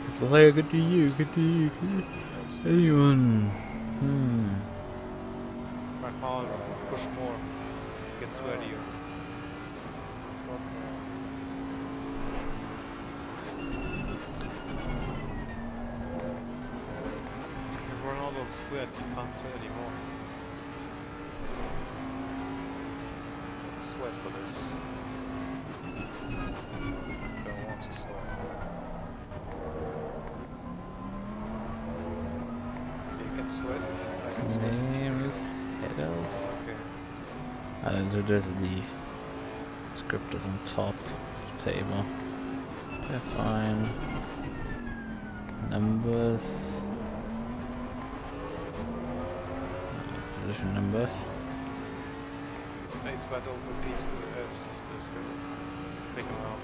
It's like good to you, anyone. Try harder, push more, get sweatier. Run out of sweat, you can't sweat anymore. Sweat for this. Don't want to sweat. You can sweat, I can sweat. Names, headers. Okay. And then there's the scripters on top of the table. Define numbers. Position numbers. It's battle for peace with us. Let's go. Pick them out.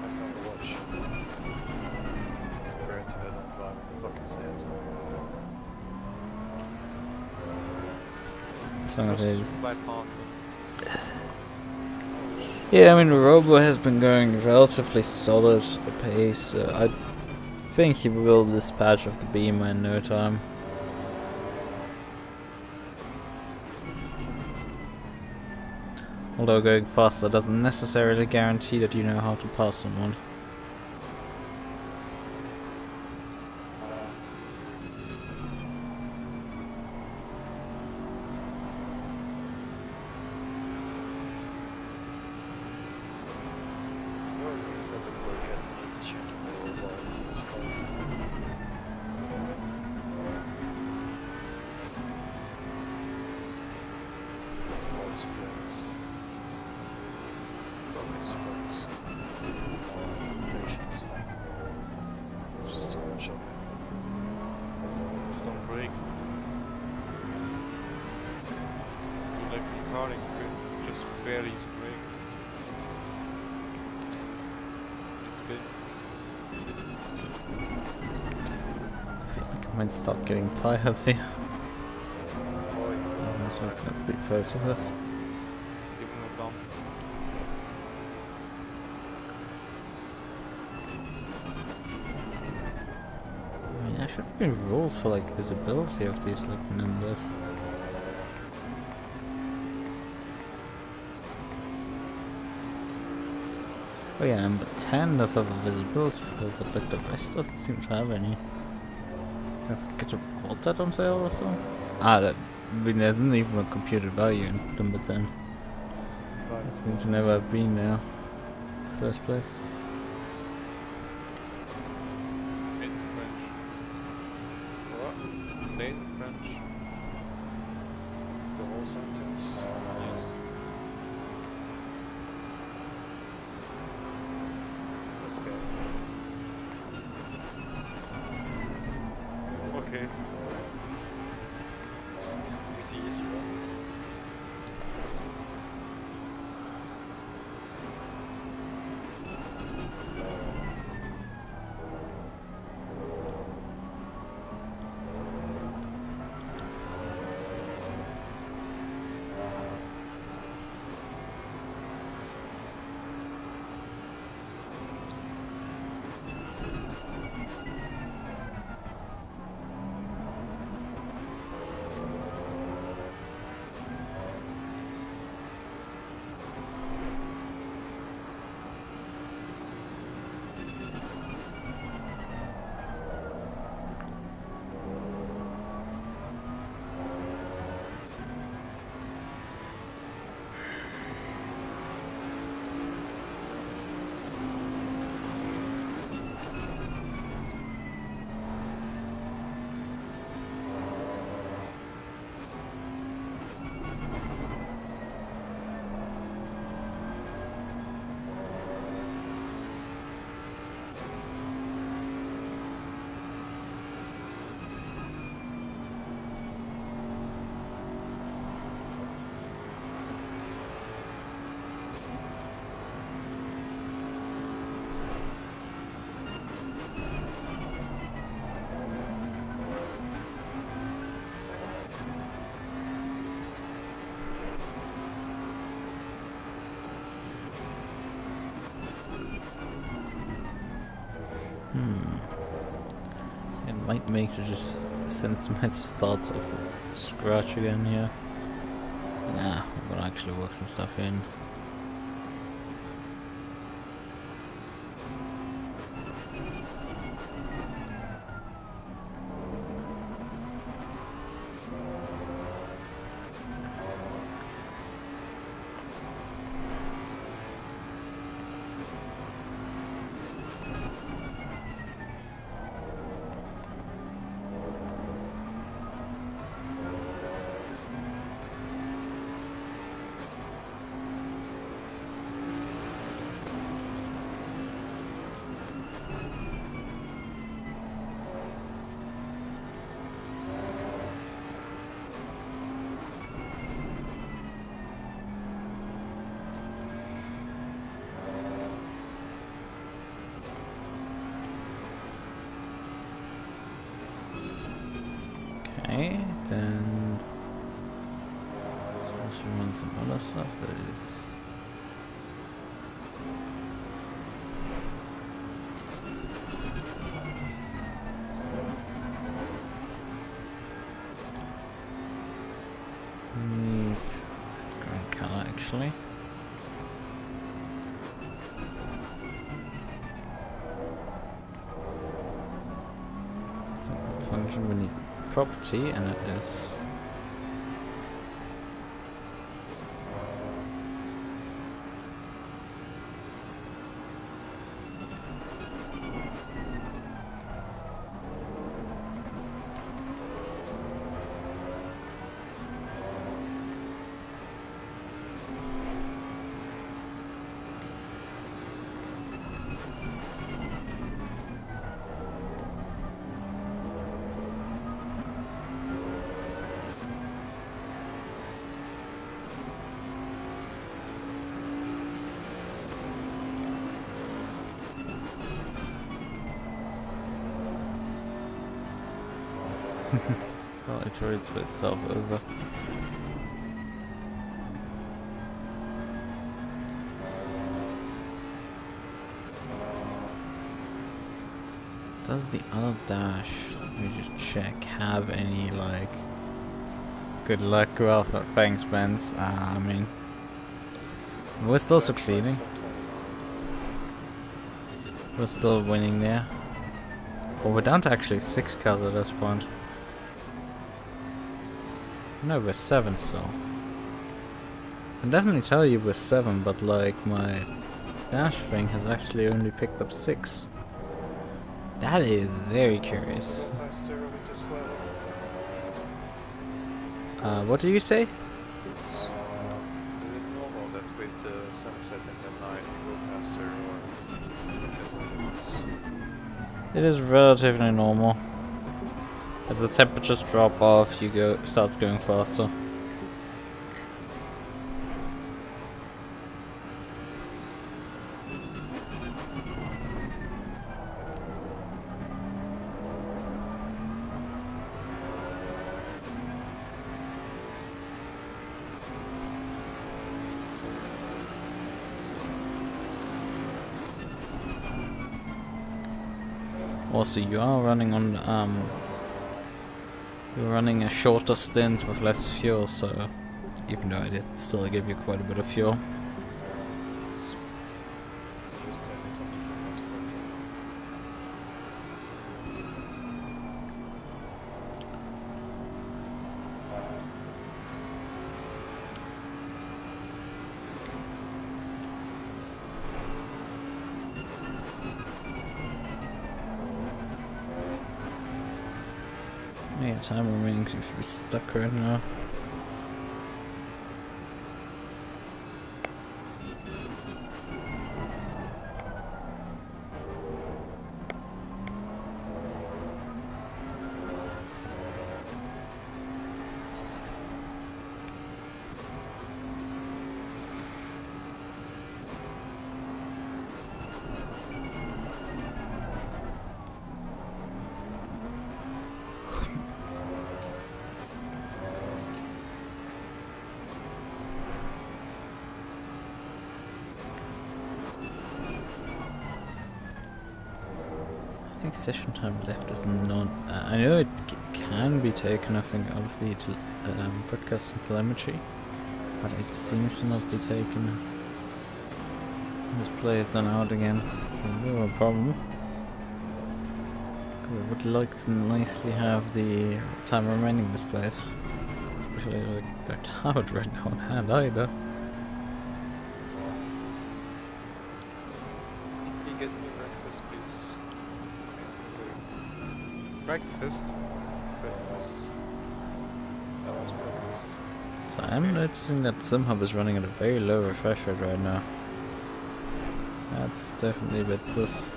That's on the watch. We're into that on 5 fucking sales. As long as it is. Bypass them. Yeah, I mean, Robo has been going relatively solid pace. I think he will dispatch of the beamer in no time. Although going faster doesn't necessarily guarantee that you know how to pass someone. Ferrari's brake. It's big. might start getting tired here. Oh, That's not a big place of it. Give him a bump. I mean, there should be rules for like visibility of these like numbers. Oh yeah, number 10 does have a visibility rule, but like the rest doesn't seem to have any. I forget to report that on sale or something? Ah, that, I mean, there isn't even a computed value in number 10. It seems to never have been there. First place. Late French. what? Late French. The whole sentence? Yes. Let's go. Okay. Pretty easy, right? It might make to just, since my starts off with scratch again here. Nah, I'm gonna actually work some stuff in. Okay, then let's also run some other stuff that is need green color actually. Function we need property, and it is So it turns itself over. Does the other dash, let me just check, have any like good luck graph? Thanks, Benz. I mean, we're still succeeding. We're still winning there. Well, we're down to actually 6 cars at this point. No, we're 7 still. I can definitely tell you we're 7, but like my dash thing has actually only picked up 6. That is very curious. Faster with this weather. What do you say? Is it normal that with the sunset in the night you go faster or because of the works? It is relatively normal. As the temperatures drop off, you start going faster. Also, you are running on you're running a shorter stint with less fuel, so even though I did still give you quite a bit of fuel. Just every time you came out for Yeah, time remaining seems to be stuck right now. I think session time left is not. I know it can be taken, I think, out of the broadcast and telemetry, but it seems to not be taken. Let's play it then out again. No problem. We would like to nicely have the time remaining displayed, especially like I don't have it right now on hand either. Can you get me breakfast, please? Breakfast? Breakfast. I want breakfast. So I'm noticing that SimHub is running at a very low refresh rate right now. That's definitely a bit sus.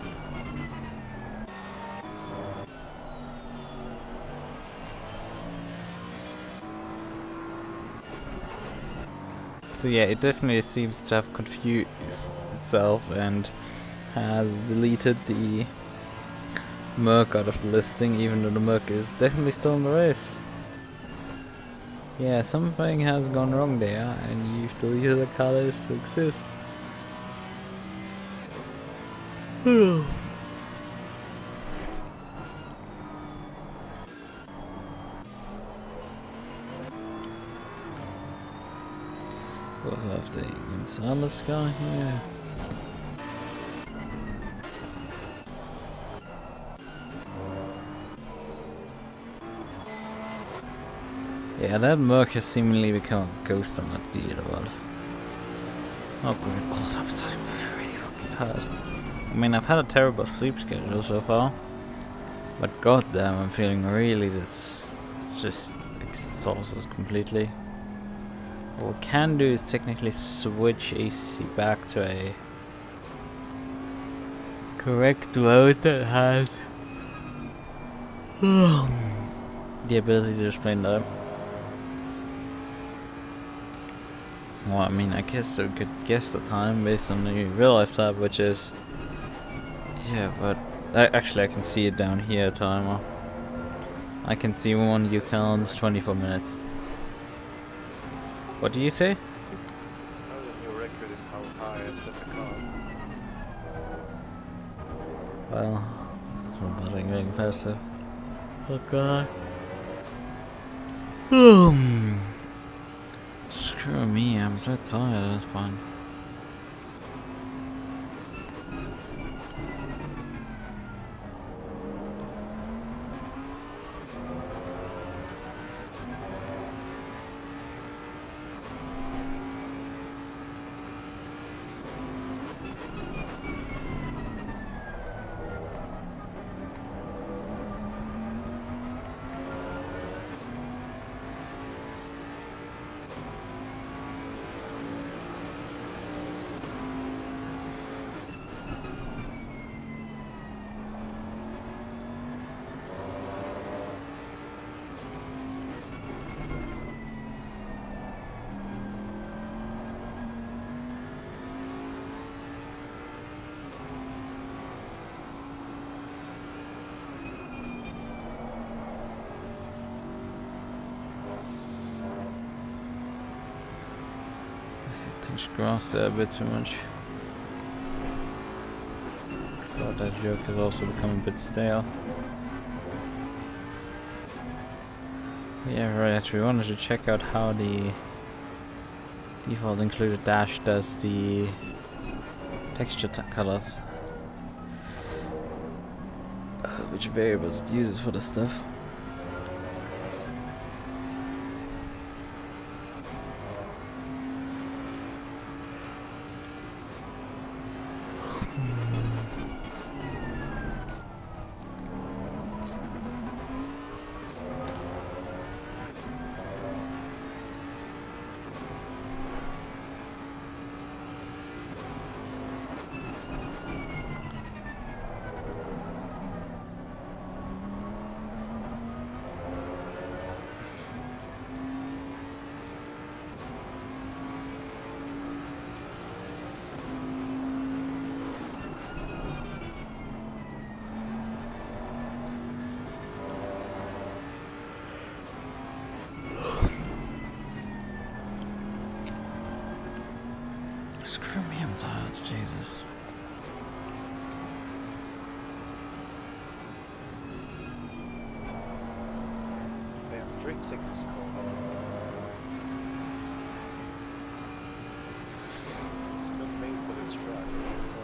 So yeah, it definitely seems to have confused itself and has deleted the MUQU out of the listing, even though the MUQU is definitely still in the race. Yeah, something has gone wrong there, and you still use the colors to exist. We also have the Gonzalez guy here. Yeah, that MUQU has seemingly become a ghost on that deal, well. Oh great. Also, I'm starting to feel really fucking tired. I mean, I've had a terrible sleep schedule so far, but goddamn, I'm feeling really just exhausted completely. What we can do is technically switch ACC back to a correct mode that has the ability to just play that. Well, I mean, I guess we could guess the time based on the real life tab, which is, yeah, but actually I can see it down here, timer. I can see one you counts 24 minutes. What do you say? That was a new record in how high I set the car. Well, it's not bothering getting faster. Oh god. Screw me, I'm so tired at this point. I touched grass there a bit too much. God, that joke has also become a bit stale. Yeah, right, actually we wanted to check out how the default included dash does the texture colors. Which variables it uses for the stuff. Screw me, I'm tired, Jesus. I am drifting this car. It's not made for this track, so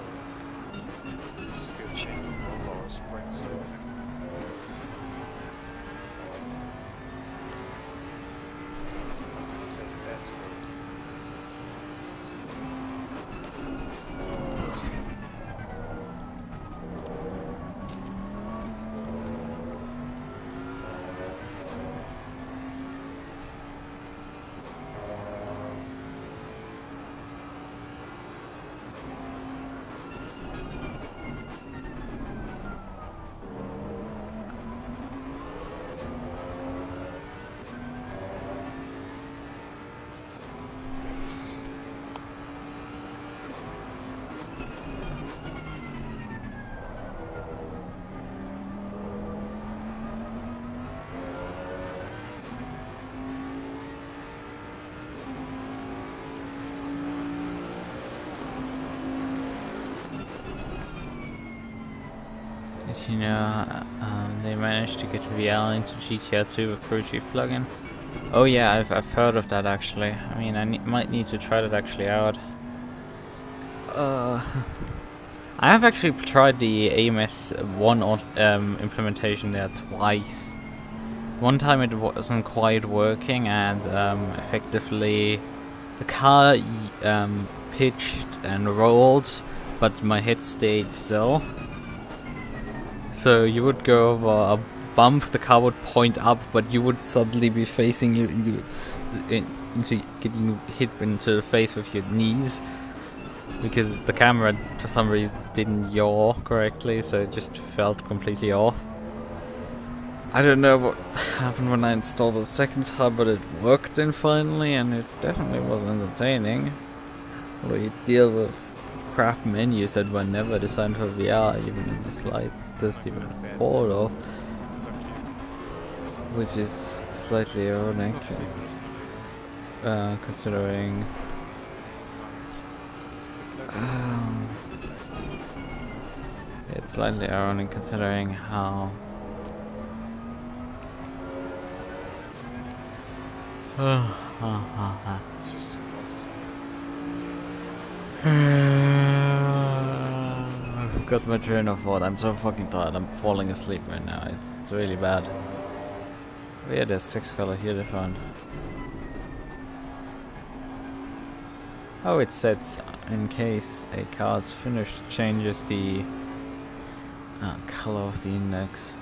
it's a good change of all our springs. It's an escort. You know, they managed to get VL into GTR 2 with ProChief plugin. Oh yeah, I've heard of that actually. I mean, I might need to try that actually out. I have actually tried the AMS 1 implementation there twice. One time it wasn't quite working, and effectively the car pitched and rolled, but my head stayed still. So you would go over a bump, the car would point up, but you would suddenly be facing into getting hit into the face with your knees, because the camera for some reason didn't yaw correctly, so it just felt completely off. I don't know what happened when I installed the second hub, but it worked then finally, and it definitely was entertaining. Although you deal with crap menus that were never designed for VR, even in the slightest even thought of. which is slightly ironic, considering. It's slightly ironic considering how. It's just too close. I forgot my train of thought. I'm so fucking tired. I'm falling asleep right now. It's really bad. Oh, yeah, there's text color here they found. Oh, it says in case a car is finished, changes the color of the index.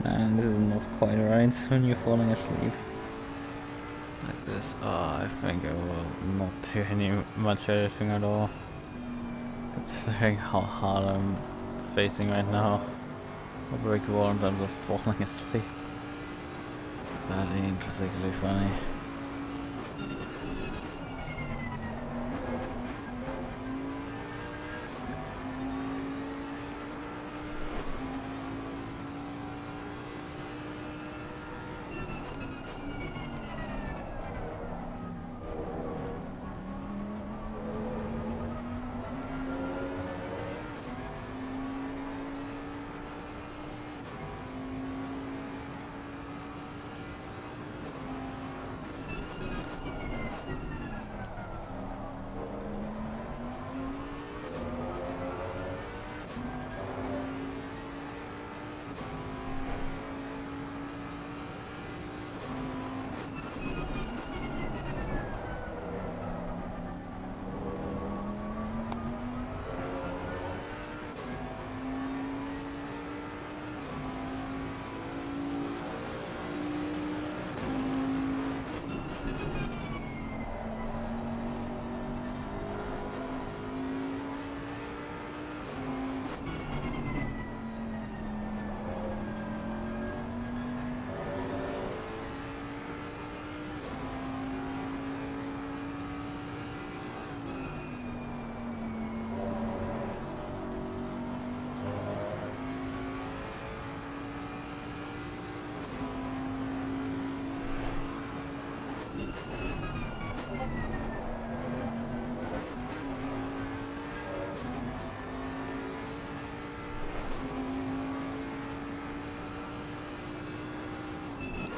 And this is not quite right when you're falling asleep. Like this. Oh, I think I will not do much editing at all. Considering how hard I'm facing right now. I'll break the wall in terms of falling asleep. That ain't particularly funny.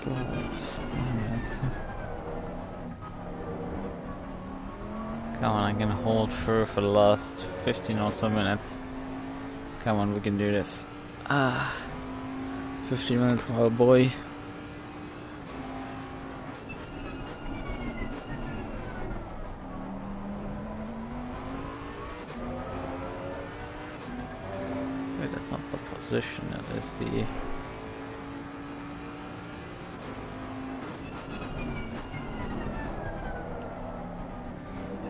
God damn it. Come on, I can hold through for the last 15 or so minutes. Come on, we can do this. 15 minutes for our boy. Wait, that's not the position, that is the...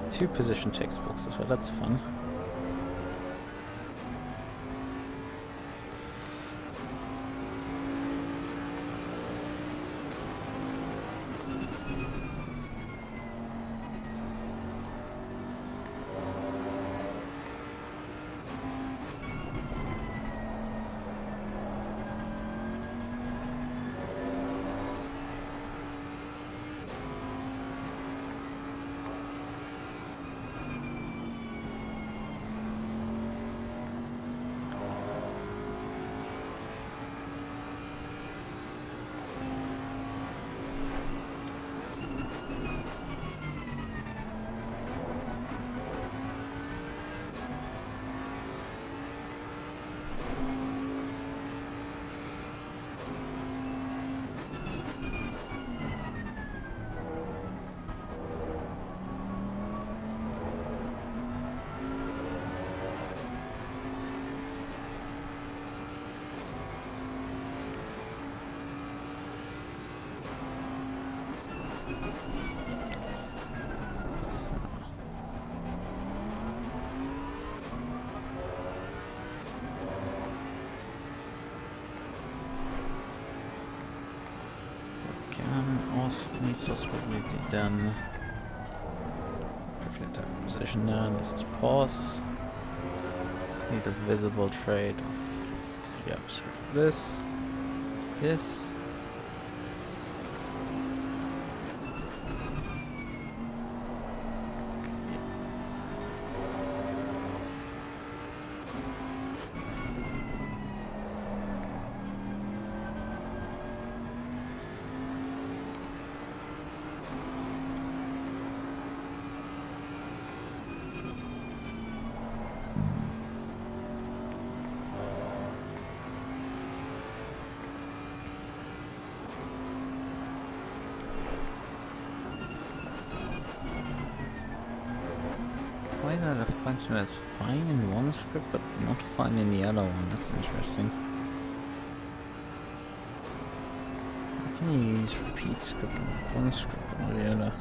Two position text boxes, well that's fun. needs to probably be done. Quickly type position now, and this is pause. Just need a visible trade of, yep, so this, this. Why is that a function that's fine in one script but not fine in the other one? That's interesting. How can you use repeat script in one script or the other?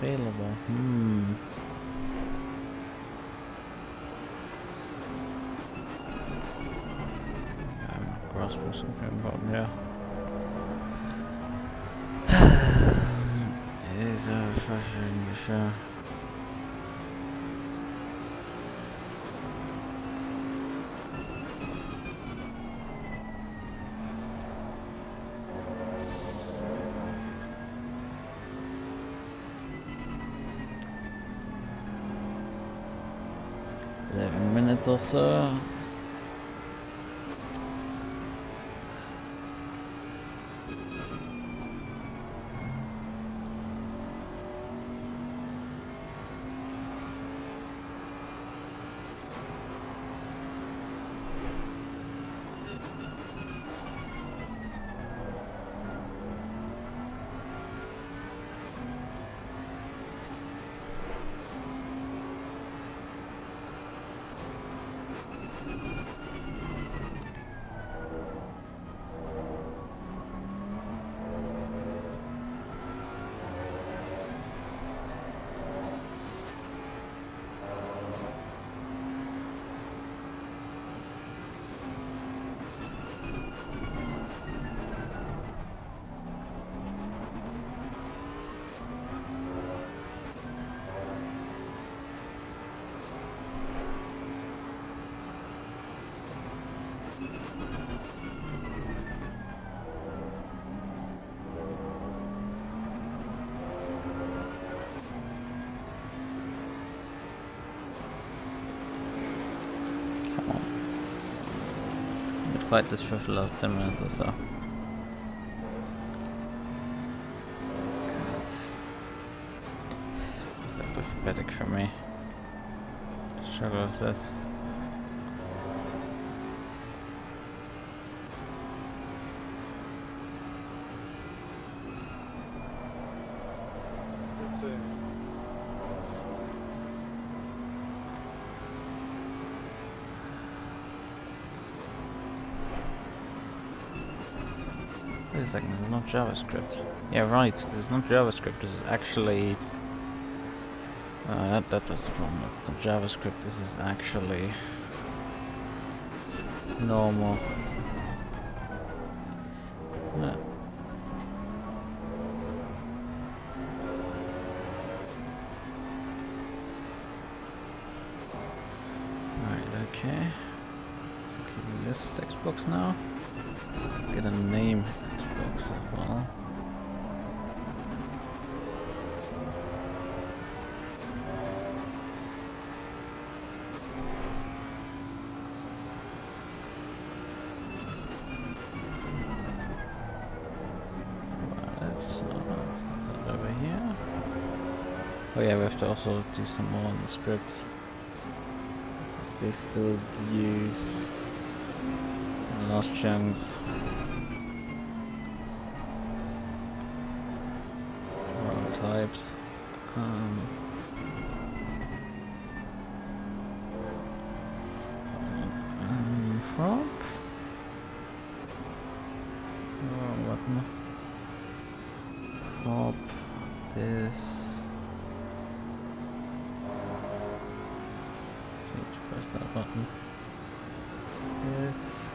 Available. I'm not grasping something important here. It is frustrating for sure. Minutes or so. Fight this for the last 10 minutes or so. God. This is so pathetic for me. Struggle with this. Wait a second, this is not JavaScript. Yeah, right, this is not JavaScript, this is actually... that was the problem, it's not JavaScript, this is actually... normal. Yeah. Right, okay. So clicking this text box now. Let's get a name Xbox as well. Let's put that over here. Oh yeah, we have to also do some more on the scripts, because they still use last chunks. Wrong types. Prop. Oh, button. Prop. This. So you need to press that button. This.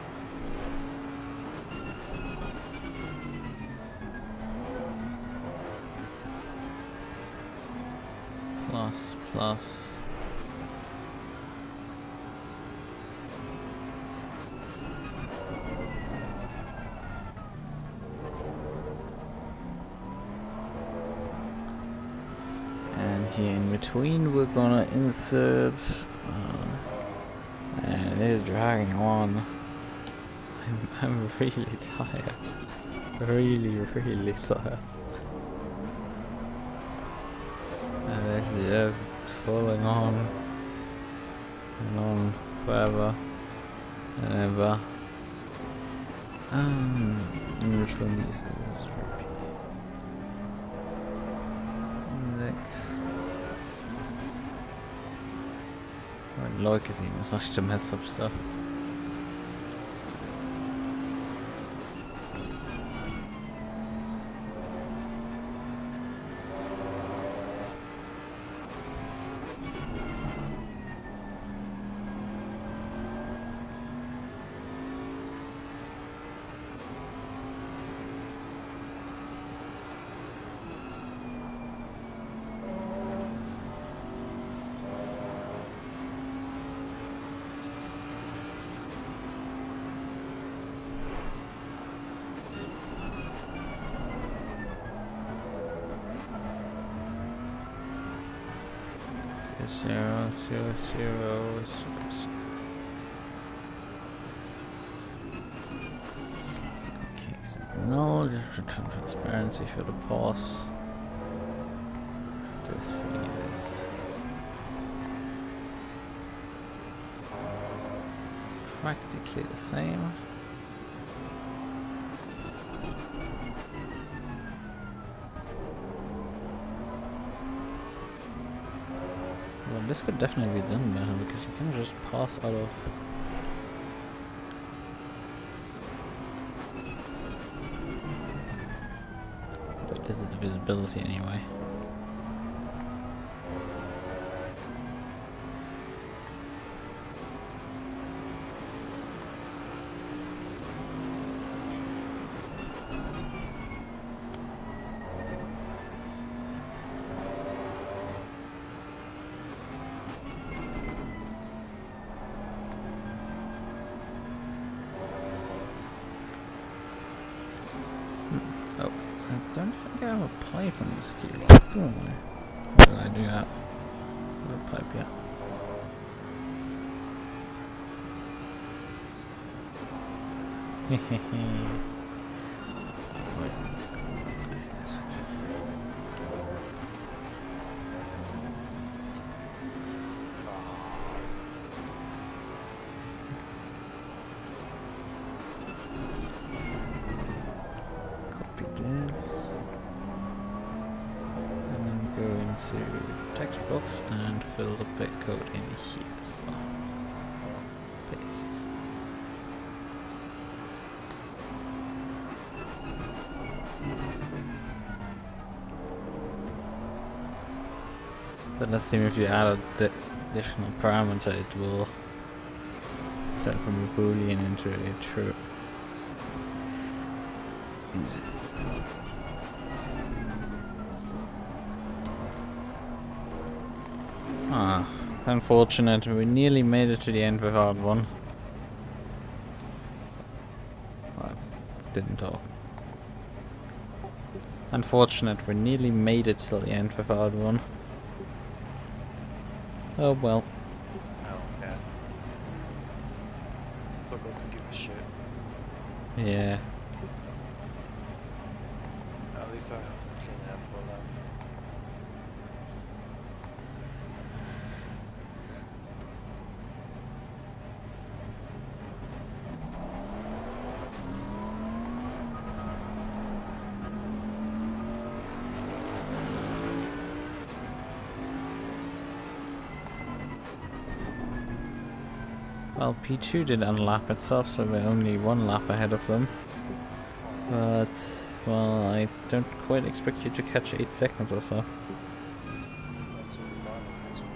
Plus, plus. And here in between we're gonna insert and it is dragging on. I'm really tired. Really tired. And it's just falling on and on forever and ever. Which one of these is index? Loic is even such to mess up stuff. Zero. Okay, so no, just return transparency for the pause. This thing is practically the same. Well, this could definitely be done better because you can just pass out of. But this is the visibility anyway. Oh, so I don't think I have a pipe on this key, do I? Well, I do have a pipe, yeah. Hehehe. Text box and fill the bitcode in here as well. Paste. So let's see if you add an additional parameter, it will turn from a boolean into a true. Ah, it's unfortunate. We nearly made it to the end without one. I didn't talk. Unfortunate, we nearly made it till the end without one. Oh well. Oh, yeah. Forgot to give a shit. Yeah. At least I have some clean air for that. Well, P2 did unlap itself, so we're only one lap ahead of them. But, well, I don't quite expect you to catch 8 seconds or so. That's only mine, actually.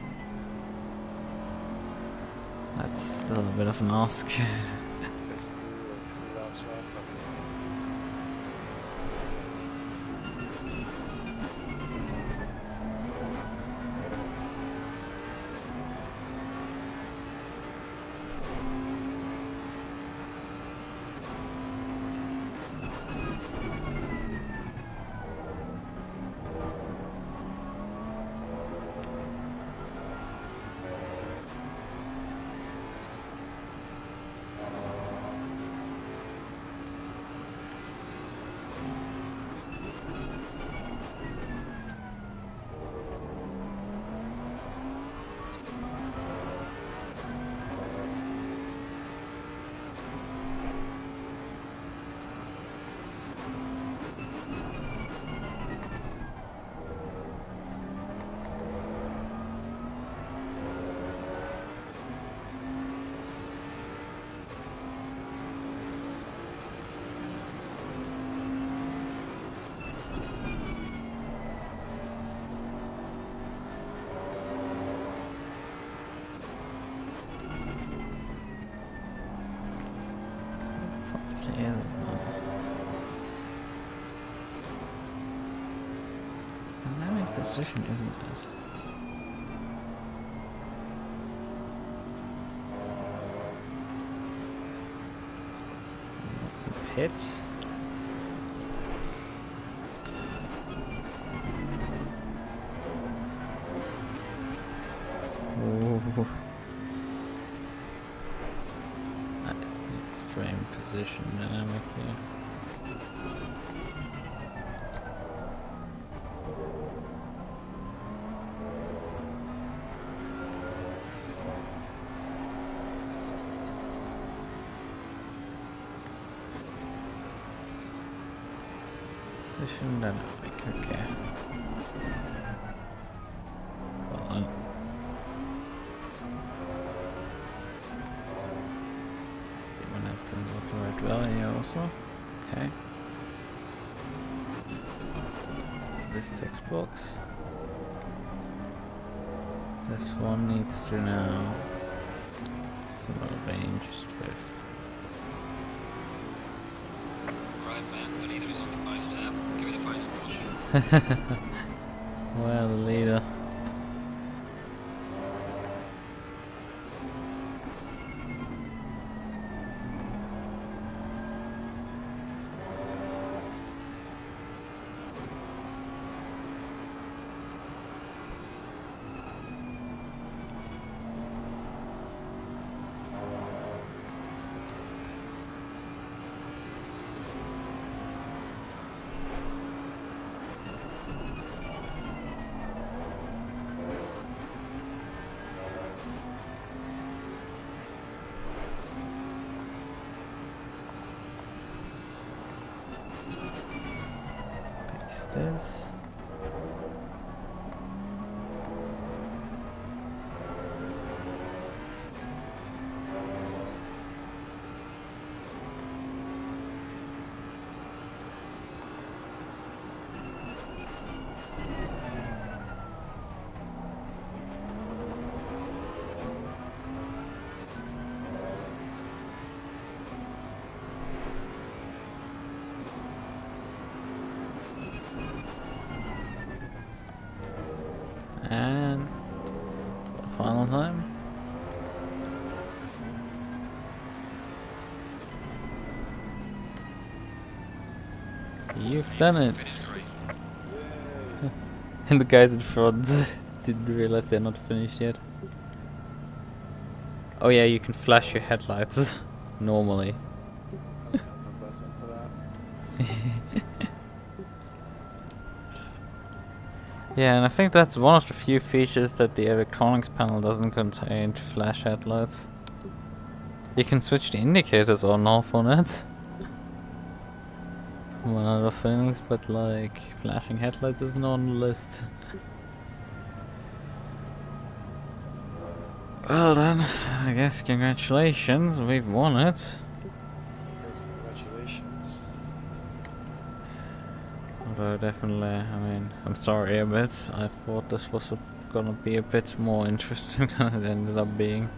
That's still a bit of an ask. There's 2 or 3 laps left. Dynamic position, isn't it? Pit. Ooh. It's frame position dynamic here. Position dynamic, okay. Well, even have to look the right value also. Okay. This text box. This one needs to now similar range just with. Right, man. The leader is on the final lap. Give me the final push. Well, the leader. Paste this. And for the final time. You've done it. Finish the race. And the guys in front didn't realize they're not finished yet. Oh yeah, you can flash your headlights normally. I have no blessing for that. Yeah, and I think that's one of the few features that the electronics panel doesn't contain to flash headlights. You can switch the indicators on and off on it. Among other things, but like flashing headlights isn't on the list. Well then, I guess congratulations, we've won it. Yes, congratulations. Although definitely, I mean, I'm sorry a bit. I thought this was gonna be a bit more interesting than it ended up being.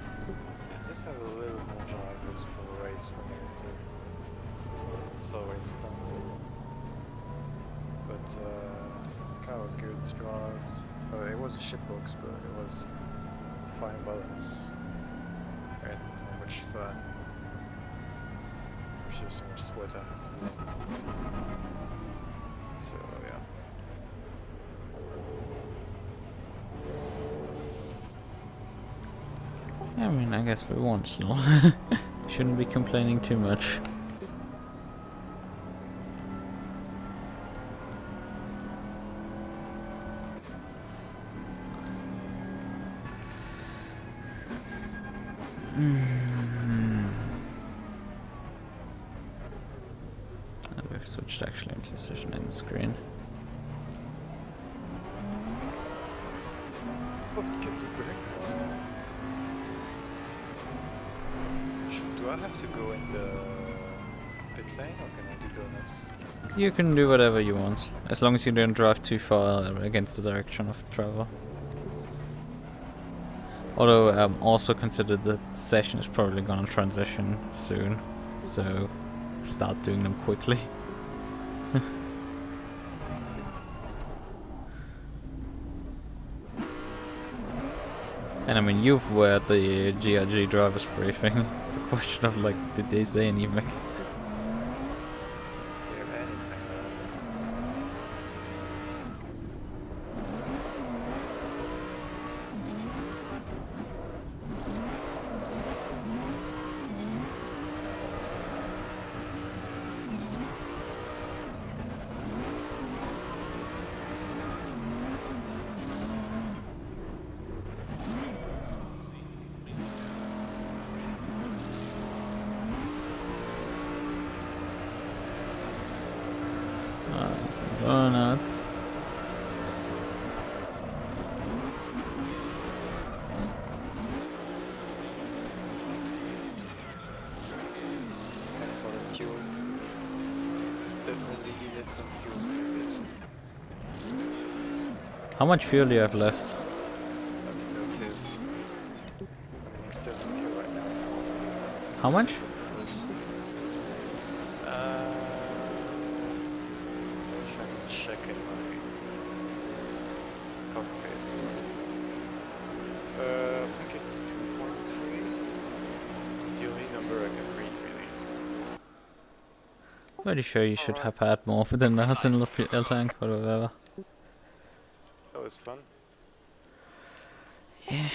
Just have a little more drivers for the race when you do. It's always fun. But car was good to drive. It was a shitbox, but it was fine balance and so much fun. There's just so much sweat after that. So yeah. I mean, I guess we won still. Shouldn't be complaining too much. And we've switched actually into session end screen. Oh, it kept the correctness. Do I have to go in the pit lane or can I do donuts? You can do whatever you want, as long as you don't drive too far against the direction of travel. Although also consider that session is probably gonna transition soon, so start doing them quickly. And I mean, you've were at the GRG drivers briefing. It's a question of like, did they say anything? Some donuts. For the fuel. Definitely needed some fuel for this. How much fuel do you have left? No clue. I'm still on fuel right now. How much? Oops. I'm trying to check in my cockpits. I think it's 2.3. The only number I can read really. Pretty sure you should have had more than that in the fuel tank, or whatever. That was fun. Yeah.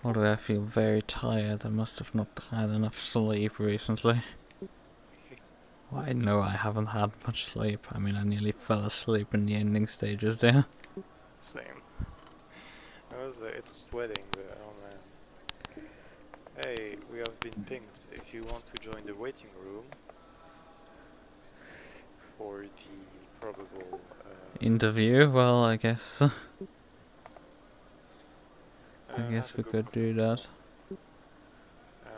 Although I feel very tired, I must have not had enough sleep recently. Well, I know I haven't had much sleep. I mean, I nearly fell asleep in the ending stages there. Same. I was like, it's sweating, but oh man. Hey, we have been pinged. If you want to join the waiting room for the probable Interview? Well, I guess. I guess have we a go could do that. I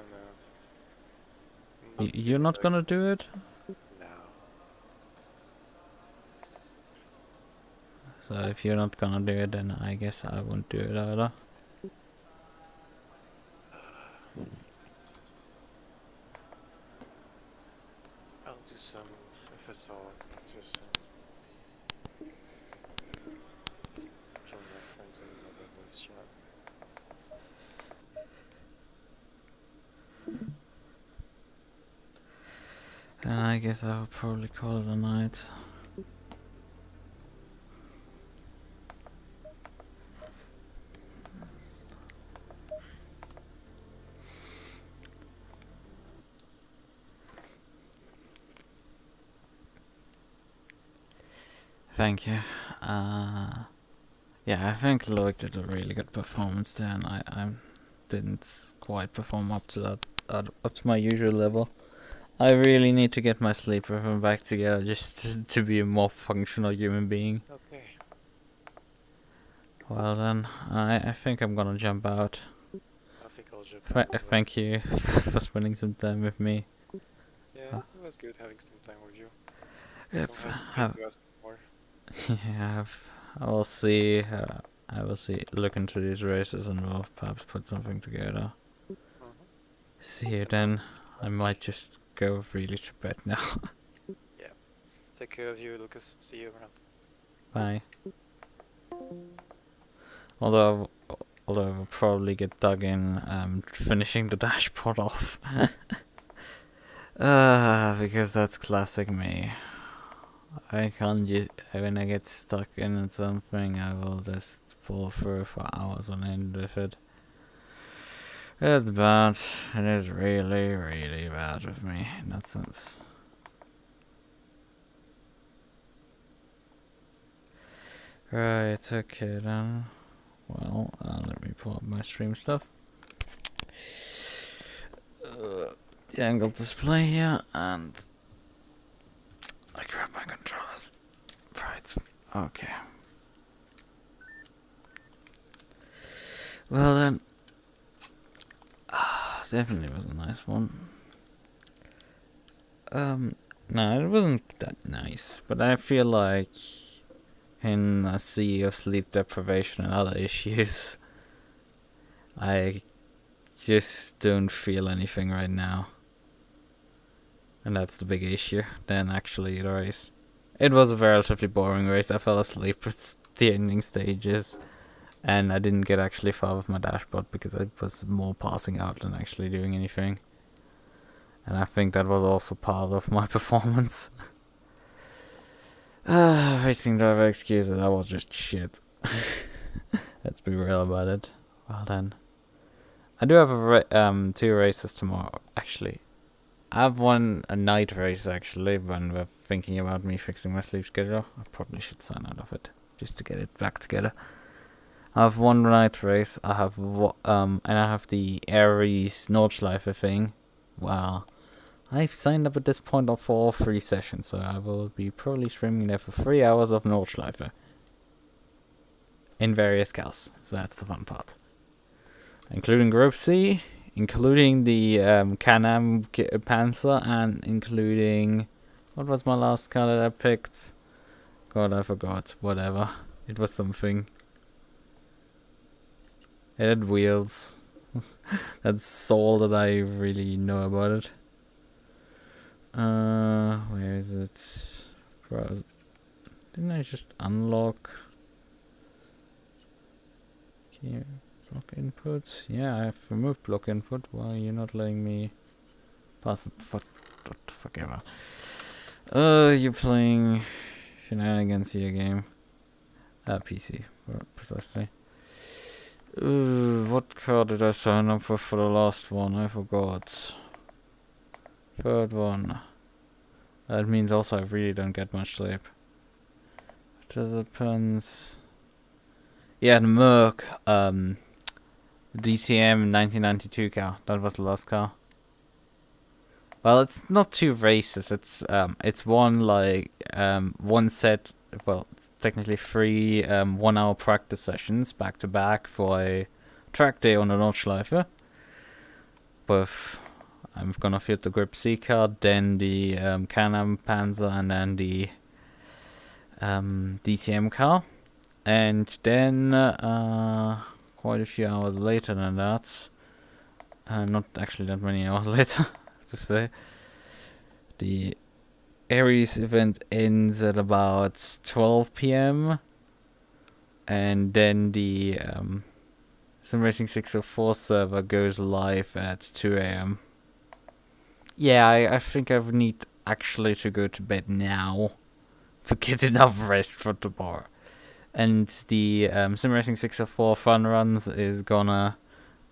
don't know. You're not like- gonna do it? No. So if you're not gonna do it, then I guess I won't do it either. I'll do some FSR to some. Join my friends in another voice chat. And I guess I will probably call it a night. Thank you. Yeah, I think Loic did a really good performance there, and I didn't quite perform up to that, up to my usual level. I really need to get my sleep rhythm back together just to be a more functional human being. Okay. Well then, I think I'm gonna jump out. I think I'll jump out as well. Thank you for spending some time with me. Yeah, it was good having some time with you. Yep. Don't hesitate to ask more. Yeah, I will see. I will see. Look into these races and we'll perhaps put something together. See you then. I might just go really to bed now. Take care of you, Lucas. See you around. Bye. Although I'll probably get dug in finishing the dashboard off. Because that's classic me. I can't when I get stuck in something, I will just fall through for hours on end with it. It's bad. It is really, really bad with me in that sense. Right, okay then. Well, let me pull up my stream stuff. The angle display here, and I grab my controllers. Right, okay. Well then, definitely was a nice one. No, it wasn't that nice, but I feel like in a sea of sleep deprivation and other issues, I just don't feel anything right now. And that's the big issue. Then actually the race. It was a relatively boring race. I fell asleep at the ending stages. And I didn't get actually far with my dashboard because I was more passing out than actually doing anything. And I think that was also part of my performance. Racing driver excuses, that was just shit. Let's be real about it. Well then. I do have 2 races tomorrow, actually. I have a night race actually, when we're thinking about me fixing my sleep schedule. I probably should sign out of it, just to get it back together. I have 1 night race, I have and I have the Aries Nordschleife thing. Wow. I've signed up at this point for all 3 sessions, so I will be probably streaming there for 3 hours of Nordschleife. In various cars, so that's the fun part. Including Group C, including the Can-Am Panzer, and including... What was my last car that I picked? God, I forgot. Whatever. It was something. It had wheels. That's all that I really know about it. Where is it? Didn't I just unlock? Here, block inputs. Yeah, I've removed block input. Why are you not letting me pass it? What the fuck ever? You're playing shenanigans here, game. PC, precisely. What car did I sign up for the last one? I forgot. 3rd one. That means also I really don't get much sleep. Participants. Yeah, the MUQU, DCM 1992 car. That was the last car. Well, it's not 2 races. It's one one set. Well, it's technically 3 1-hour practice sessions back to back for a track day on the Nordschleife. With I'm gonna field the Grip C card, then the Can-Am Panzer, and then the DTM car. And then quite a few hours later than that, not actually that many hours later, to say, the Aries event ends at about 12 PM, and then the Sim Racing 604 server goes live at 2 AM. Yeah, I think I need actually to go to bed now to get enough rest for tomorrow. And the Sim Racing 604 Fun Runs is gonna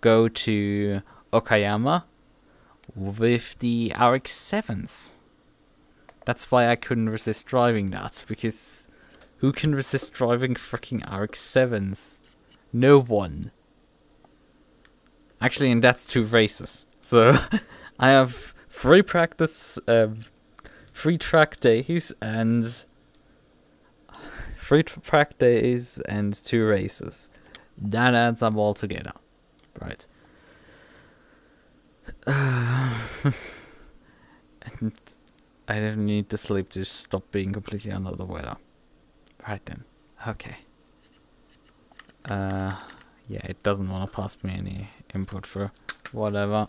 go to Okayama with the RX-7s. That's why I couldn't resist driving that, because who can resist driving freaking RX-7s? No one. Actually, and that's 2 races. So I have 3 practice, 3 track days, and 3 track days and 2 races. That adds up all together. Right. And I didn't need the sleep to stop being completely under the weather. Right then. Okay. Yeah, it doesn't want to pass me any input for whatever.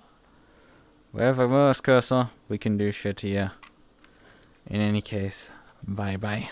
Wherever mouse cursor, we can do shit here. In any case, bye bye.